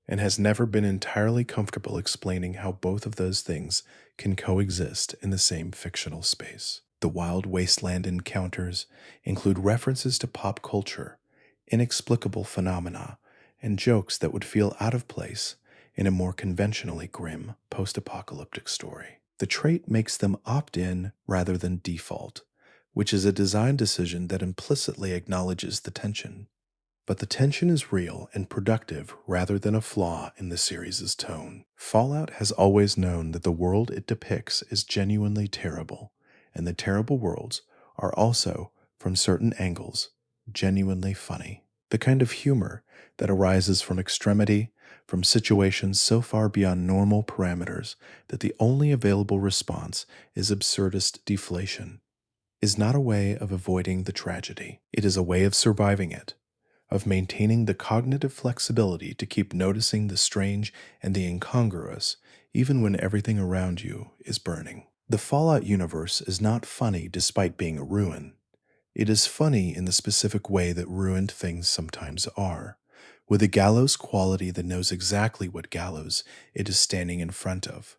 and has never been entirely comfortable explaining how both of those things can coexist in the same fictional space. The Wild Wasteland encounters include references to pop culture, inexplicable phenomena, and jokes that would feel out of place in a more conventionally grim post-apocalyptic story. The trait makes them opt in rather than default, which is a design decision that implicitly acknowledges the tension. But the tension is real and productive rather than a flaw in the series' tone. Fallout has always known that the world it depicts is genuinely terrible, and the terrible worlds are also, from certain angles, genuinely funny. The kind of humor that arises from extremity, from situations so far beyond normal parameters that the only available response is absurdist deflation, is not a way of avoiding the tragedy. It is a way of surviving it, of maintaining the cognitive flexibility to keep noticing the strange and the incongruous, even when everything around you is burning. The Fallout universe is not funny despite being a ruin. It is funny in the specific way that ruined things sometimes are, with a gallows quality that knows exactly what gallows it is standing in front of.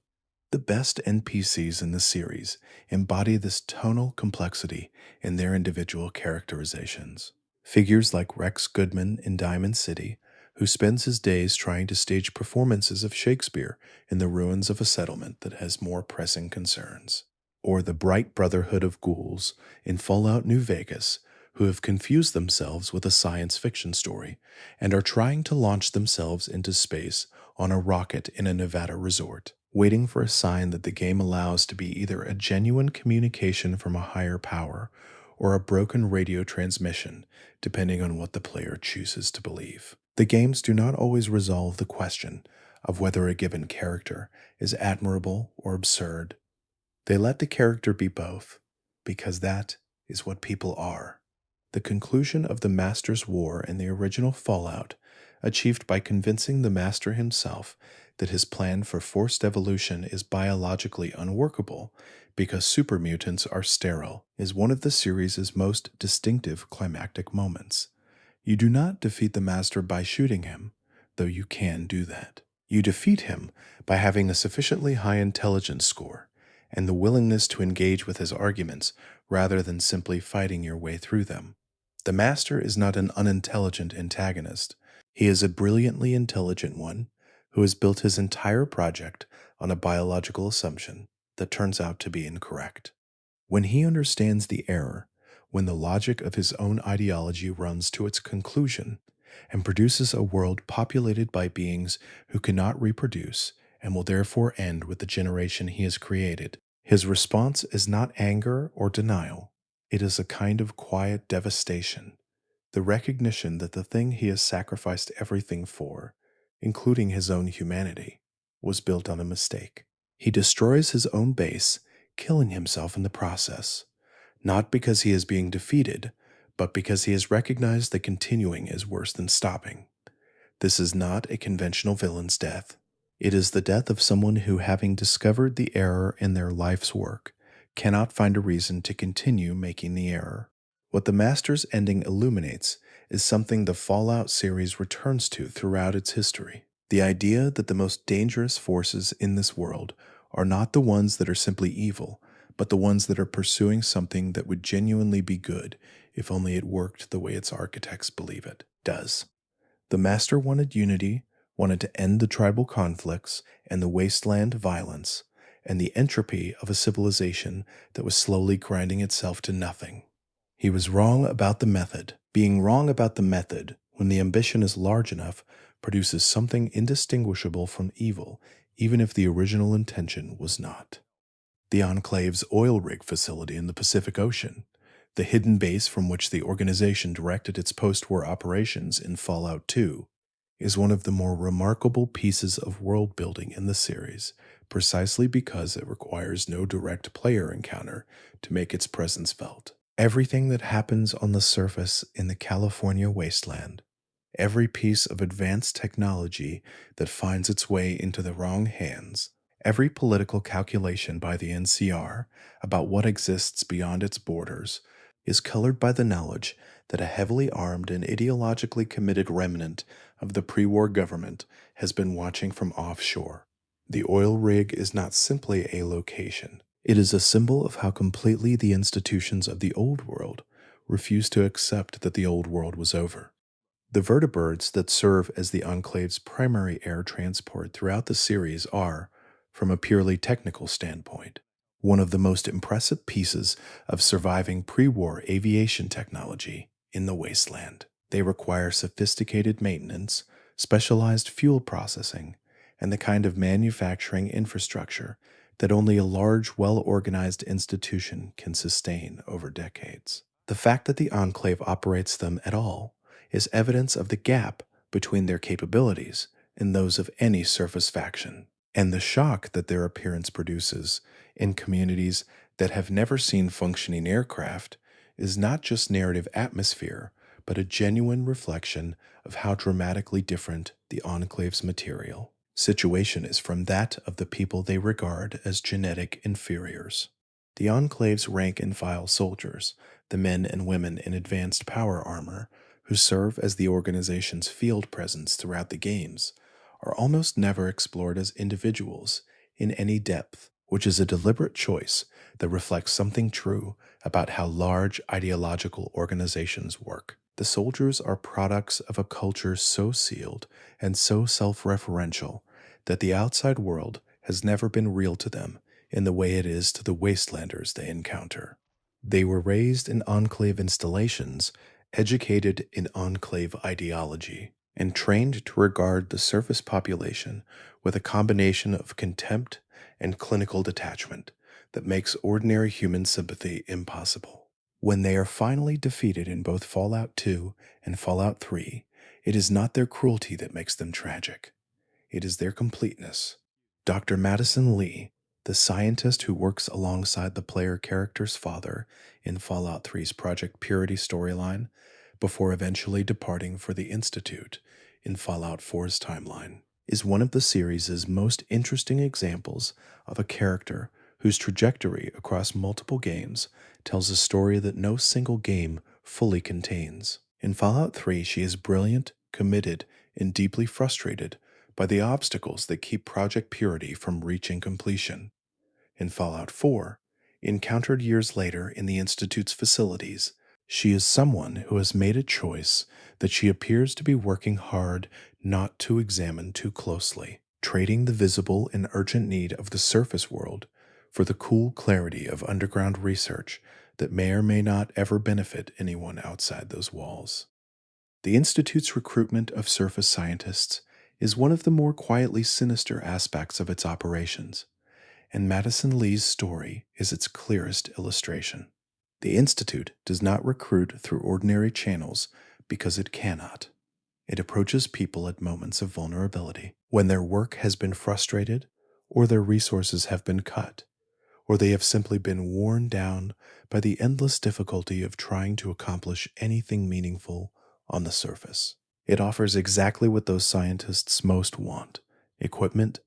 The best NPCs in the series embody this tonal complexity in their individual characterizations. Figures like Rex Goodman in Diamond City, who spends his days trying to stage performances of Shakespeare in the ruins of a settlement that has more pressing concerns. Or the bright brotherhood of ghouls in Fallout New Vegas, who have confused themselves with a science fiction story and are trying to launch themselves into space on a rocket in a Nevada resort, waiting for a sign that the game allows to be either a genuine communication from a higher power or a broken radio transmission, depending on what the player chooses to believe. The games do not always resolve the question of whether a given character is admirable or absurd. They let the character be both, because that is what people are. The conclusion of the Master's War in the original Fallout, achieved by convincing the Master himself that his plan for forced evolution is biologically unworkable because super mutants are sterile, is one of the series' most distinctive climactic moments. You do not defeat the Master by shooting him, though you can do that. You defeat him by having a sufficiently high intelligence score and the willingness to engage with his arguments rather than simply fighting your way through them. The Master is not an unintelligent antagonist. He is a brilliantly intelligent one who has built his entire project on a biological assumption that turns out to be incorrect. When he understands the error, when the logic of his own ideology runs to its conclusion and produces a world populated by beings who cannot reproduce and will therefore end with the generation he has created, his response is not anger or denial. It is a kind of quiet devastation, the recognition that the thing he has sacrificed everything for, including his own humanity, was built on a mistake. He destroys his own base, killing himself in the process, not because he is being defeated, but because he has recognized that continuing is worse than stopping. This is not a conventional villain's death. It is the death of someone who, having discovered the error in their life's work, cannot find a reason to continue making the error. What the Master's ending illuminates is something the Fallout series returns to throughout its history: the idea that the most dangerous forces in this world are not the ones that are simply evil, but the ones that are pursuing something that would genuinely be good if only it worked the way its architects believe it does. The Master wanted unity, wanted to end the tribal conflicts and the wasteland violence, and the entropy of a civilization that was slowly grinding itself to nothing. He was wrong about the method. Being wrong about the method, when the ambition is large enough, produces something indistinguishable from evil, even if the original intention was not. The Enclave's oil rig facility in the Pacific Ocean, the hidden base from which the organization directed its post war operations in Fallout 2, is one of the more remarkable pieces of world building in the series, precisely because it requires no direct player encounter to make its presence felt. Everything that happens on the surface in the California wasteland, every piece of advanced technology that finds its way into the wrong hands, every political calculation by the NCR about what exists beyond its borders, is colored by the knowledge that a heavily armed and ideologically committed remnant of the pre-war government has been watching from offshore. The oil rig is not simply a location. It is a symbol of how completely the institutions of the old world refused to accept that the old world was over. The vertibirds that serve as the Enclave's primary air transport throughout the series are, from a purely technical standpoint, one of the most impressive pieces of surviving pre-war aviation technology in the wasteland. They require sophisticated maintenance, specialized fuel processing, and the kind of manufacturing infrastructure that only a large, well-organized institution can sustain over decades. The fact that the Enclave operates them at all is evidence of the gap between their capabilities and those of any surface faction, and the shock that their appearance produces in communities that have never seen functioning aircraft is not just narrative atmosphere, but a genuine reflection of how dramatically different the Enclave's material situation is from that of the people they regard as genetic inferiors. The Enclave's rank and file soldiers, the men and women in advanced power armor who serve as the organization's field presence throughout the games, are almost never explored as individuals in any depth, which is a deliberate choice that reflects something true about how large ideological organizations work. The soldiers are products of a culture so sealed and so self-referential that the outside world has never been real to them in the way it is to the wastelanders they encounter. They were raised in Enclave installations, educated in Enclave ideology, and trained to regard the surface population with a combination of contempt and clinical detachment that makes ordinary human sympathy impossible. When they are finally defeated in both Fallout 2 and Fallout 3, it is not their cruelty that makes them tragic. It is their completeness. Dr. Madison Lee, the scientist who works alongside the player character's father in Fallout 3's Project Purity storyline, before eventually departing for the Institute in Fallout 4's timeline, is one of the series' most interesting examples of a character whose trajectory across multiple games tells a story that no single game fully contains. In Fallout 3, she is brilliant, committed, and deeply frustrated by the obstacles that keep Project Purity from reaching completion. In Fallout 4, encountered years later in the Institute's facilities, she is someone who has made a choice that she appears to be working hard not to examine too closely, trading the visible and urgent need of the surface world for the cool clarity of underground research that may or may not ever benefit anyone outside those walls. The Institute's recruitment of surface scientists is one of the more quietly sinister aspects of its operations, and Madison Lee's story is its clearest illustration. The Institute does not recruit through ordinary channels because it cannot. It approaches people at moments of vulnerability, when their work has been frustrated, or their resources have been cut, or they have simply been worn down by the endless difficulty of trying to accomplish anything meaningful on the surface. It offers exactly what those scientists most want: equipment,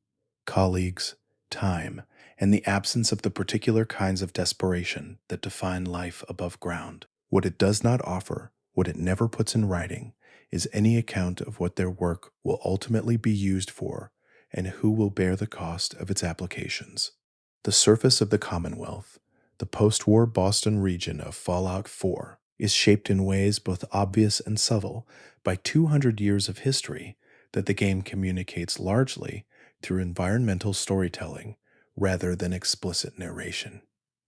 colleagues, time, and the absence of the particular kinds of desperation that define life above ground. What it does not offer, what it never puts in writing, is any account of what their work will ultimately be used for and who will bear the cost of its applications. The surface of the Commonwealth, the post-war Boston region of Fallout 4, is shaped in ways both obvious and subtle by 200 years of history that the game communicates largely through environmental storytelling rather than explicit narration.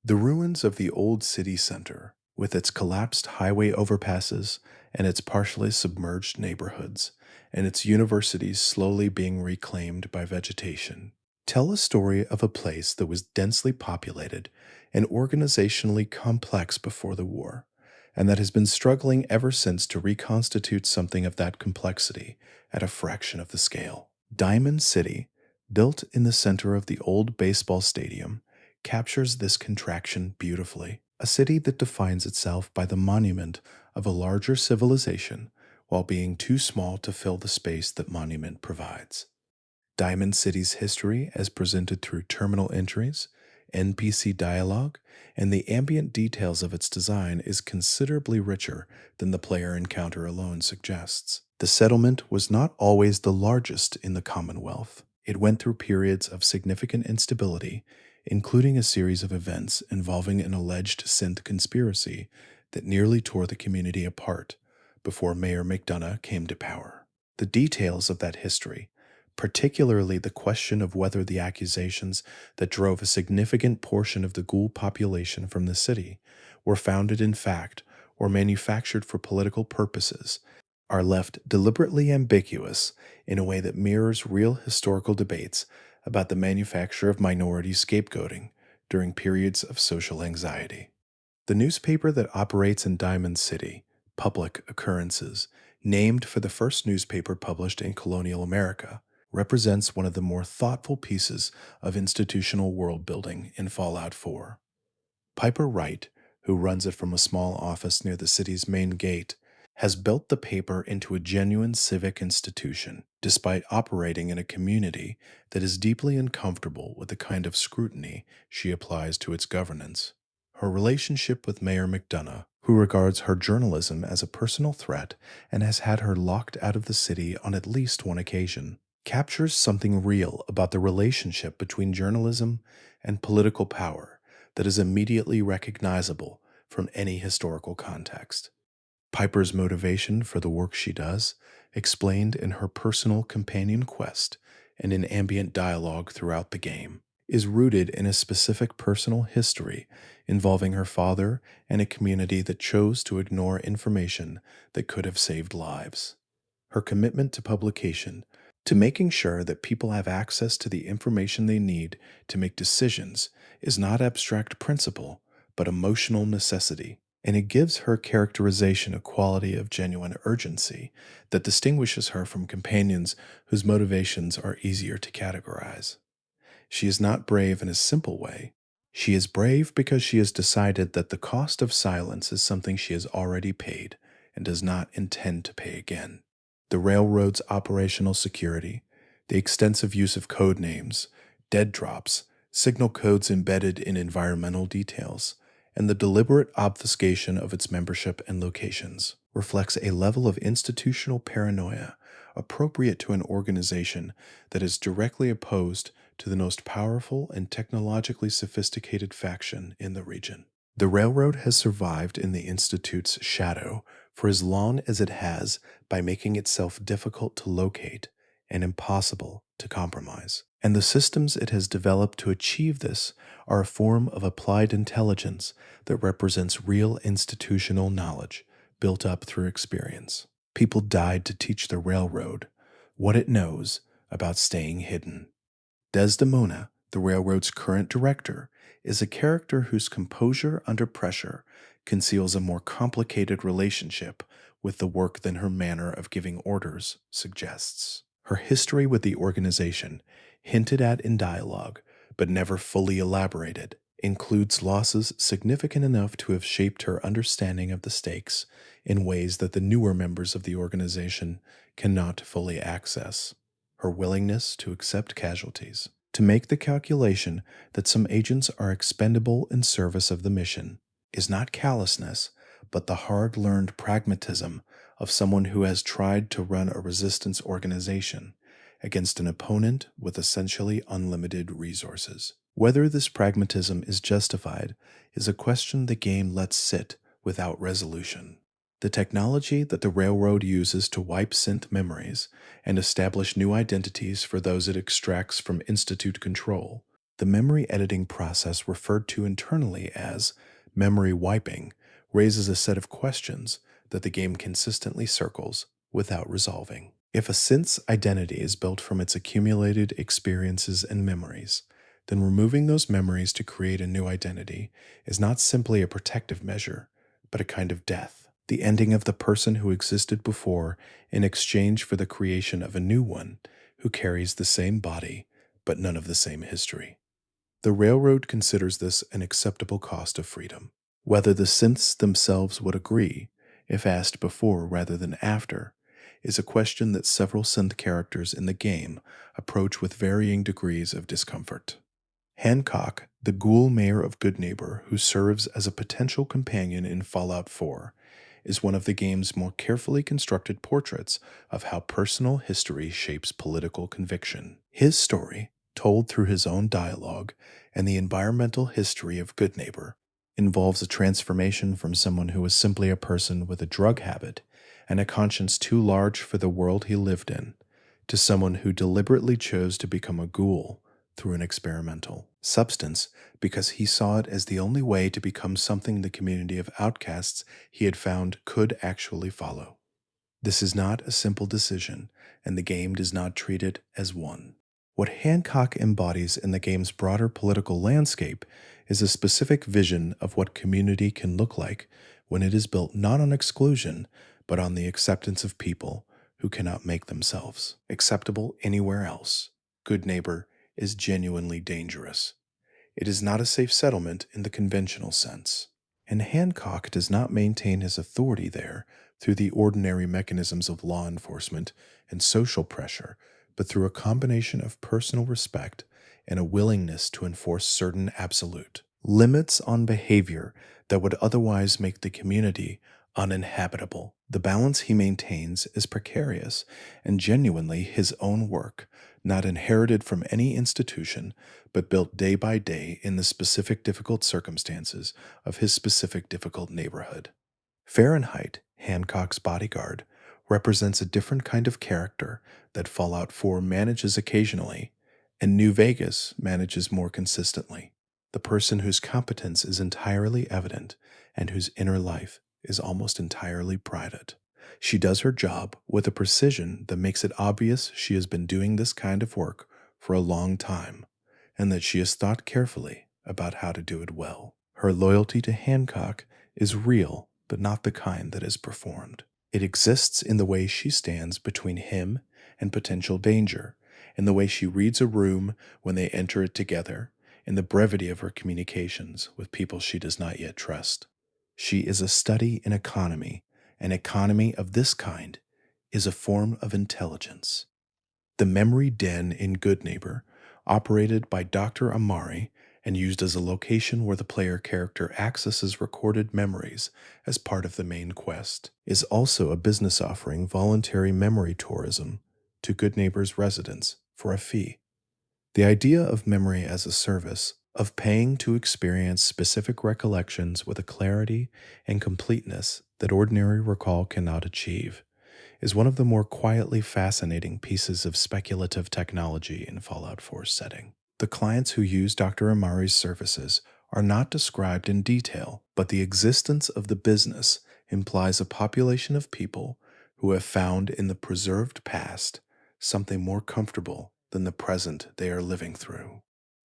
The ruins of the old city center, with its collapsed highway overpasses and its partially submerged neighborhoods, and its universities slowly being reclaimed by vegetation, Tell a story of a place that was densely populated and organizationally complex before the war, and that has been struggling ever since to reconstitute something of that complexity at a fraction of the scale. Diamond City, built in the center of the old baseball stadium, captures this contraction beautifully. A city that defines itself by the monument of a larger civilization while being too small to fill the space that monument provides. Diamond City's history, as presented through terminal entries, NPC dialogue, and the ambient details of its design, is considerably richer than the player encounter alone suggests. The settlement was not always the largest in the Commonwealth. It went through periods of significant instability, including a series of events involving an alleged synth conspiracy that nearly tore the community apart before Mayor McDonough came to power. The details of that history, particularly the question of whether the accusations that drove a significant portion of the ghoul population from the city were founded in fact or manufactured for political purposes, are left deliberately ambiguous in a way that mirrors real historical debates about the manufacture of minority scapegoating during periods of social anxiety. The newspaper that operates in Diamond City, Public Occurrences, named for the first newspaper published in colonial America, represents one of the more thoughtful pieces of institutional world building in Fallout 4. Piper Wright, who runs it from a small office near the city's main gate, has built the paper into a genuine civic institution, despite operating in a community that is deeply uncomfortable with the kind of scrutiny she applies to its governance. Her relationship with Mayor McDonough, who regards her journalism as a personal threat and has had her locked out of the city on at least one occasion, captures something real about the relationship between journalism and political power that is immediately recognizable from any historical context. Piper's motivation for the work she does, explained in her personal companion quest and in ambient dialogue throughout the game, is rooted in a specific personal history involving her father and a community that chose to ignore information that could have saved lives. Her commitment to publication, to making sure that people have access to the information they need to make decisions, is not abstract principle, but emotional necessity, and it gives her characterization a quality of genuine urgency that distinguishes her from companions whose motivations are easier to categorize. She is not brave in a simple way. She is brave because she has decided that the cost of silence is something she has already paid and does not intend to pay again. The railroad's operational security, the extensive use of code names, dead drops, signal codes embedded in environmental details, and the deliberate obfuscation of its membership and locations reflects a level of institutional paranoia appropriate to an organization that is directly opposed to the most powerful and technologically sophisticated faction in the region. The railroad has survived in the Institute's shadow for as long as it has by making itself difficult to locate and impossible to compromise. And the systems it has developed to achieve this are a form of applied intelligence that represents real institutional knowledge built up through experience. People died to teach the railroad what it knows about staying hidden. Desdemona, the railroad's current director, is a character whose composure under pressure conceals a more complicated relationship with the work than her manner of giving orders suggests. Her history with the organization, hinted at in dialogue but never fully elaborated, includes losses significant enough to have shaped her understanding of the stakes in ways that the newer members of the organization cannot fully access. Her willingness to accept casualties, to make the calculation that some agents are expendable in service of the mission, is not callousness, but the hard-learned pragmatism of someone who has tried to run a resistance organization against an opponent with essentially unlimited resources. Whether this pragmatism is justified is a question the game lets sit without resolution. The technology that the railroad uses to wipe synth memories and establish new identities for those it extracts from Institute control, the memory editing process referred to internally as memory wiping, raises a set of questions that the game consistently circles without resolving. If a synth's identity is built from its accumulated experiences and memories, then removing those memories to create a new identity is not simply a protective measure, but a kind of death, the ending of the person who existed before in exchange for the creation of a new one who carries the same body but none of the same history. The railroad considers this an acceptable cost of freedom. Whether the synths themselves would agree, if asked before rather than after, is a question that several synth characters in the game approach with varying degrees of discomfort. Hancock, the ghoul mayor of Goodneighbor who serves as a potential companion in Fallout 4, is one of the game's more carefully constructed portraits of how personal history shapes political conviction. His story, told through his own dialogue and the environmental history of Goodneighbor, involves a transformation from someone who was simply a person with a drug habit and a conscience too large for the world he lived in, to someone who deliberately chose to become a ghoul through an experimental substance because he saw it as the only way to become something the community of outcasts he had found could actually follow. This is not a simple decision, and the game does not treat it as one. What Hancock embodies in the game's broader political landscape is a specific vision of what community can look like when it is built not on exclusion, but on the acceptance of people who cannot make themselves acceptable anywhere else. Goodneighbor is genuinely dangerous. It is not a safe settlement in the conventional sense, and Hancock does not maintain his authority there through the ordinary mechanisms of law enforcement and social pressure, but through a combination of personal respect and a willingness to enforce certain absolute limits on behavior that would otherwise make the community uninhabitable. The balance he maintains is precarious and genuinely his own work, not inherited from any institution, but built day by day in the specific difficult circumstances of his specific difficult neighborhood. Fahrenheit, Hancock's bodyguard, represents a different kind of character that Fallout 4 manages occasionally, and New Vegas manages more consistently. The person whose competence is entirely evident and whose inner life is almost entirely private. She does her job with a precision that makes it obvious she has been doing this kind of work for a long time, and that she has thought carefully about how to do it well. Her loyalty to Hancock is real, but not the kind that is performed. It exists in the way she stands between him and potential danger, in the way she reads a room when they enter it together, in the brevity of her communications with people she does not yet trust. She is a study in economy. An economy of this kind is a form of intelligence. The memory den in Goodneighbor, operated by Dr. Amari and used as a location where the player character accesses recorded memories as part of the main quest, is also a business offering voluntary memory tourism to Goodneighbor's residents for a fee. The idea of memory as a service, of paying to experience specific recollections with a clarity and completeness that ordinary recall cannot achieve, is one of the more quietly fascinating pieces of speculative technology in Fallout 4's setting. The clients who use Dr. Amari's services are not described in detail, but the existence of the business implies a population of people who have found in the preserved past something more comfortable than the present they are living through.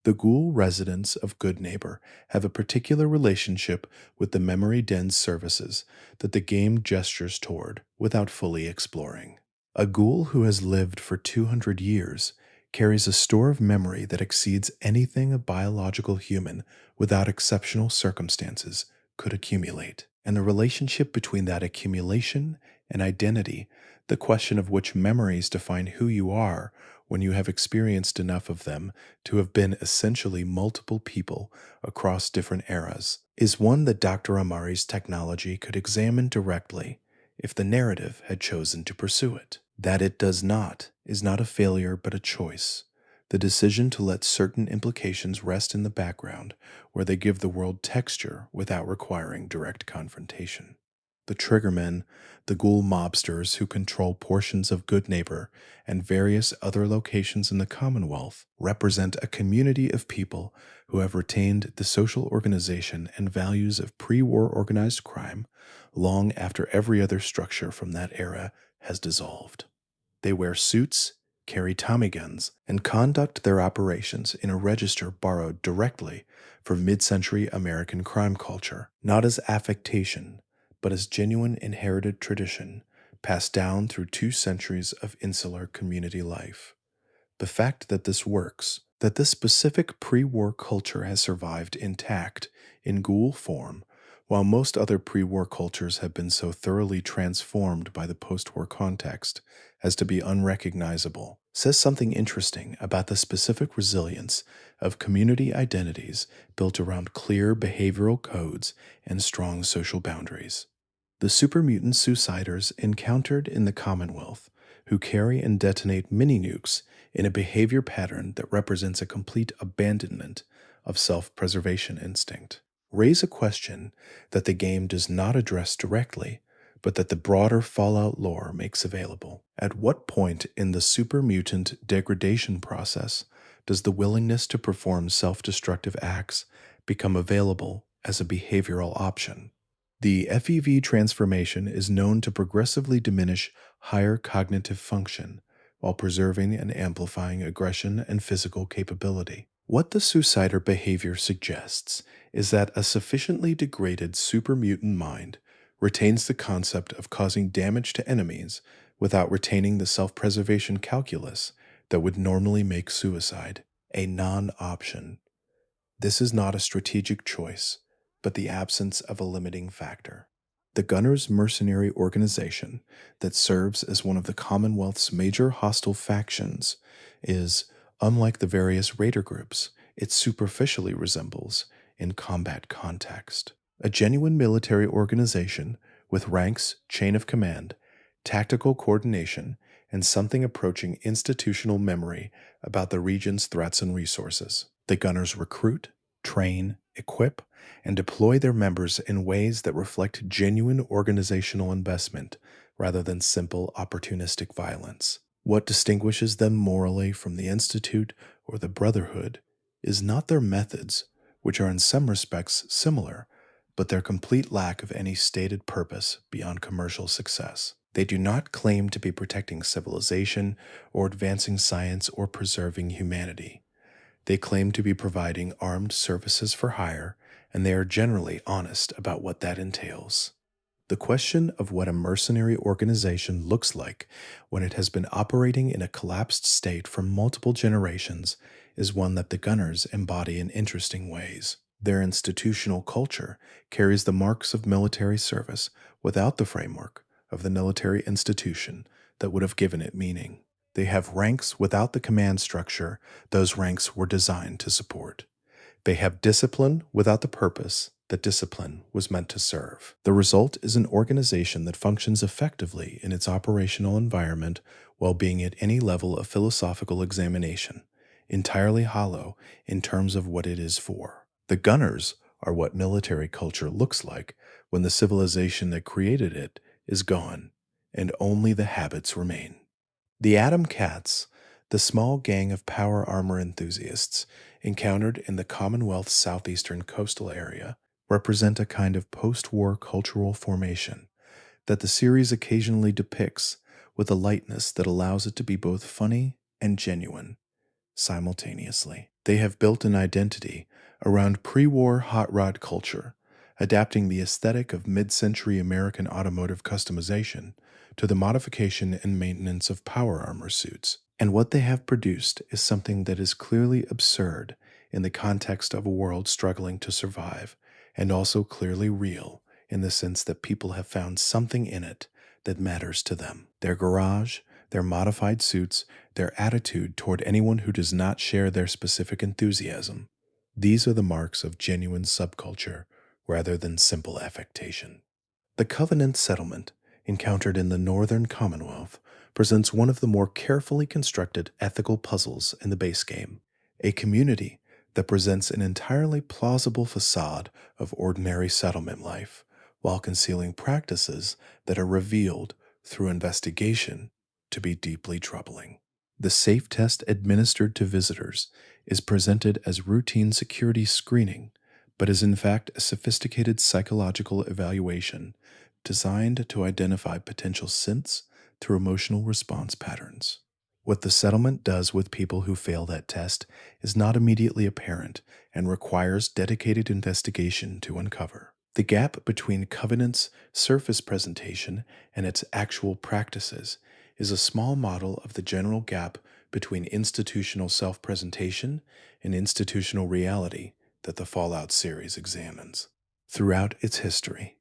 The ghoul residents of Goodneighbor have a particular relationship with the memory den's services that the game gestures toward without fully exploring. A ghoul who has lived for 200 years carries a store of memory that exceeds anything a biological human without exceptional circumstances could accumulate. And the relationship between that accumulation and identity, the question of which memories define who you are when you have experienced enough of them to have been essentially multiple people across different eras, is one that Dr. Amari's technology could examine directly if the narrative had chosen to pursue it. That it does not is not a failure but a choice, the decision to let certain implications rest in the background where they give the world texture without requiring direct confrontation. The Triggermen, the ghoul mobsters who control portions of Goodneighbor and various other locations in the Commonwealth, represent a community of people who have retained the social organization and values of pre-war organized crime long after every other structure from that era has dissolved. They wear suits, carry Tommy guns, and conduct their operations in a register borrowed directly from mid century American crime culture, not as affectation, but as genuine inherited tradition passed down through 2 centuries of insular community life. The fact that this works, that this specific pre war culture has survived intact in ghoul form, while most other pre war cultures have been so thoroughly transformed by the post war context as to be unrecognizable, says something interesting about the specific resilience of community identities built around clear behavioral codes and strong social boundaries. The supermutant suiciders encountered in the Commonwealth, who carry and detonate mini nukes in a behavior pattern that represents a complete abandonment of self preservation instinct, raise a question that the game does not address directly, but that the broader Fallout lore makes available. At what point in the super mutant degradation process does the willingness to perform self destructive acts become available as a behavioral option? The FEV transformation is known to progressively diminish higher cognitive function while preserving and amplifying aggression and physical capability. What the suicider behavior suggests is that a sufficiently degraded supermutant mind retains the concept of causing damage to enemies without retaining the self-preservation calculus that would normally make suicide a non-option. This is not a strategic choice, but the absence of a limiting factor. The Gunners Mercenary Organization, that serves as one of the Commonwealth's major hostile factions, is, unlike the various raider groups it superficially resembles in combat context, a genuine military organization with ranks, chain of command, tactical coordination, and something approaching institutional memory about the region's threats and resources. The Gunners recruit, train, equip, and deploy their members in ways that reflect genuine organizational investment rather than simple opportunistic violence. What distinguishes them morally from the Institute or the Brotherhood is not their methods, which are in some respects similar, but their complete lack of any stated purpose beyond commercial success. They do not claim to be protecting civilization or advancing science or preserving humanity. They claim to be providing armed services for hire, and they are generally honest about what that entails. The question of what a mercenary organization looks like when it has been operating in a collapsed state for multiple generations is one that the Gunners embody in interesting ways. Their institutional culture carries the marks of military service without the framework of the military institution that would have given it meaning. They have ranks without the command structure those ranks were designed to support. They have discipline without the purpose that discipline was meant to serve. The result is an organization that functions effectively in its operational environment while being at any level of philosophical examination, entirely hollow in terms of what it is for. The Gunners are what military culture looks like when the civilization that created it is gone, and only the habits remain. The Atom Cats, the small gang of power armor enthusiasts encountered in the Commonwealth's southeastern coastal area, represent a kind of post-war cultural formation that the series occasionally depicts with a lightness that allows it to be both funny and genuine simultaneously. They have built an identity around pre-war hot rod culture, adapting the aesthetic of mid-century American automotive customization to the modification and maintenance of power armor suits. And what they have produced is something that is clearly absurd in the context of a world struggling to survive, and also clearly real in the sense that people have found something in it that matters to them. Their garage, their modified suits, their attitude toward anyone who does not share their specific enthusiasm. These are the marks of genuine subculture rather than simple affectation. The Covenant settlement, encountered in the Northern Commonwealth, presents one of the more carefully constructed ethical puzzles in the base game. A community that presents an entirely plausible facade of ordinary settlement life, while concealing practices that are revealed through investigation to be deeply troubling. The safe test administered to visitors is presented as routine security screening, but is in fact a sophisticated psychological evaluation designed to identify potential synths through emotional response patterns. What the settlement does with people who fail that test is not immediately apparent and requires dedicated investigation to uncover. The gap between Covenant's surface presentation and its actual practices is a small model of the general gap between institutional self presentation and institutional reality that the Fallout series examines. Throughout its history,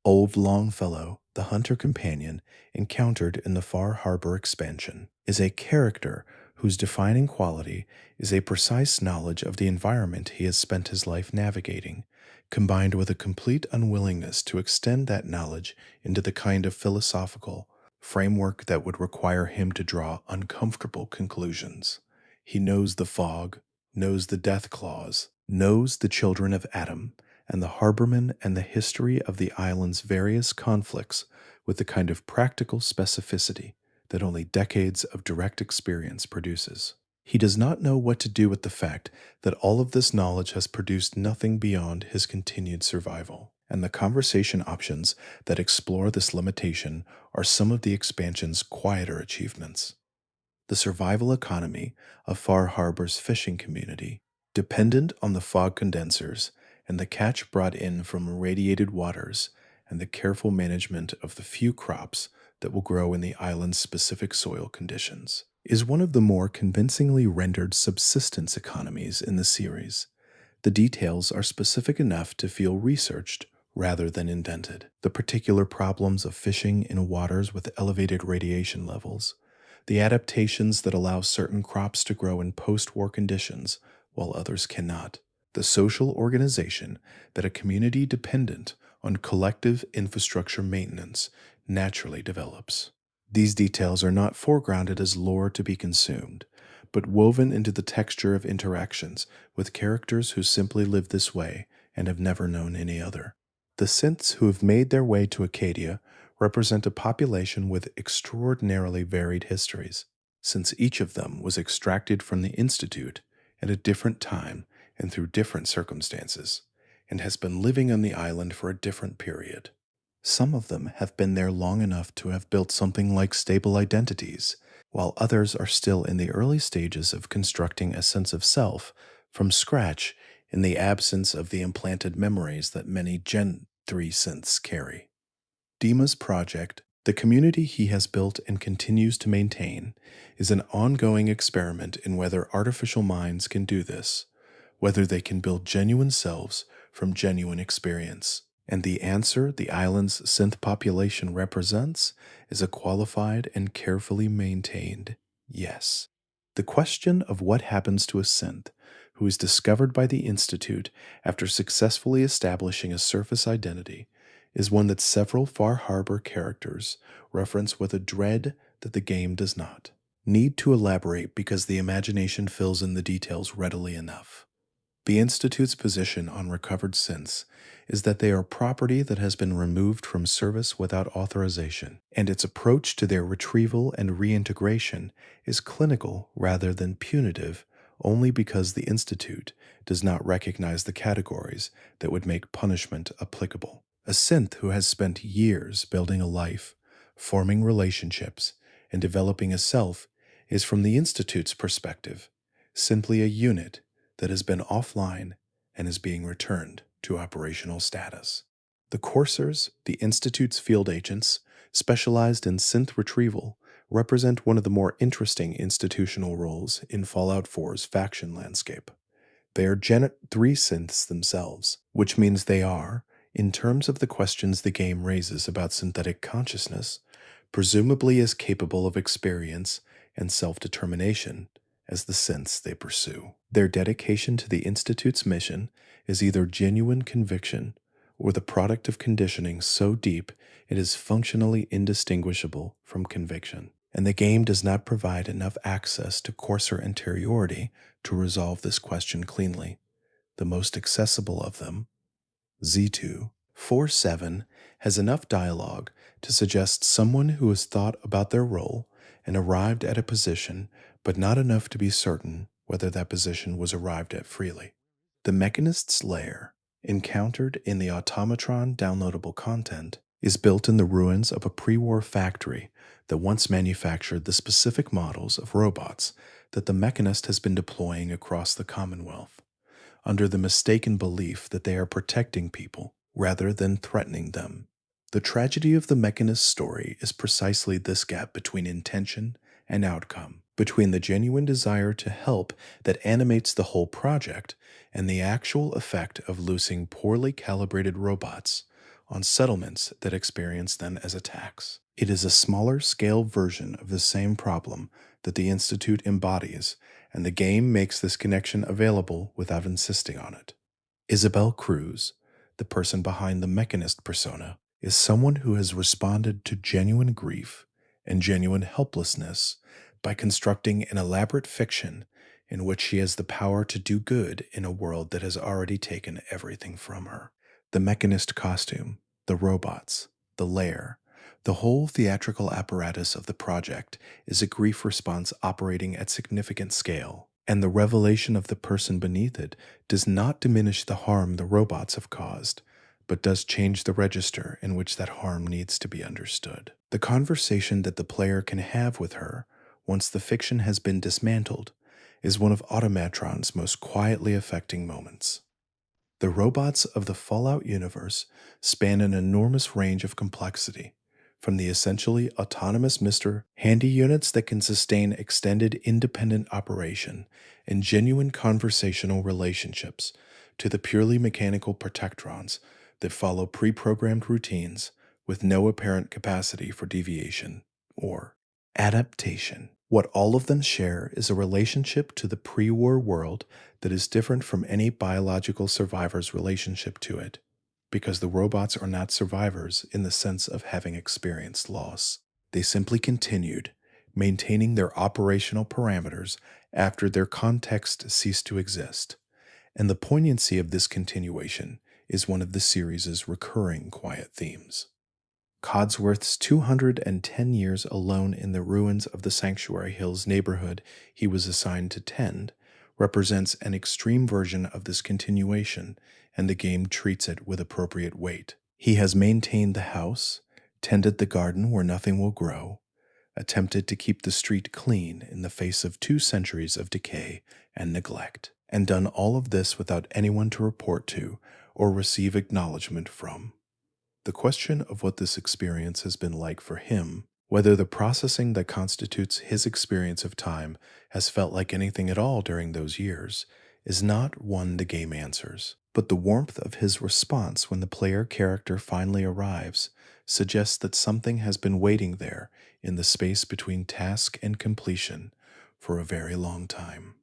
Old Longfellow, the hunter companion encountered in the Far Harbor expansion, is a character whose defining quality is a precise knowledge of the environment he has spent his life navigating, combined with a complete unwillingness to extend that knowledge into the kind of philosophical framework that would require him to draw uncomfortable conclusions. He knows the fog, knows the death claws, knows the children of Adam, and the harbormen and the history of the island's various conflicts with the kind of practical specificity that only decades of direct experience produces. He does not know what to do with the fact that all of this knowledge has produced nothing beyond his continued survival. And the conversation options that explore this limitation are some of the expansion's quieter achievements. The survival economy of Far Harbor's fishing community, dependent on the fog condensers and the catch brought in from irradiated waters and the careful management of the few crops that will grow in the island's specific soil conditions, is one of the more convincingly rendered subsistence economies in the series. The details are specific enough to feel researched rather than invented. The particular problems of fishing in waters with elevated radiation levels, the adaptations that allow certain crops to grow in post-war conditions while others cannot, the social organization that a community dependent on collective infrastructure maintenance naturally develops. These details are not foregrounded as lore to be consumed, but woven into the texture of interactions with characters who simply live this way and have never known any other. The synths who have made their way to Acadia represent a population with extraordinarily varied histories, since each of them was extracted from the Institute at a different time and through different circumstances, and has been living on the island for a different period. Some of them have been there long enough to have built something like stable identities, while others are still in the early stages of constructing a sense of self from scratch in the absence of the implanted memories that many Gen 3 synths carry. Dima's project, the community he has built and continues to maintain, is an ongoing experiment in whether artificial minds can do this, whether they can build genuine selves from genuine experience. And the answer the island's synth population represents is a qualified and carefully maintained yes. The question of what happens to a synth who is discovered by the Institute after successfully establishing a surface identity is one that several Far Harbor characters reference with a dread that the game does not need to elaborate because the imagination fills in the details readily enough. The Institute's position on recovered synths is that they are property that has been removed from service without authorization, and its approach to their retrieval and reintegration is clinical rather than punitive only because the Institute does not recognize the categories that would make punishment applicable. A synth who has spent years building a life, forming relationships, and developing a self is, from the Institute's perspective, simply a unit that has been offline and is being returned to operational status. The coursers, the Institute's field agents, specialized in synth retrieval, represent one of the more interesting institutional roles in Fallout 4's faction landscape. They are Gen 3 synths themselves, which means they are, in terms of the questions the game raises about synthetic consciousness, presumably as capable of experience and self-determination as the synths they pursue. Their dedication to the Institute's mission is either genuine conviction or the product of conditioning so deep it is functionally indistinguishable from conviction. And the game does not provide enough access to coarser interiority to resolve this question cleanly. The most accessible of them, Z2 47, has enough dialogue to suggest someone who has thought about their role and arrived at a position, but not enough to be certain whether that position was arrived at freely. The Mechanist's Lair, encountered in the Automatron downloadable content, is built in the ruins of a pre-war factory that once manufactured the specific models of robots that the mechanist has been deploying across the Commonwealth, under the mistaken belief that they are protecting people rather than threatening them. The tragedy of the mechanist's story is precisely this gap between intention and outcome, between the genuine desire to help that animates the whole project and the actual effect of loosing poorly calibrated robots on settlements that experience them as attacks. It is a smaller scale version of the same problem that the Institute embodies, and the game makes this connection available without insisting on it. Isabel Cruz, the person behind the mechanist persona, is someone who has responded to genuine grief and genuine helplessness by constructing an elaborate fiction in which she has the power to do good in a world that has already taken everything from her. The mechanist costume, the robots, the lair, the whole theatrical apparatus of the project is a grief response operating at significant scale, and the revelation of the person beneath it does not diminish the harm the robots have caused, but does change the register in which that harm needs to be understood. The conversation that the player can have with her, once the fiction has been dismantled, is one of Automatron's most quietly affecting moments. The robots of the Fallout universe span an enormous range of complexity, from the essentially autonomous Mr. Handy units that can sustain extended independent operation and genuine conversational relationships, to the purely mechanical protectrons that follow pre-programmed routines with no apparent capacity for deviation or adaptation. What all of them share is a relationship to the pre-war world that is different from any biological survivor's relationship to it, because the robots are not survivors in the sense of having experienced loss. They simply continued, maintaining their operational parameters after their context ceased to exist, and the poignancy of this continuation is one of the series' recurring quiet themes. Codsworth's 210 years alone in the ruins of the Sanctuary Hills neighborhood he was assigned to tend represents an extreme version of this continuation, and the game treats it with appropriate weight. He has maintained the house, tended the garden where nothing will grow, attempted to keep the street clean in the face of 2 centuries of decay and neglect, and done all of this without anyone to report to or receive acknowledgement from. The question of what this experience has been like for him, whether the processing that constitutes his experience of time has felt like anything at all during those years, is not one the game answers. But the warmth of his response when the player character finally arrives suggests that something has been waiting there in the space between task and completion for a very long time.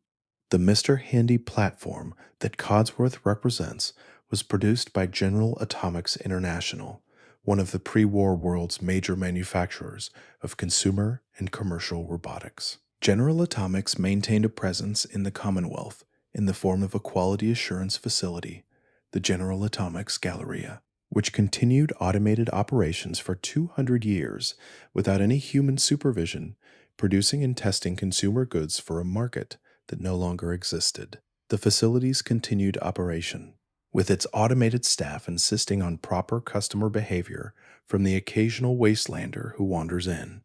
The Mr. Handy platform that Codsworth represents was produced by General Atomics International, one of the pre-war world's major manufacturers of consumer and commercial robotics. General Atomics maintained a presence in the Commonwealth in the form of a quality assurance facility, the General Atomics Galleria, which continued automated operations for 200 years without any human supervision, producing and testing consumer goods for a market that no longer existed. The facility's continued operation, with its automated staff insisting on proper customer behavior from the occasional wastelander who wanders in,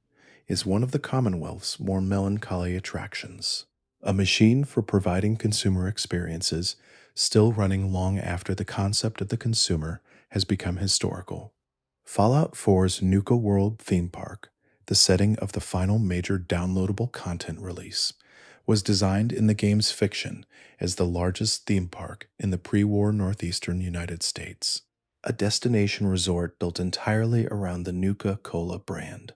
is one of the Commonwealth's more melancholy attractions. A machine for providing consumer experiences, still running long after the concept of the consumer has become historical. Fallout 4's Nuka World theme park, the setting of the final major downloadable content release, was designed in the game's fiction as the largest theme park in the pre-war northeastern United States, a destination resort built entirely around the Nuka-Cola brand.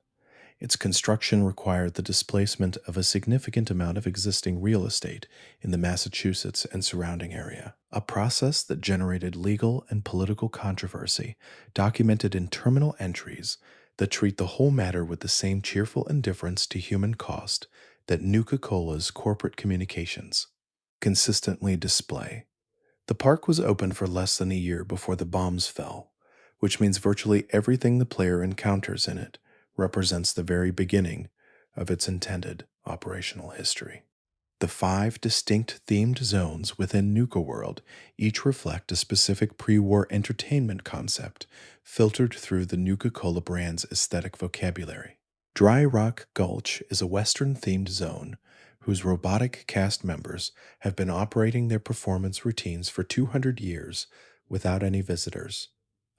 Its construction required the displacement of a significant amount of existing real estate in the Massachusetts and surrounding area, a process that generated legal and political controversy documented in terminal entries that treat the whole matter with the same cheerful indifference to human cost that Nuka-Cola's corporate communications consistently display. The park was open for less than a year before the bombs fell, which means virtually everything the player encounters in it represents the very beginning of its intended operational history. The 5 distinct themed zones within Nuka World each reflect a specific pre war entertainment concept filtered through the Nuka Cola brand's aesthetic vocabulary. Dry Rock Gulch is a Western themed zone whose robotic cast members have been operating their performance routines for 200 years without any visitors,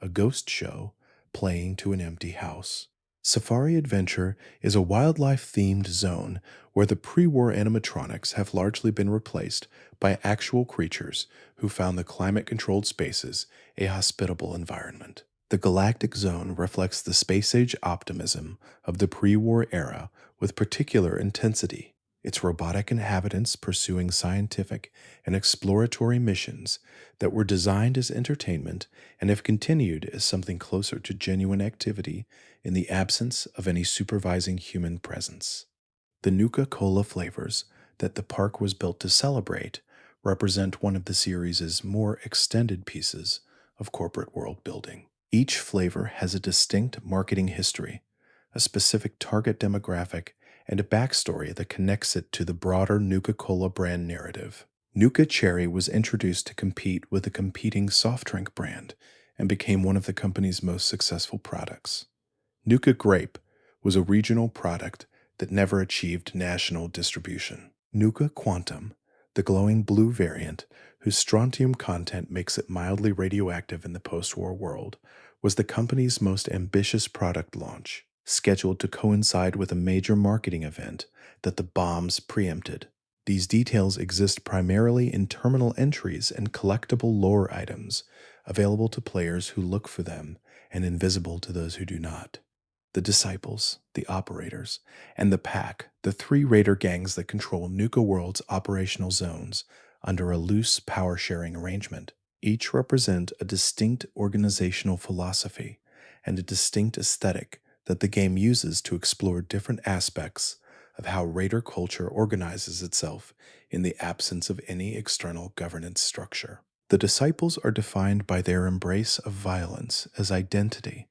a ghost show playing to an empty house. Safari Adventure is a wildlife themed zone where the pre war animatronics have largely been replaced by actual creatures who found the climate controlled spaces a hospitable environment. The Galactic Zone reflects the space age optimism of the pre war era with particular intensity, its robotic inhabitants pursuing scientific and exploratory missions that were designed as entertainment and have continued as something closer to genuine activity in the absence of any supervising human presence. The Nuka Cola flavors that the park was built to celebrate represent one of the series' more extended pieces of corporate world building. Each flavor has a distinct marketing history, a specific target demographic, and a backstory that connects it to the broader Nuka Cola brand narrative. Nuka Cherry was introduced to compete with a competing soft drink brand and became one of the company's most successful products. Nuka Grape was a regional product that never achieved national distribution. Nuka Quantum, the glowing blue variant, whose strontium content makes it mildly radioactive in the post-war world, was the company's most ambitious product launch, scheduled to coincide with a major marketing event that the bombs preempted. These details exist primarily in terminal entries and collectible lore items, available to players who look for them and invisible to those who do not. The Disciples, the Operators, and the Pack, the 3 raider gangs that control Nuka World's operational zones under a loose power-sharing arrangement, each represent a distinct organizational philosophy and a distinct aesthetic that the game uses to explore different aspects of how raider culture organizes itself in the absence of any external governance structure. The Disciples are defined by their embrace of violence as identity,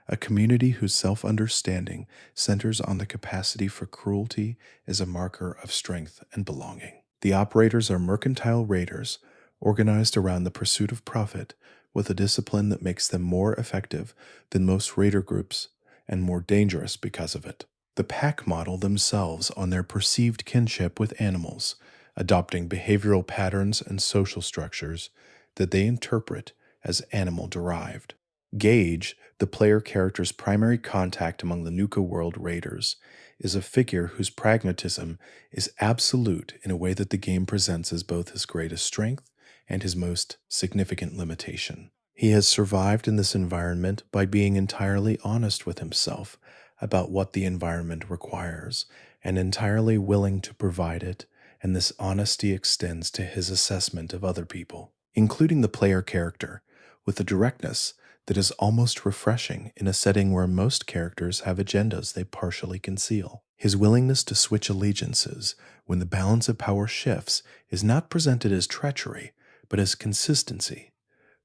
a community whose self-understanding centers on the capacity for cruelty as a marker of strength and belonging. The Operators are mercantile raiders organized around the pursuit of profit with a discipline that makes them more effective than most raider groups and more dangerous because of it. The Pack model themselves on their perceived kinship with animals, adopting behavioral patterns and social structures that they interpret as animal-derived. Gage, the player character's primary contact among the Nuka World Raiders, is a figure whose pragmatism is absolute in a way that the game presents as both his greatest strength and his most significant limitation. He has survived in this environment by being entirely honest with himself about what the environment requires and entirely willing to provide it, and this honesty extends to his assessment of other people, including the player character, with a directness that is almost refreshing in a setting where most characters have agendas they partially conceal. His willingness to switch allegiances when the balance of power shifts is not presented as treachery, but as consistency,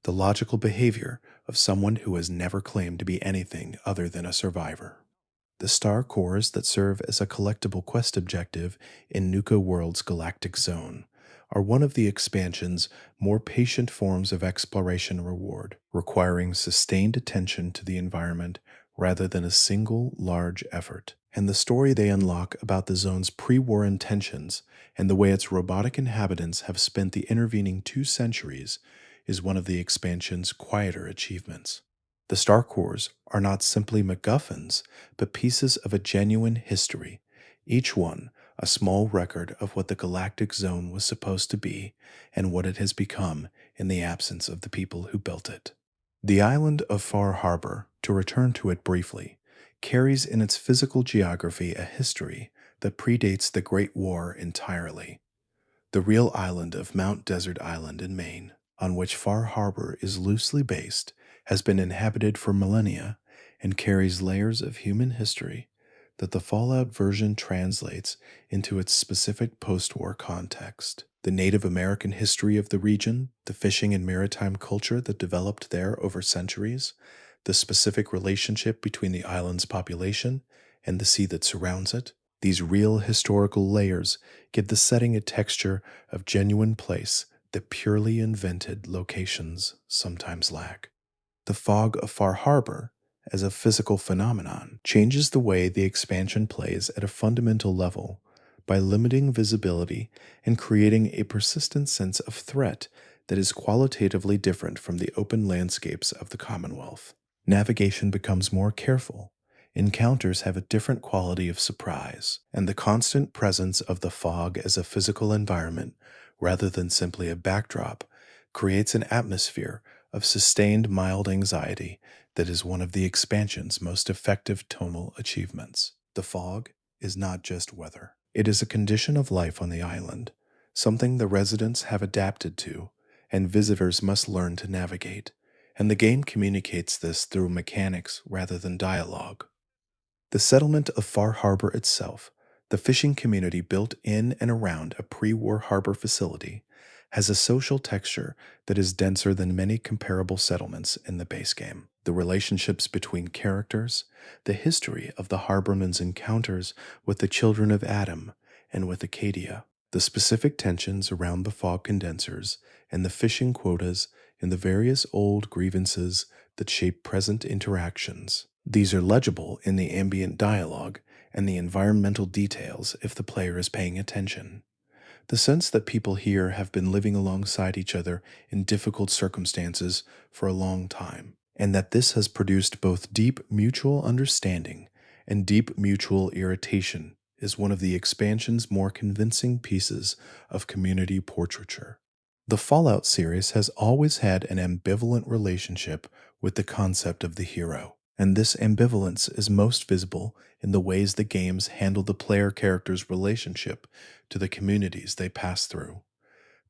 the logical behavior of someone who has never claimed to be anything other than a survivor. The star cores that serve as a collectible quest objective in Nuka World's Galactic Zone are one of the expansion's more patient forms of exploration reward, requiring sustained attention to the environment rather than a single large effort. And the story they unlock about the zone's pre-war intentions and the way its robotic inhabitants have spent the intervening 2 centuries is one of the expansion's quieter achievements. The star cores are not simply MacGuffins, but pieces of a genuine history, each one a small record of what the Galactic Zone was supposed to be and what it has become in the absence of the people who built it. The island of Far Harbor, to return to it briefly, carries in its physical geography a history that predates the Great War entirely. The real island of Mount Desert Island in Maine, on which Far Harbor is loosely based, has been inhabited for millennia and carries layers of human history that the Fallout version translates into its specific post-war context. The Native American history of the region, the fishing and maritime culture that developed there over centuries, the specific relationship between the island's population and the sea that surrounds it, These real historical layers give the setting a texture of genuine place that purely invented locations sometimes lack. The fog of Far Harbor, as a physical phenomenon, changes the way the expansion plays at a fundamental level by limiting visibility and creating a persistent sense of threat that is qualitatively different from the open landscapes of the Commonwealth. Navigation becomes more careful. Encounters have a different quality of surprise, and the constant presence of the fog as a physical environment, rather than simply a backdrop, creates an atmosphere of sustained mild anxiety that is one of the expansion's most effective tonal achievements. The fog is not just weather. It is a condition of life on the island, something the residents have adapted to, and visitors must learn to navigate. And the game communicates this through mechanics rather than dialogue. The settlement of Far Harbor itself, the fishing community built in and around a pre-war harbor facility, has a social texture that is denser than many comparable settlements in the base game. The relationships between characters, the history of the harborman's encounters with the children of Adam and with Acadia, the specific tensions around the fog condensers, and the fishing quotas and the various old grievances that shape present interactions. These are legible in the ambient dialogue and the environmental details if the player is paying attention. The sense that people here have been living alongside each other in difficult circumstances for a long time, and that this has produced both deep mutual understanding and deep mutual irritation, is one of the expansion's more convincing pieces of community portraiture. The Fallout series has always had an ambivalent relationship with the concept of the hero, and this ambivalence is most visible in the ways the games handle the player character's relationship to the communities they pass through.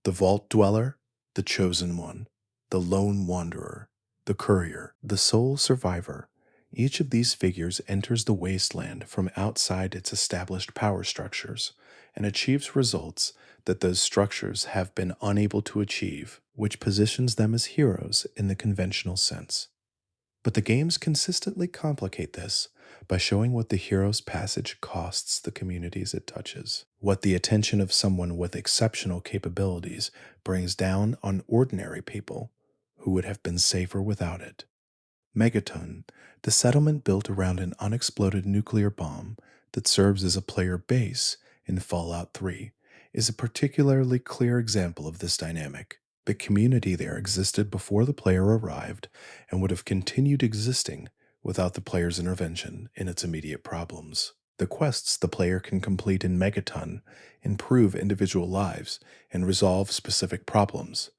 The Vault Dweller, the Chosen One, the Lone Wanderer, the Courier, the Sole Survivor. Each of these figures enters the wasteland from outside its established power structures and achieves results that those structures have been unable to achieve, which positions them as heroes in the conventional sense. But the games consistently complicate this by showing what the hero's passage costs the communities it touches, what the attention of someone with exceptional capabilities brings down on ordinary people who would have been safer without it. Megaton, the settlement built around an unexploded nuclear bomb that serves as a player base in Fallout 3, is a particularly clear example of this dynamic. The community there existed before the player arrived and would have continued existing without the player's intervention in its immediate problems. The quests the player can complete in Megaton improve individual lives and resolve specific problems,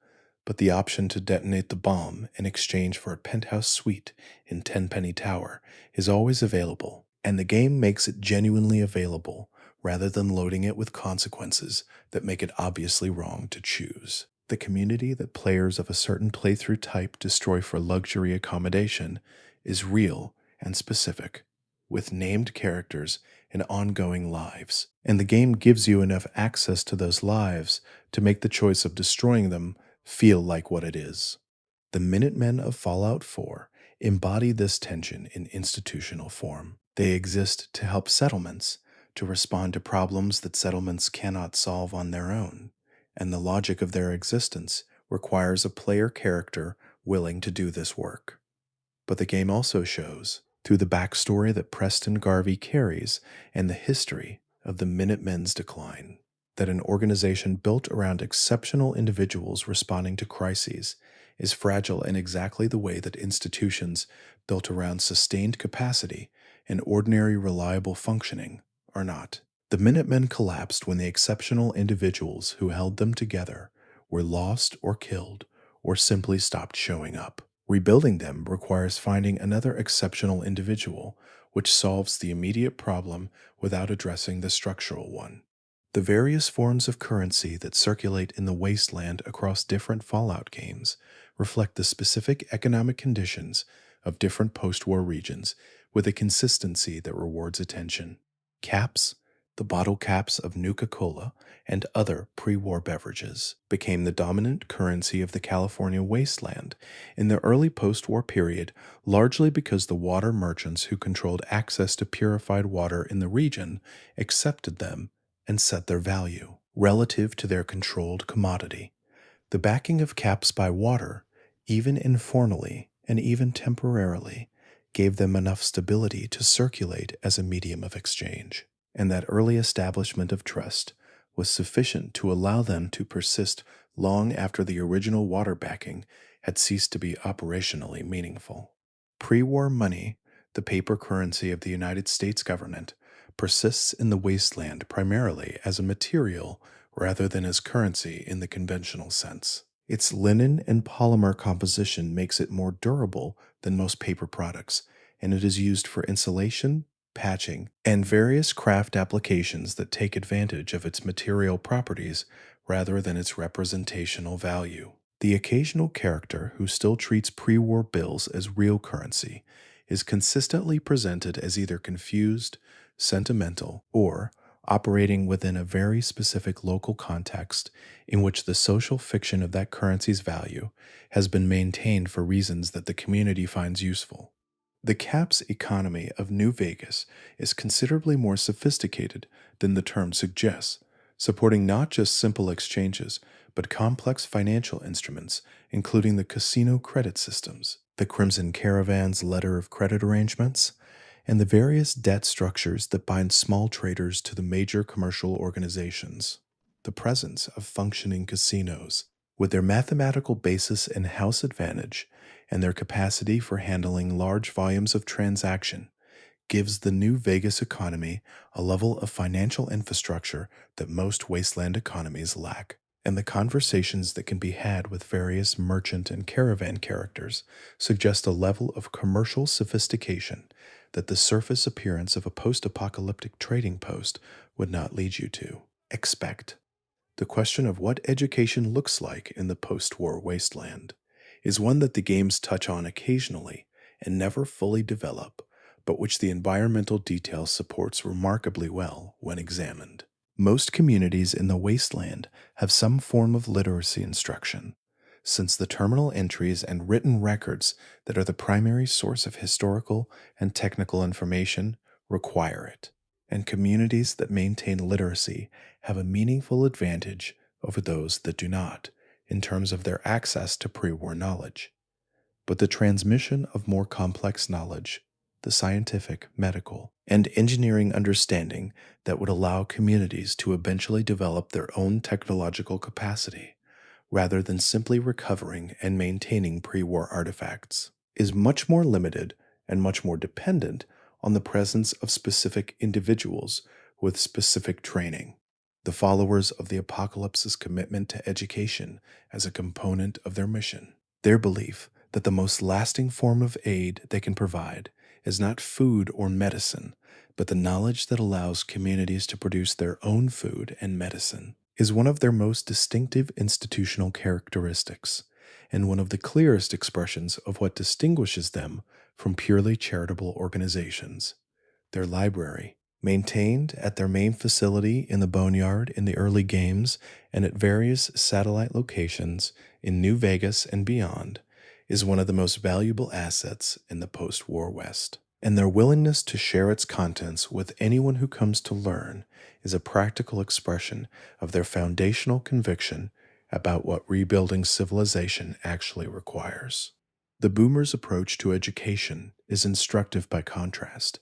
but the option to detonate the bomb in exchange for a penthouse suite in Tenpenny Tower is always available, and the game makes it genuinely available rather than loading it with consequences that make it obviously wrong to choose. The community that players of a certain playthrough type destroy for luxury accommodation is real and specific, with named characters and ongoing lives, and the game gives you enough access to those lives to make the choice of destroying them feel like what it is. The Minutemen of Fallout 4 embody this tension in institutional form. They exist to help settlements, to respond to problems that settlements cannot solve on their own, and the logic of their existence requires a player character willing to do this work. But the game also shows, through the backstory that Preston Garvey carries and the history of the Minutemen's decline, that an organization built around exceptional individuals responding to crises is fragile in exactly the way that institutions built around sustained capacity and ordinary reliable functioning are not. The Minutemen collapsed when the exceptional individuals who held them together were lost or killed or simply stopped showing up. Rebuilding them requires finding another exceptional individual, which solves the immediate problem without addressing the structural one. The various forms of currency that circulate in the wasteland across different Fallout games reflect the specific economic conditions of different post-war regions with a consistency that rewards attention. Caps, The bottle caps of Nuka-Cola and other pre-war beverages became the dominant currency of the California wasteland in the early post-war period, largely because the water merchants who controlled access to purified water in the region accepted them and set their value relative to their controlled commodity. The backing of caps by water, even informally and even temporarily, gave them enough stability to circulate as a medium of exchange, and that early establishment of trust was sufficient to allow them to persist long after the original water backing had ceased to be operationally meaningful. Pre-war money, the paper currency of the United States government, persists in the wasteland primarily as a material rather than as currency in the conventional sense. Its linen and polymer composition makes it more durable than most paper products, and it is used for insulation, patching, and various craft applications that take advantage of its material properties rather than its representational value. The occasional character who still treats pre-war bills as real currency is consistently presented as either confused, sentimental, or operating within a very specific local context in which the social fiction of that currency's value has been maintained for reasons that the community finds useful. The caps economy of New Vegas is considerably more sophisticated than the term suggests, supporting not just simple exchanges, but complex financial instruments, including the casino credit systems, the Crimson Caravan's letter of credit arrangements, and the various debt structures that bind small traders to the major commercial organizations. The presence of functioning casinos, with their mathematical basis and house advantage, and their capacity for handling large volumes of transaction, gives the New Vegas economy a level of financial infrastructure that most wasteland economies lack. And the conversations that can be had with various merchant and caravan characters suggest a level of commercial sophistication that the surface appearance of a post-apocalyptic trading post would not lead you to expect. The question of what education looks like in the post-war wasteland is one that the games touch on occasionally and never fully develop, but which the environmental detail supports remarkably well when examined. Most communities in the wasteland have some form of literacy instruction, since the terminal entries and written records that are the primary source of historical and technical information require it, and communities that maintain literacy have a meaningful advantage over those that do not, in terms of their access to pre-war knowledge. But the transmission of more complex knowledge, the scientific, medical, and engineering understanding that would allow communities to eventually develop their own technological capacity, rather than simply recovering and maintaining pre-war artifacts, is much more limited and much more dependent on the presence of specific individuals with specific training, the followers of the apocalypse's commitment to education as a component of their mission, their belief that the most lasting form of aid they can provide is not food or medicine, but the knowledge that allows communities to produce their own food and medicine, is one of their most distinctive institutional characteristics, and one of the clearest expressions of what distinguishes them from purely charitable organizations. Their library, maintained at their main facility in the Boneyard in the early games and at various satellite locations in New Vegas and beyond, is one of the most valuable assets in the post-war West. And their willingness to share its contents with anyone who comes to learn is a practical expression of their foundational conviction about what rebuilding civilization actually requires. The boomers' approach to education is instructive by contrast.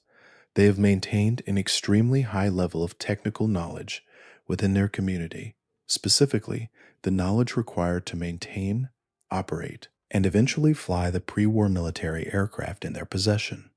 They have maintained an extremely high level of technical knowledge within their community, specifically the knowledge required to maintain, operate, and eventually fly the pre-war military aircraft in their possession.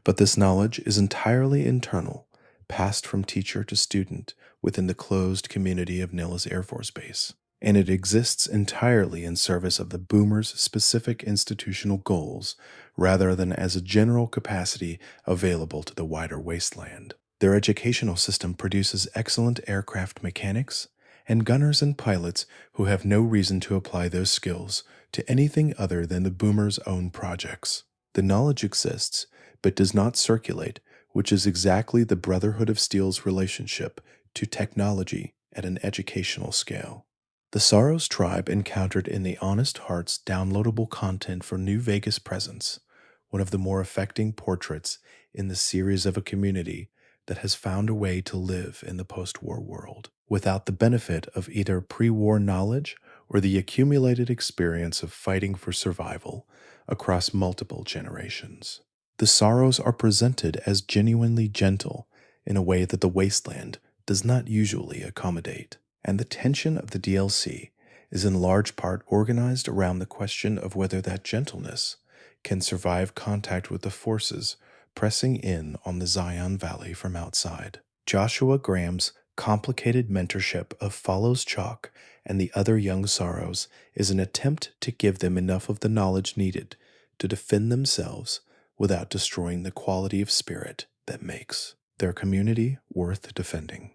But this knowledge is entirely internal, passed from teacher to student within the closed community of Nellis Air Force Base, and it exists entirely in service of the boomers' specific institutional goals rather than as a general capacity available to the wider wasteland. Their educational system produces excellent aircraft mechanics and gunners and pilots who have no reason to apply those skills to anything other than the boomers' own projects. The knowledge exists, but does not circulate which is exactly the Brotherhood of Steel's relationship to technology at an educational scale. The Sorrows tribe encountered in the Honest Hearts downloadable content for New Vegas presence, one of the more affecting portraits in the series of a community that has found a way to live in the post-war world without the benefit of either pre-war knowledge or the accumulated experience of fighting for survival across multiple generations. The Sorrows are presented as genuinely gentle in a way that the wasteland does not usually accommodate, and the tension of the DLC is in large part organized around the question of whether that gentleness can survive contact with the forces pressing in on the Zion Valley from outside. Joshua Graham's complicated mentorship of Follows Chalk and the other young Sorrows is an attempt to give them enough of the knowledge needed to defend themselves without destroying the quality of spirit that makes their community worth defending.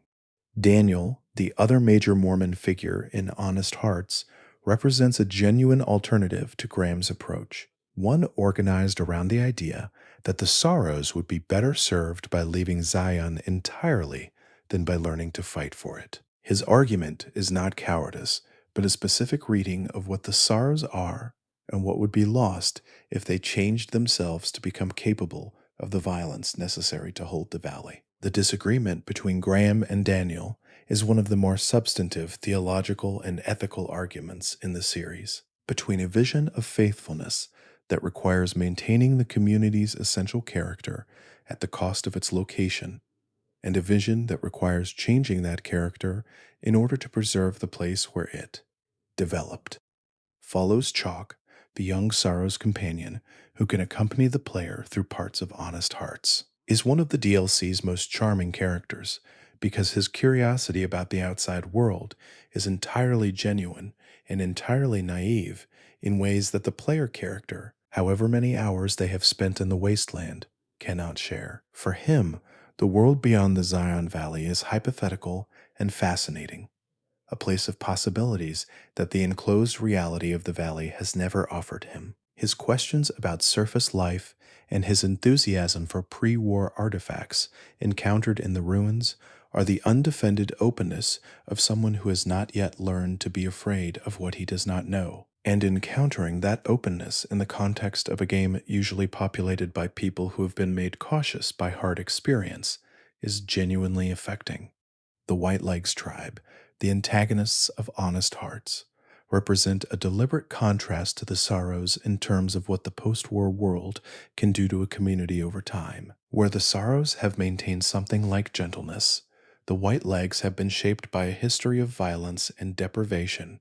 Daniel, the other major Mormon figure in Honest Hearts, represents a genuine alternative to Graham's approach, one organized around the idea that the Sorrows would be better served by leaving Zion entirely than by learning to fight for it. His argument is not cowardice, but a specific reading of what the Sorrows are and what would be lost if they changed themselves to become capable of the violence necessary to hold the valley. The disagreement between Graham and Daniel is one of the more substantive theological and ethical arguments in the series, between a vision of faithfulness that requires maintaining the community's essential character at the cost of its location, and a vision that requires changing that character in order to preserve the place where it developed. Follows Chalk, the young Sorrow's companion who can accompany the player through parts of Honest Hearts, is one of the DLC's most charming characters because his curiosity about the outside world is entirely genuine and entirely naive in ways that the player character, however many hours they have spent in the wasteland, cannot share. For him, the world beyond the Zion Valley is hypothetical and fascinating, a place of possibilities that the enclosed reality of the valley has never offered him. His questions about surface life and his enthusiasm for pre-war artifacts encountered in the ruins are the undefended openness of someone who has not yet learned to be afraid of what he does not know. And encountering that openness in the context of a game usually populated by people who have been made cautious by hard experience is genuinely affecting. The White Legs tribe, the antagonists of Honest Hearts, represent a deliberate contrast to the Sorrows in terms of what the post-war world can do to a community over time. Where the Sorrows have maintained something like gentleness, the White Legs have been shaped by a history of violence and deprivation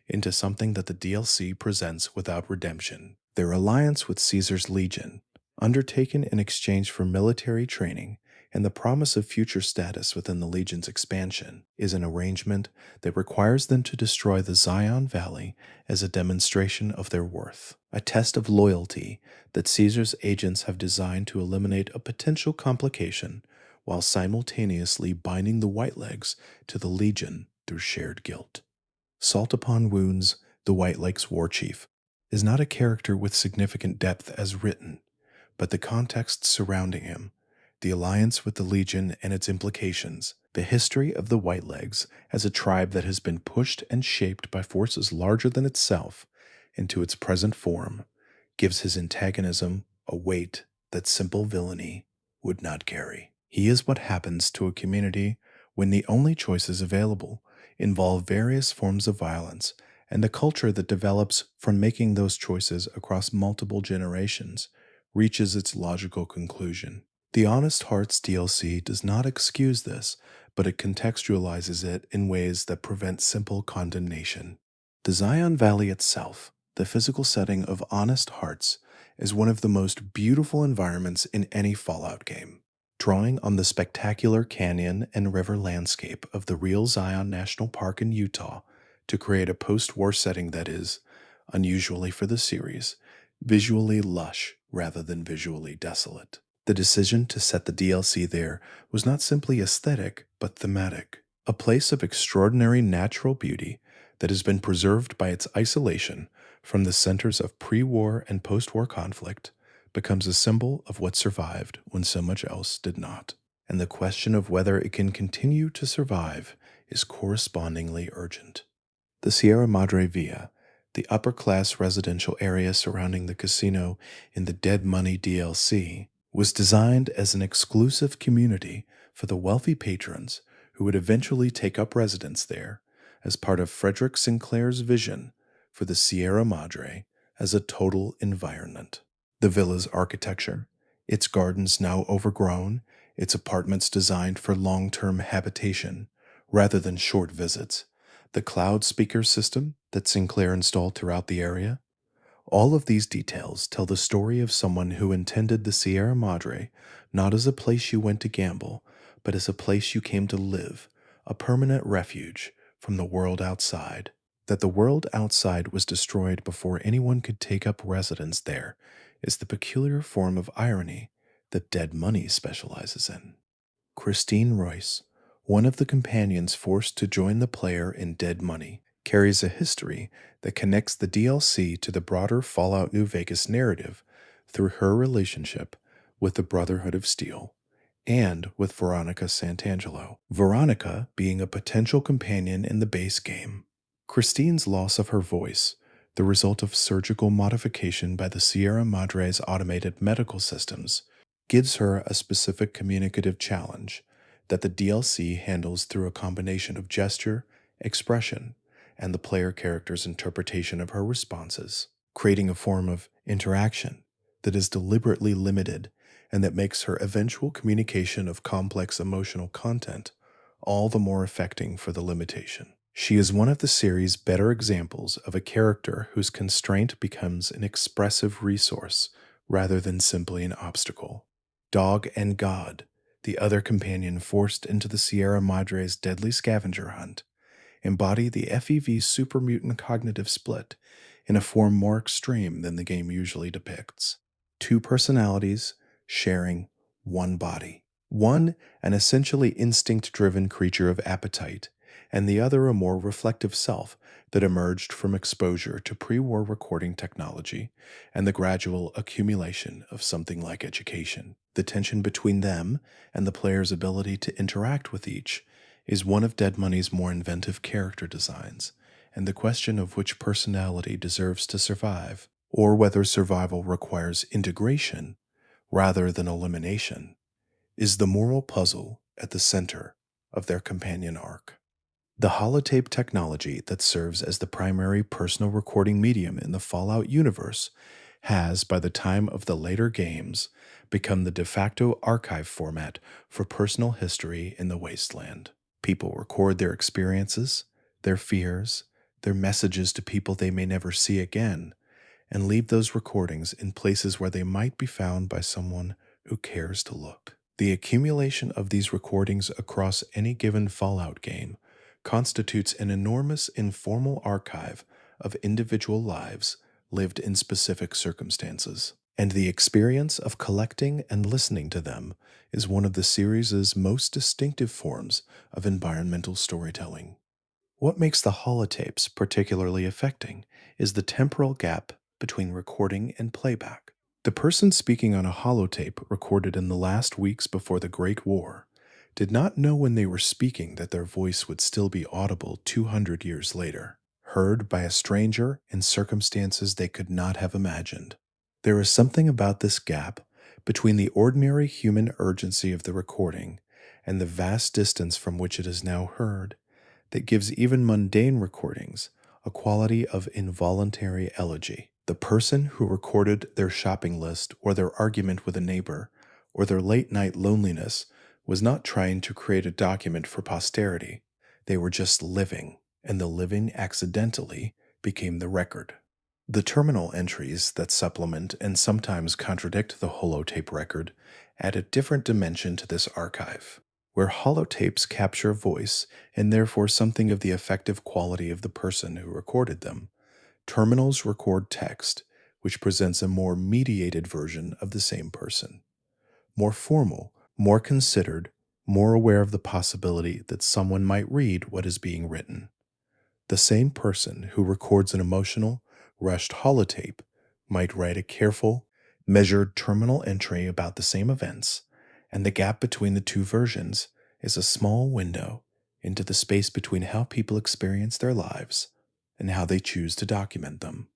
into something that the DLC presents without redemption. Their alliance with Caesar's Legion, undertaken in exchange for military training and the promise of future status within the Legion's expansion, is an arrangement that requires them to destroy the Zion Valley as a demonstration of their worth, a test of loyalty that Caesar's agents have designed to eliminate a potential complication while simultaneously binding the Whitelegs to the Legion through shared guilt. Salt Upon Wounds, the White Legs war chief, is not a character with significant depth as written, but the context surrounding him, the alliance with the Legion and its implications, the history of the White Legs as a tribe that has been pushed and shaped by forces larger than itself into its present form, gives his antagonism a weight that simple villainy would not carry. He is what happens to a community when the only choices available involve various forms of violence and a culture that develops from making those choices across multiple generations reaches its logical conclusion. The Honest Hearts DLC does not excuse this, but it contextualizes it in ways that prevent simple condemnation. The Zion Valley itself, the physical setting of Honest Hearts, is one of the most beautiful environments in any Fallout game. Drawing on the spectacular canyon and river landscape of the real Zion National Park in Utah to create a post-war setting that is, unusually for the series, visually lush rather than visually desolate. The decision to set the DLC there was not simply aesthetic, but thematic. A place of extraordinary natural beauty that has been preserved by its isolation from the centers of pre-war and post-war conflict, becomes a symbol of what survived when so much else did not. And the question of whether it can continue to survive is correspondingly urgent. The Sierra Madre Villa, the upper-class residential area surrounding the casino in the Dead Money DLC, was designed as an exclusive community for the wealthy patrons who would eventually take up residence there as part of Frederick Sinclair's vision for the Sierra Madre as a total environment. The villa's architecture, its gardens now overgrown, its apartments designed for long-term habitation rather than short visits, the cloud speaker system that Sinclair installed throughout the area, all of these details tell the story of someone who intended the Sierra Madre not as a place you went to gamble, but as a place you came to live, a permanent refuge from the world outside. That the world outside was destroyed before anyone could take up residence there is the peculiar form of irony that Dead Money specializes in. Christine Royce, one of the companions forced to join the player in Dead Money, carries a history that connects the DLC to the broader Fallout New Vegas narrative through her relationship with the Brotherhood of Steel and with Veronica Santangelo, Veronica being a potential companion in the base game. Christine's loss of her voice, the result of surgical modification by the Sierra Madre's automated medical systems, gives her a specific communicative challenge that the DLC handles through a combination of gesture, expression, and the player character's interpretation of her responses, creating a form of interaction that is deliberately limited and that makes her eventual communication of complex emotional content all the more affecting for the limitation. She is one of the series' better examples of a character whose constraint becomes an expressive resource rather than simply an obstacle. Dog and God, the other companion forced into the Sierra Madre's deadly scavenger hunt, embody the FEV supermutant cognitive split in a form more extreme than the game usually depicts. Two personalities sharing one body. One, an essentially instinct-driven creature of appetite, and the other a more reflective self that emerged from exposure to pre-war recording technology and the gradual accumulation of something like education. The tension between them and the player's ability to interact with each is one of Dead Money's more inventive character designs, and the question of which personality deserves to survive, or whether survival requires integration rather than elimination, is the moral puzzle at the center of their companion arc. The holotape technology that serves as the primary personal recording medium in the Fallout universe has, by the time of the later games, become the de facto archive format for personal history in the wasteland. People record their experiences, their fears, their messages to people they may never see again, and leave those recordings in places where they might be found by someone who cares to look. The accumulation of these recordings across any given Fallout game constitutes an enormous informal archive of individual lives lived in specific circumstances, and the experience of collecting and listening to them is one of the series' most distinctive forms of environmental storytelling. What makes the holotapes particularly affecting is the temporal gap between recording and playback. The person speaking on a holotape recorded in the last weeks before the Great War did not know when they were speaking that their voice would still be audible 200 years later, heard by a stranger in circumstances they could not have imagined. There is something about this gap between the ordinary human urgency of the recording and the vast distance from which it is now heard that gives even mundane recordings a quality of involuntary elegy. The person who recorded their shopping list or their argument with a neighbor or their late-night loneliness was not trying to create a document for posterity. They were just living, and the living accidentally became the record. The terminal entries that supplement and sometimes contradict the holotape record add a different dimension to this archive. Where holotapes capture voice and therefore something of the effective quality of the person who recorded them, terminals record text, which presents a more mediated version of the same person. More formal, more considered, more aware of the possibility that someone might read what is being written. The same person who records an emotional, rushed holotape might write a careful, Measured terminal entry about the same events, and the gap between the two versions is a small window into the space between how people experience their lives and how they choose to document them.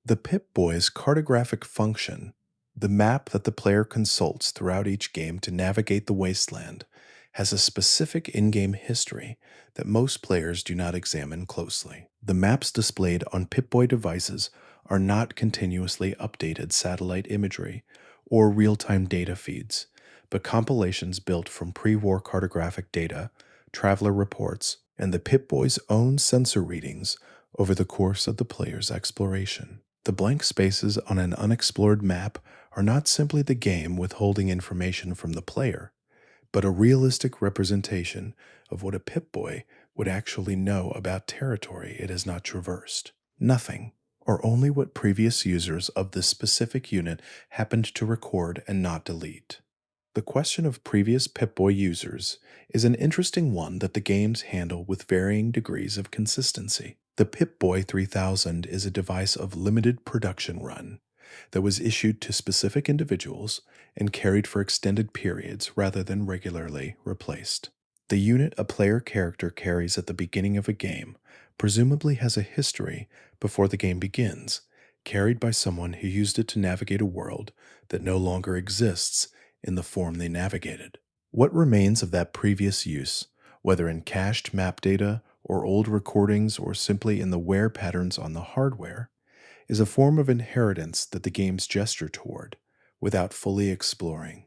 The Pip-Boy's cartographic function, the map that the player consults throughout each game to navigate the wasteland, has a specific in-game history that most players do not examine closely. The maps displayed on Pip-Boy devices are not continuously updated satellite imagery or real-time data feeds, but compilations built from pre-war cartographic data, traveler reports, and the Pip-Boy's own sensor readings over the course of the player's exploration. The blank spaces on an unexplored map are not simply the game withholding information from the player, but a realistic representation of what a Pip-Boy would actually know about territory it has not traversed. Nothing, or only what previous users of this specific unit happened to record and not delete. The question of previous Pip-Boy users is an interesting one that the games handle with varying degrees of consistency. The Pip-Boy 3000 is a device of limited production run that was issued to specific individuals and carried for extended periods rather than regularly replaced. The unit a player character carries at the beginning of a game presumably has a history before the game begins, carried by someone who used it to navigate a world that no longer exists in the form they navigated. What remains of that previous use, whether in cached map data or old recordings or simply in the wear patterns on the hardware, is a form of inheritance that the games gesture toward without fully exploring.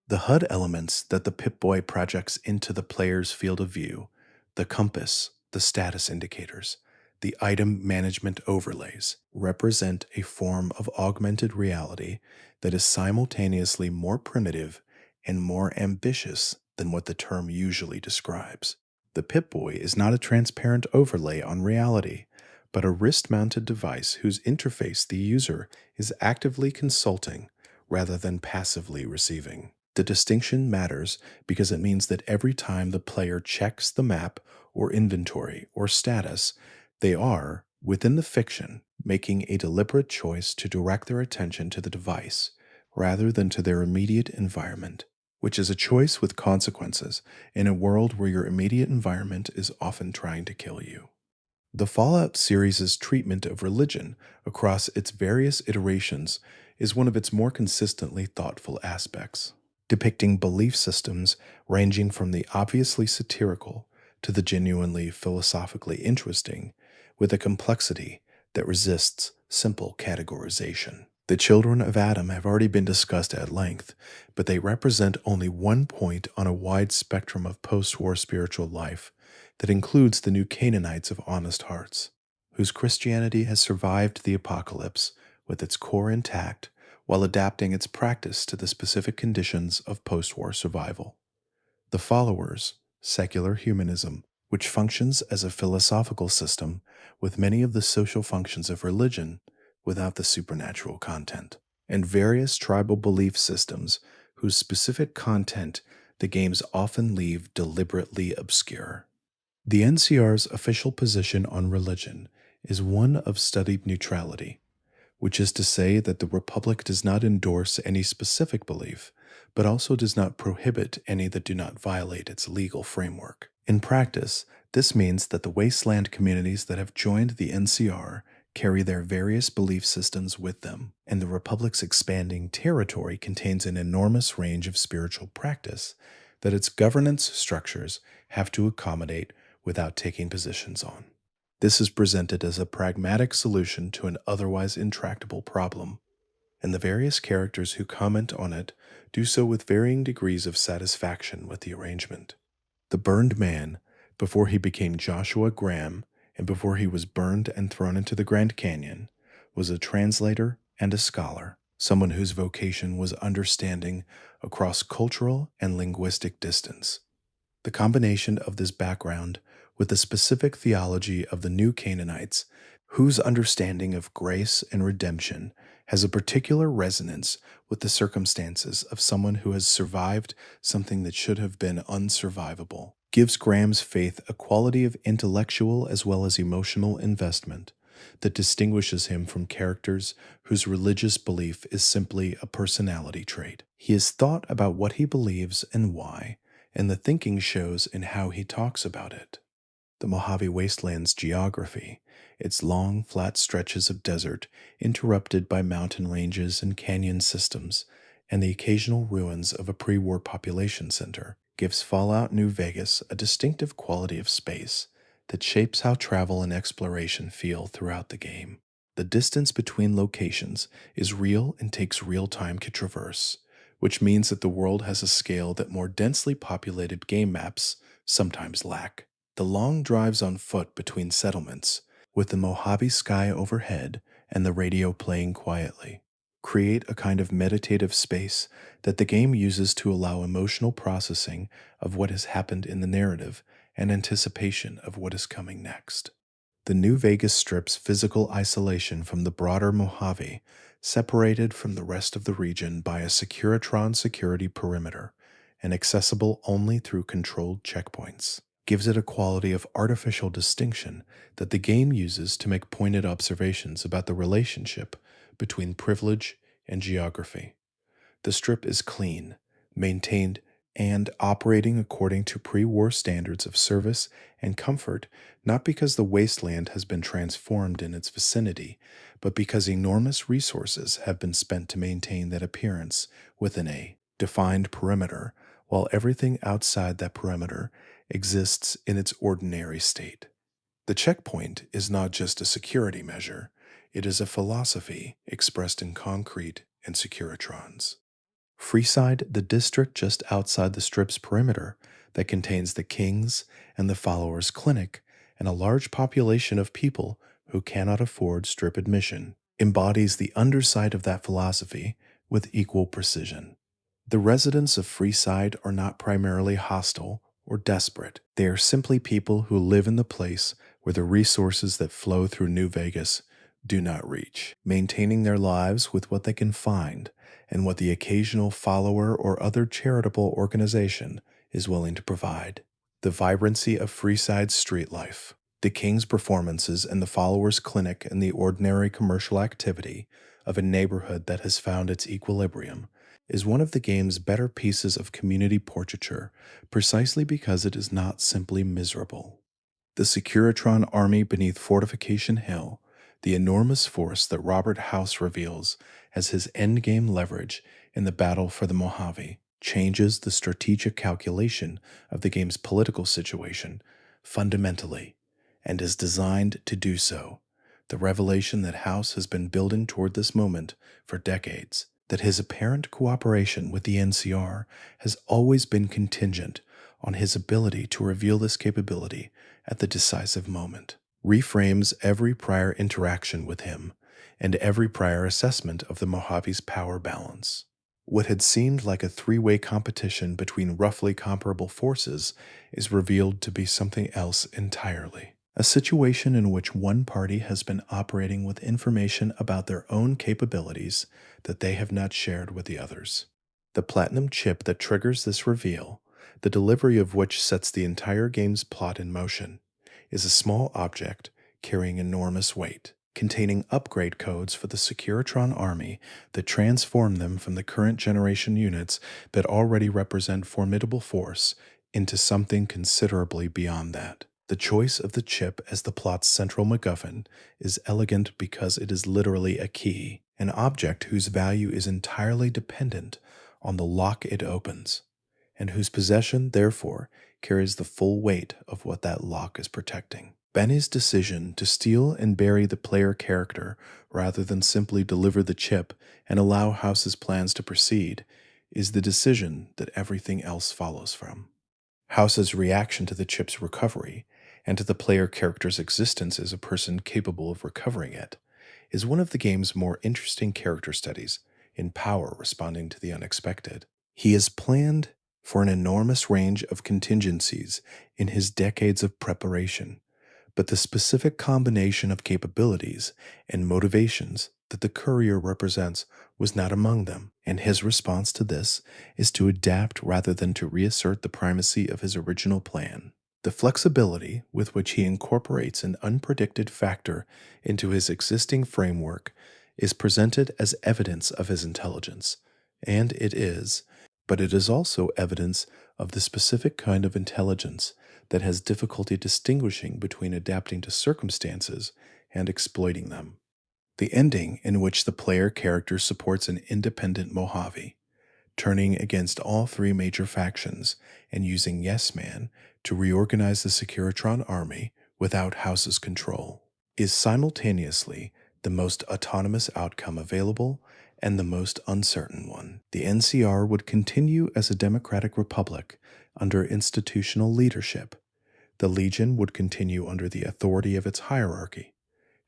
The HUD elements that the Pip-Boy projects into the player's field of view, the compass, the status indicators, the item management overlays, represent a form of augmented reality that is simultaneously more primitive and more ambitious than what the term usually describes. The Pip-Boy is not a transparent overlay on reality, but a wrist-mounted device whose interface the user is actively consulting rather than passively receiving. The distinction matters because it means that every time the player checks the map or inventory or status, they are, within the fiction, making a deliberate choice to direct their attention to the device rather than to their immediate environment, which is a choice with consequences in a world where your immediate environment is often trying to kill you. The Fallout series' treatment of religion across its various iterations is one of its more consistently thoughtful aspects, depicting belief systems ranging from the obviously satirical to the genuinely philosophically interesting, with a complexity that resists simple categorization. The children of Adam have already been discussed at length, but they represent only one point on a wide spectrum of post-war spiritual life that includes the new Canaanites of honest hearts, whose Christianity has survived the apocalypse with its core intact while adapting its practice to the specific conditions of post-war survival. The followers, secular humanism, which functions as a philosophical system with many of the social functions of religion without the supernatural content, and various tribal belief systems whose specific content the games often leave deliberately obscure. The NCR's official position on religion is one of studied neutrality, which is to say that the Republic does not endorse any specific belief, but also does not prohibit any that do not violate its legal framework. In practice, this means that the wasteland communities that have joined the NCR carry their various belief systems with them, and the Republic's expanding territory contains an enormous range of spiritual practice that its governance structures have to accommodate without taking positions on. This is presented as a pragmatic solution to an otherwise intractable problem, and the various characters who comment on it do so with varying degrees of satisfaction with the arrangement. The burned man, before he became Joshua Graham and before he was burned and thrown into the Grand Canyon, was a translator and a scholar, someone whose vocation was understanding across cultural and linguistic distance. The combination of this background with the specific theology of the new Canaanites, whose understanding of grace and redemption has a particular resonance with the circumstances of someone who has survived something that should have been unsurvivable, gives Graham's faith a quality of intellectual as well as emotional investment that distinguishes him from characters whose religious belief is simply a personality trait. He has thought about what he believes and why, and the thinking shows in how he talks about it. The Mojave Wasteland's geography, its long, flat stretches of desert interrupted by mountain ranges and canyon systems, and the occasional ruins of a pre-war population center, gives Fallout New Vegas a distinctive quality of space that shapes how travel and exploration feel throughout the game. The distance between locations is real and takes real time to traverse, which means that the world has a scale that more densely populated game maps sometimes lack. The long drives on foot between settlements, with the Mojave sky overhead and the radio playing quietly, create a kind of meditative space that the game uses to allow emotional processing of what has happened in the narrative and anticipation of what is coming next. The New Vegas Strip's physical isolation from the broader Mojave, separated from the rest of the region by a Securitron security perimeter and accessible only through controlled checkpoints, gives it a quality of artificial distinction that the game uses to make pointed observations about the relationship between privilege and geography. The Strip is clean, maintained, and operating according to pre-war standards of service and comfort, not because the wasteland has been transformed in its vicinity, but because enormous resources have been spent to maintain that appearance within a defined perimeter, while everything outside that perimeter exists in its ordinary state. The checkpoint is not just a security measure, it is a philosophy expressed in concrete and Securitrons. Freeside, the district just outside the Strip's perimeter that contains the King's and the Followers' Clinic and a large population of people who cannot afford Strip admission, embodies the underside of that philosophy with equal precision. The residents of Freeside are not primarily hostile or desperate. They are simply people who live in the place where the resources that flow through New Vegas do not reach, maintaining their lives with what they can find and what the occasional follower or other charitable organization is willing to provide. The vibrancy of Freeside's street life, the King's performances, and the Followers' Clinic and the ordinary commercial activity of a neighborhood that has found its equilibrium is one of the game's better pieces of community portraiture precisely because it is not simply miserable. The Securitron army beneath Fortification Hill, the enormous force that Robert House reveals as his endgame leverage in the battle for the Mojave, changes the strategic calculation of the game's political situation fundamentally, and is designed to do so. The revelation that House has been building toward this moment for decades, that his apparent cooperation with the NCR has always been contingent on his ability to reveal this capability at the decisive moment, reframes every prior interaction with him and every prior assessment of the Mojave's power balance. What had seemed like a three-way competition between roughly comparable forces is revealed to be something else entirely. A situation in which one party has been operating with information about their own capabilities that they have not shared with the others. The platinum chip that triggers this reveal, the delivery of which sets the entire game's plot in motion, is a small object carrying enormous weight, containing upgrade codes for the Securitron army that transform them from the current generation units that already represent formidable force into something considerably beyond that. The choice of the chip as the plot's central MacGuffin is elegant because it is literally a key, an object whose value is entirely dependent on the lock it opens, and whose possession, therefore, carries the full weight of what that lock is protecting. Benny's decision to steal and bury the player character rather than simply deliver the chip and allow House's plans to proceed is the decision that everything else follows from. House's reaction to the chip's recovery and to the player character's existence as a person capable of recovering it is one of the game's more interesting character studies in power responding to the unexpected. He has planned for an enormous range of contingencies in his decades of preparation, but the specific combination of capabilities and motivations that the courier represents was not among them, and his response to this is to adapt rather than to reassert the primacy of his original plan. The flexibility with which he incorporates an unpredicted factor into his existing framework is presented as evidence of his intelligence, and it is, but it is also evidence of the specific kind of intelligence that has difficulty distinguishing between adapting to circumstances and exploiting them. The ending in which the player character supports an independent Mojave, turning against all three major factions and using Yes Man to reorganize the Securitron army without House's control, is simultaneously the most autonomous outcome available and the most uncertain one. The NCR would continue as a democratic republic under institutional leadership. The Legion would continue under the authority of its hierarchy.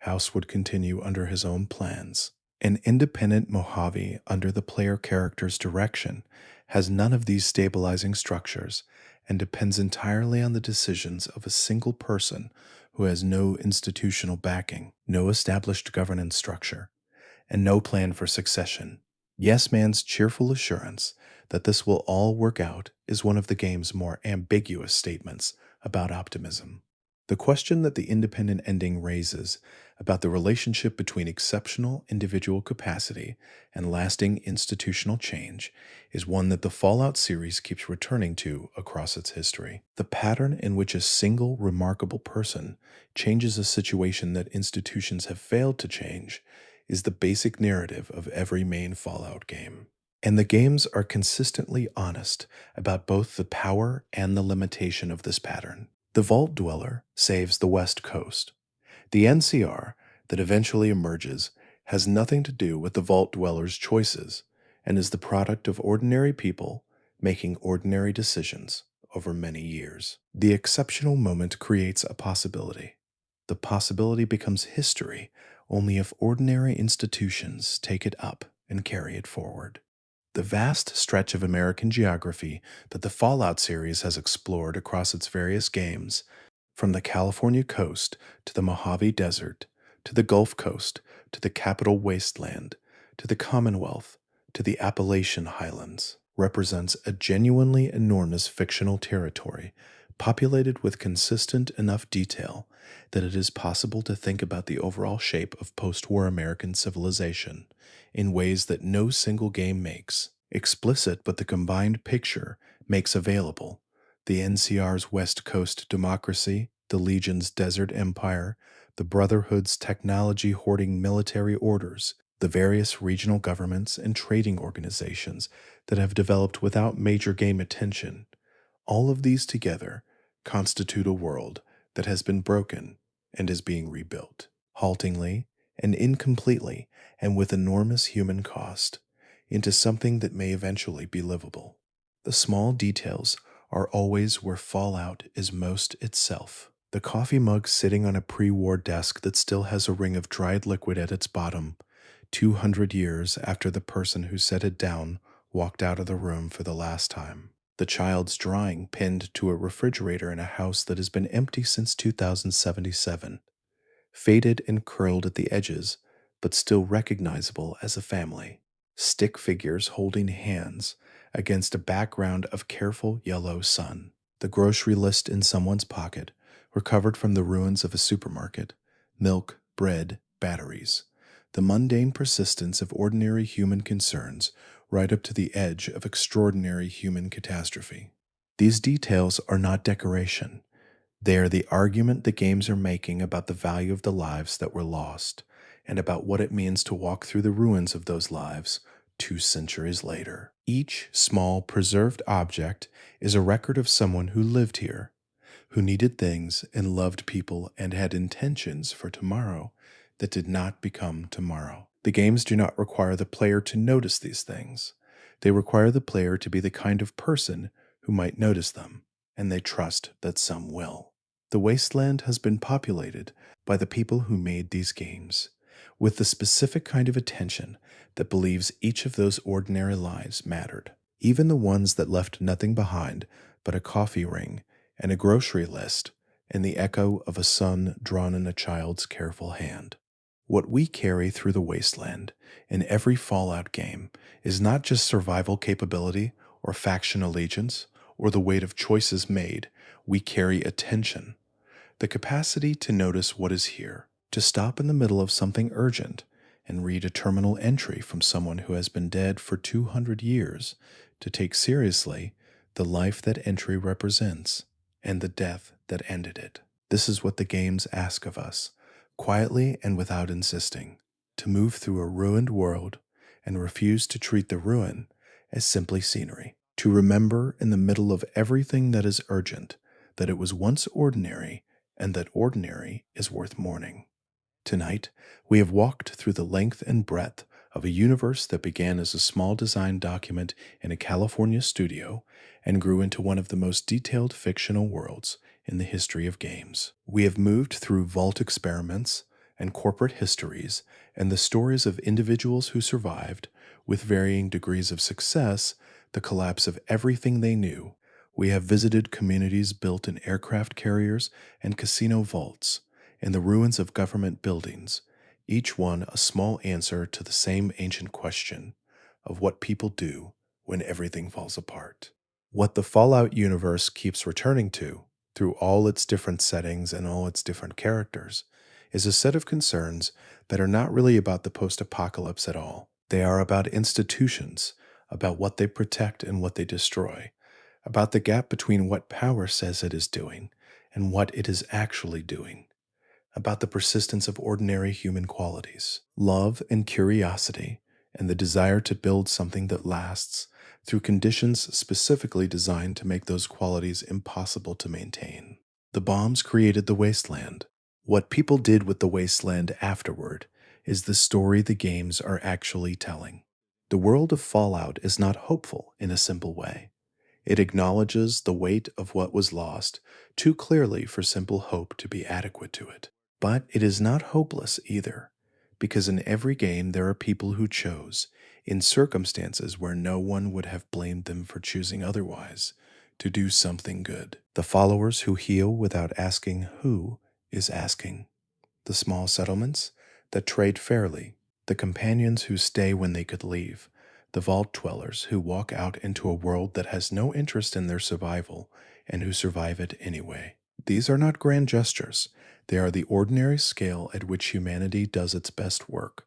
House would continue under his own plans. An independent Mojave under the player character's direction has none of these stabilizing structures and depends entirely on the decisions of a single person who has no institutional backing, no established governance structure, and no plan for succession. Yes Man's cheerful assurance that this will all work out is one of the game's more ambiguous statements about optimism. The question that the independent ending raises about the relationship between exceptional individual capacity and lasting institutional change is one that the Fallout series keeps returning to across its history. The pattern in which a single remarkable person changes a situation that institutions have failed to change is the basic narrative of every main Fallout game. And the games are consistently honest about both the power and the limitation of this pattern. The Vault Dweller saves the West Coast. The NCR that eventually emerges has nothing to do with the Vault Dweller's choices and is the product of ordinary people making ordinary decisions over many years. The exceptional moment creates a possibility. The possibility becomes history only if ordinary institutions take it up and carry it forward. The vast stretch of American geography that the Fallout series has explored across its various games, from the California coast to the Mojave Desert, to the Gulf Coast, to the Capital Wasteland, to the Commonwealth, to the Appalachian Highlands, represents a genuinely enormous fictional territory populated with consistent enough detail that it is possible to think about the overall shape of post-war American civilization in ways that no single game makes. Explicit, but the combined picture makes available the NCR's West Coast democracy, the Legion's desert empire, the Brotherhood's technology-hoarding military orders, the various regional governments and trading organizations that have developed without major game attention. All of these together constitute a world that has been broken and is being rebuilt, haltingly and incompletely and with enormous human cost, into something that may eventually be livable. The small details are always where Fallout is most itself. The coffee mug sitting on a pre-war desk that still has a ring of dried liquid at its bottom, 200 years after the person who set it down walked out of the room for the last time. The child's drawing pinned to a refrigerator in a house that has been empty since 2077, faded and curled at the edges, but still recognizable as a family. Stick figures holding hands against a background of careful yellow sun. The grocery list in someone's pocket, recovered from the ruins of a supermarket. Milk, bread, batteries. The mundane persistence of ordinary human concerns right up to the edge of extraordinary human catastrophe. These details are not decoration. They are the argument the games are making about the value of the lives that were lost, and about what it means to walk through the ruins of those lives 2 centuries later. Each small preserved object is a record of someone who lived here, who needed things and loved people and had intentions for tomorrow that did not become tomorrow. The games do not require the player to notice these things. They require the player to be the kind of person who might notice them, and they trust that some will. The wasteland has been populated by the people who made these games, with the specific kind of attention that believes each of those ordinary lives mattered, even the ones that left nothing behind but a coffee ring and a grocery list and the echo of a sun drawn in a child's careful hand. What we carry through the wasteland in every Fallout game is not just survival capability or faction allegiance or the weight of choices made, we carry attention, the capacity to notice what is here, to stop in the middle of something urgent and read a terminal entry from someone who has been dead for 200 years, to take seriously the life that entry represents and the death that ended it. This is what the games ask of us, quietly and without insisting, to move through a ruined world and refuse to treat the ruin as simply scenery, to remember in the middle of everything that is urgent that it was once ordinary and that ordinary is worth mourning. Tonight, we have walked through the length and breadth of a universe that began as a small design document in a California studio and grew into one of the most detailed fictional worlds in the history of games. We have moved through vault experiments and corporate histories and the stories of individuals who survived, with varying degrees of success, the collapse of everything they knew. We have visited communities built in aircraft carriers and casino vaults, in the ruins of government buildings, each one a small answer to the same ancient question of what people do when everything falls apart. What the Fallout universe keeps returning to, through all its different settings and all its different characters, is a set of concerns that are not really about the post-apocalypse at all. They are about institutions, about what they protect and what they destroy, about the gap between what power says it is doing and what it is actually doing, about the persistence of ordinary human qualities, love and curiosity, and the desire to build something that lasts through conditions specifically designed to make those qualities impossible to maintain. The bombs created the wasteland. What people did with the wasteland afterward is the story the games are actually telling. The world of Fallout is not hopeful in a simple way. It acknowledges the weight of what was lost too clearly for simple hope to be adequate to it. But it is not hopeless either, because in every game there are people who chose, in circumstances where no one would have blamed them for choosing otherwise, to do something good. The followers who heal without asking who is asking. The small settlements that trade fairly. The companions who stay when they could leave. The vault dwellers who walk out into a world that has no interest in their survival and who survive it anyway. These are not grand gestures. They are the ordinary scale at which humanity does its best work,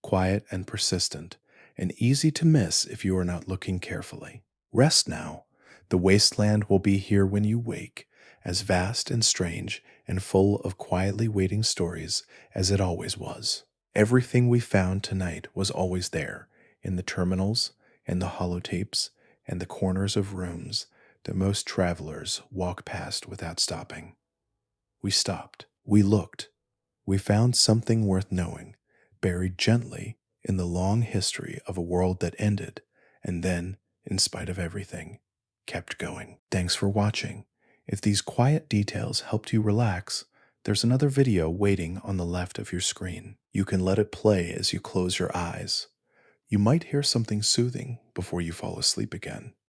quiet and persistent, and easy to miss if you are not looking carefully. Rest now. The wasteland will be here when you wake, as vast and strange and full of quietly waiting stories as it always was. Everything we found tonight was always there, in the terminals, and the holotapes, and the corners of rooms that most travelers walk past without stopping. We stopped. We looked. We found something worth knowing, buried gently in the long history of a world that ended, and then, in spite of everything, kept going. Thanks for watching. If these quiet details helped you relax, there's another video waiting on the left of your screen. You can let it play as you close your eyes. You might hear something soothing before you fall asleep again.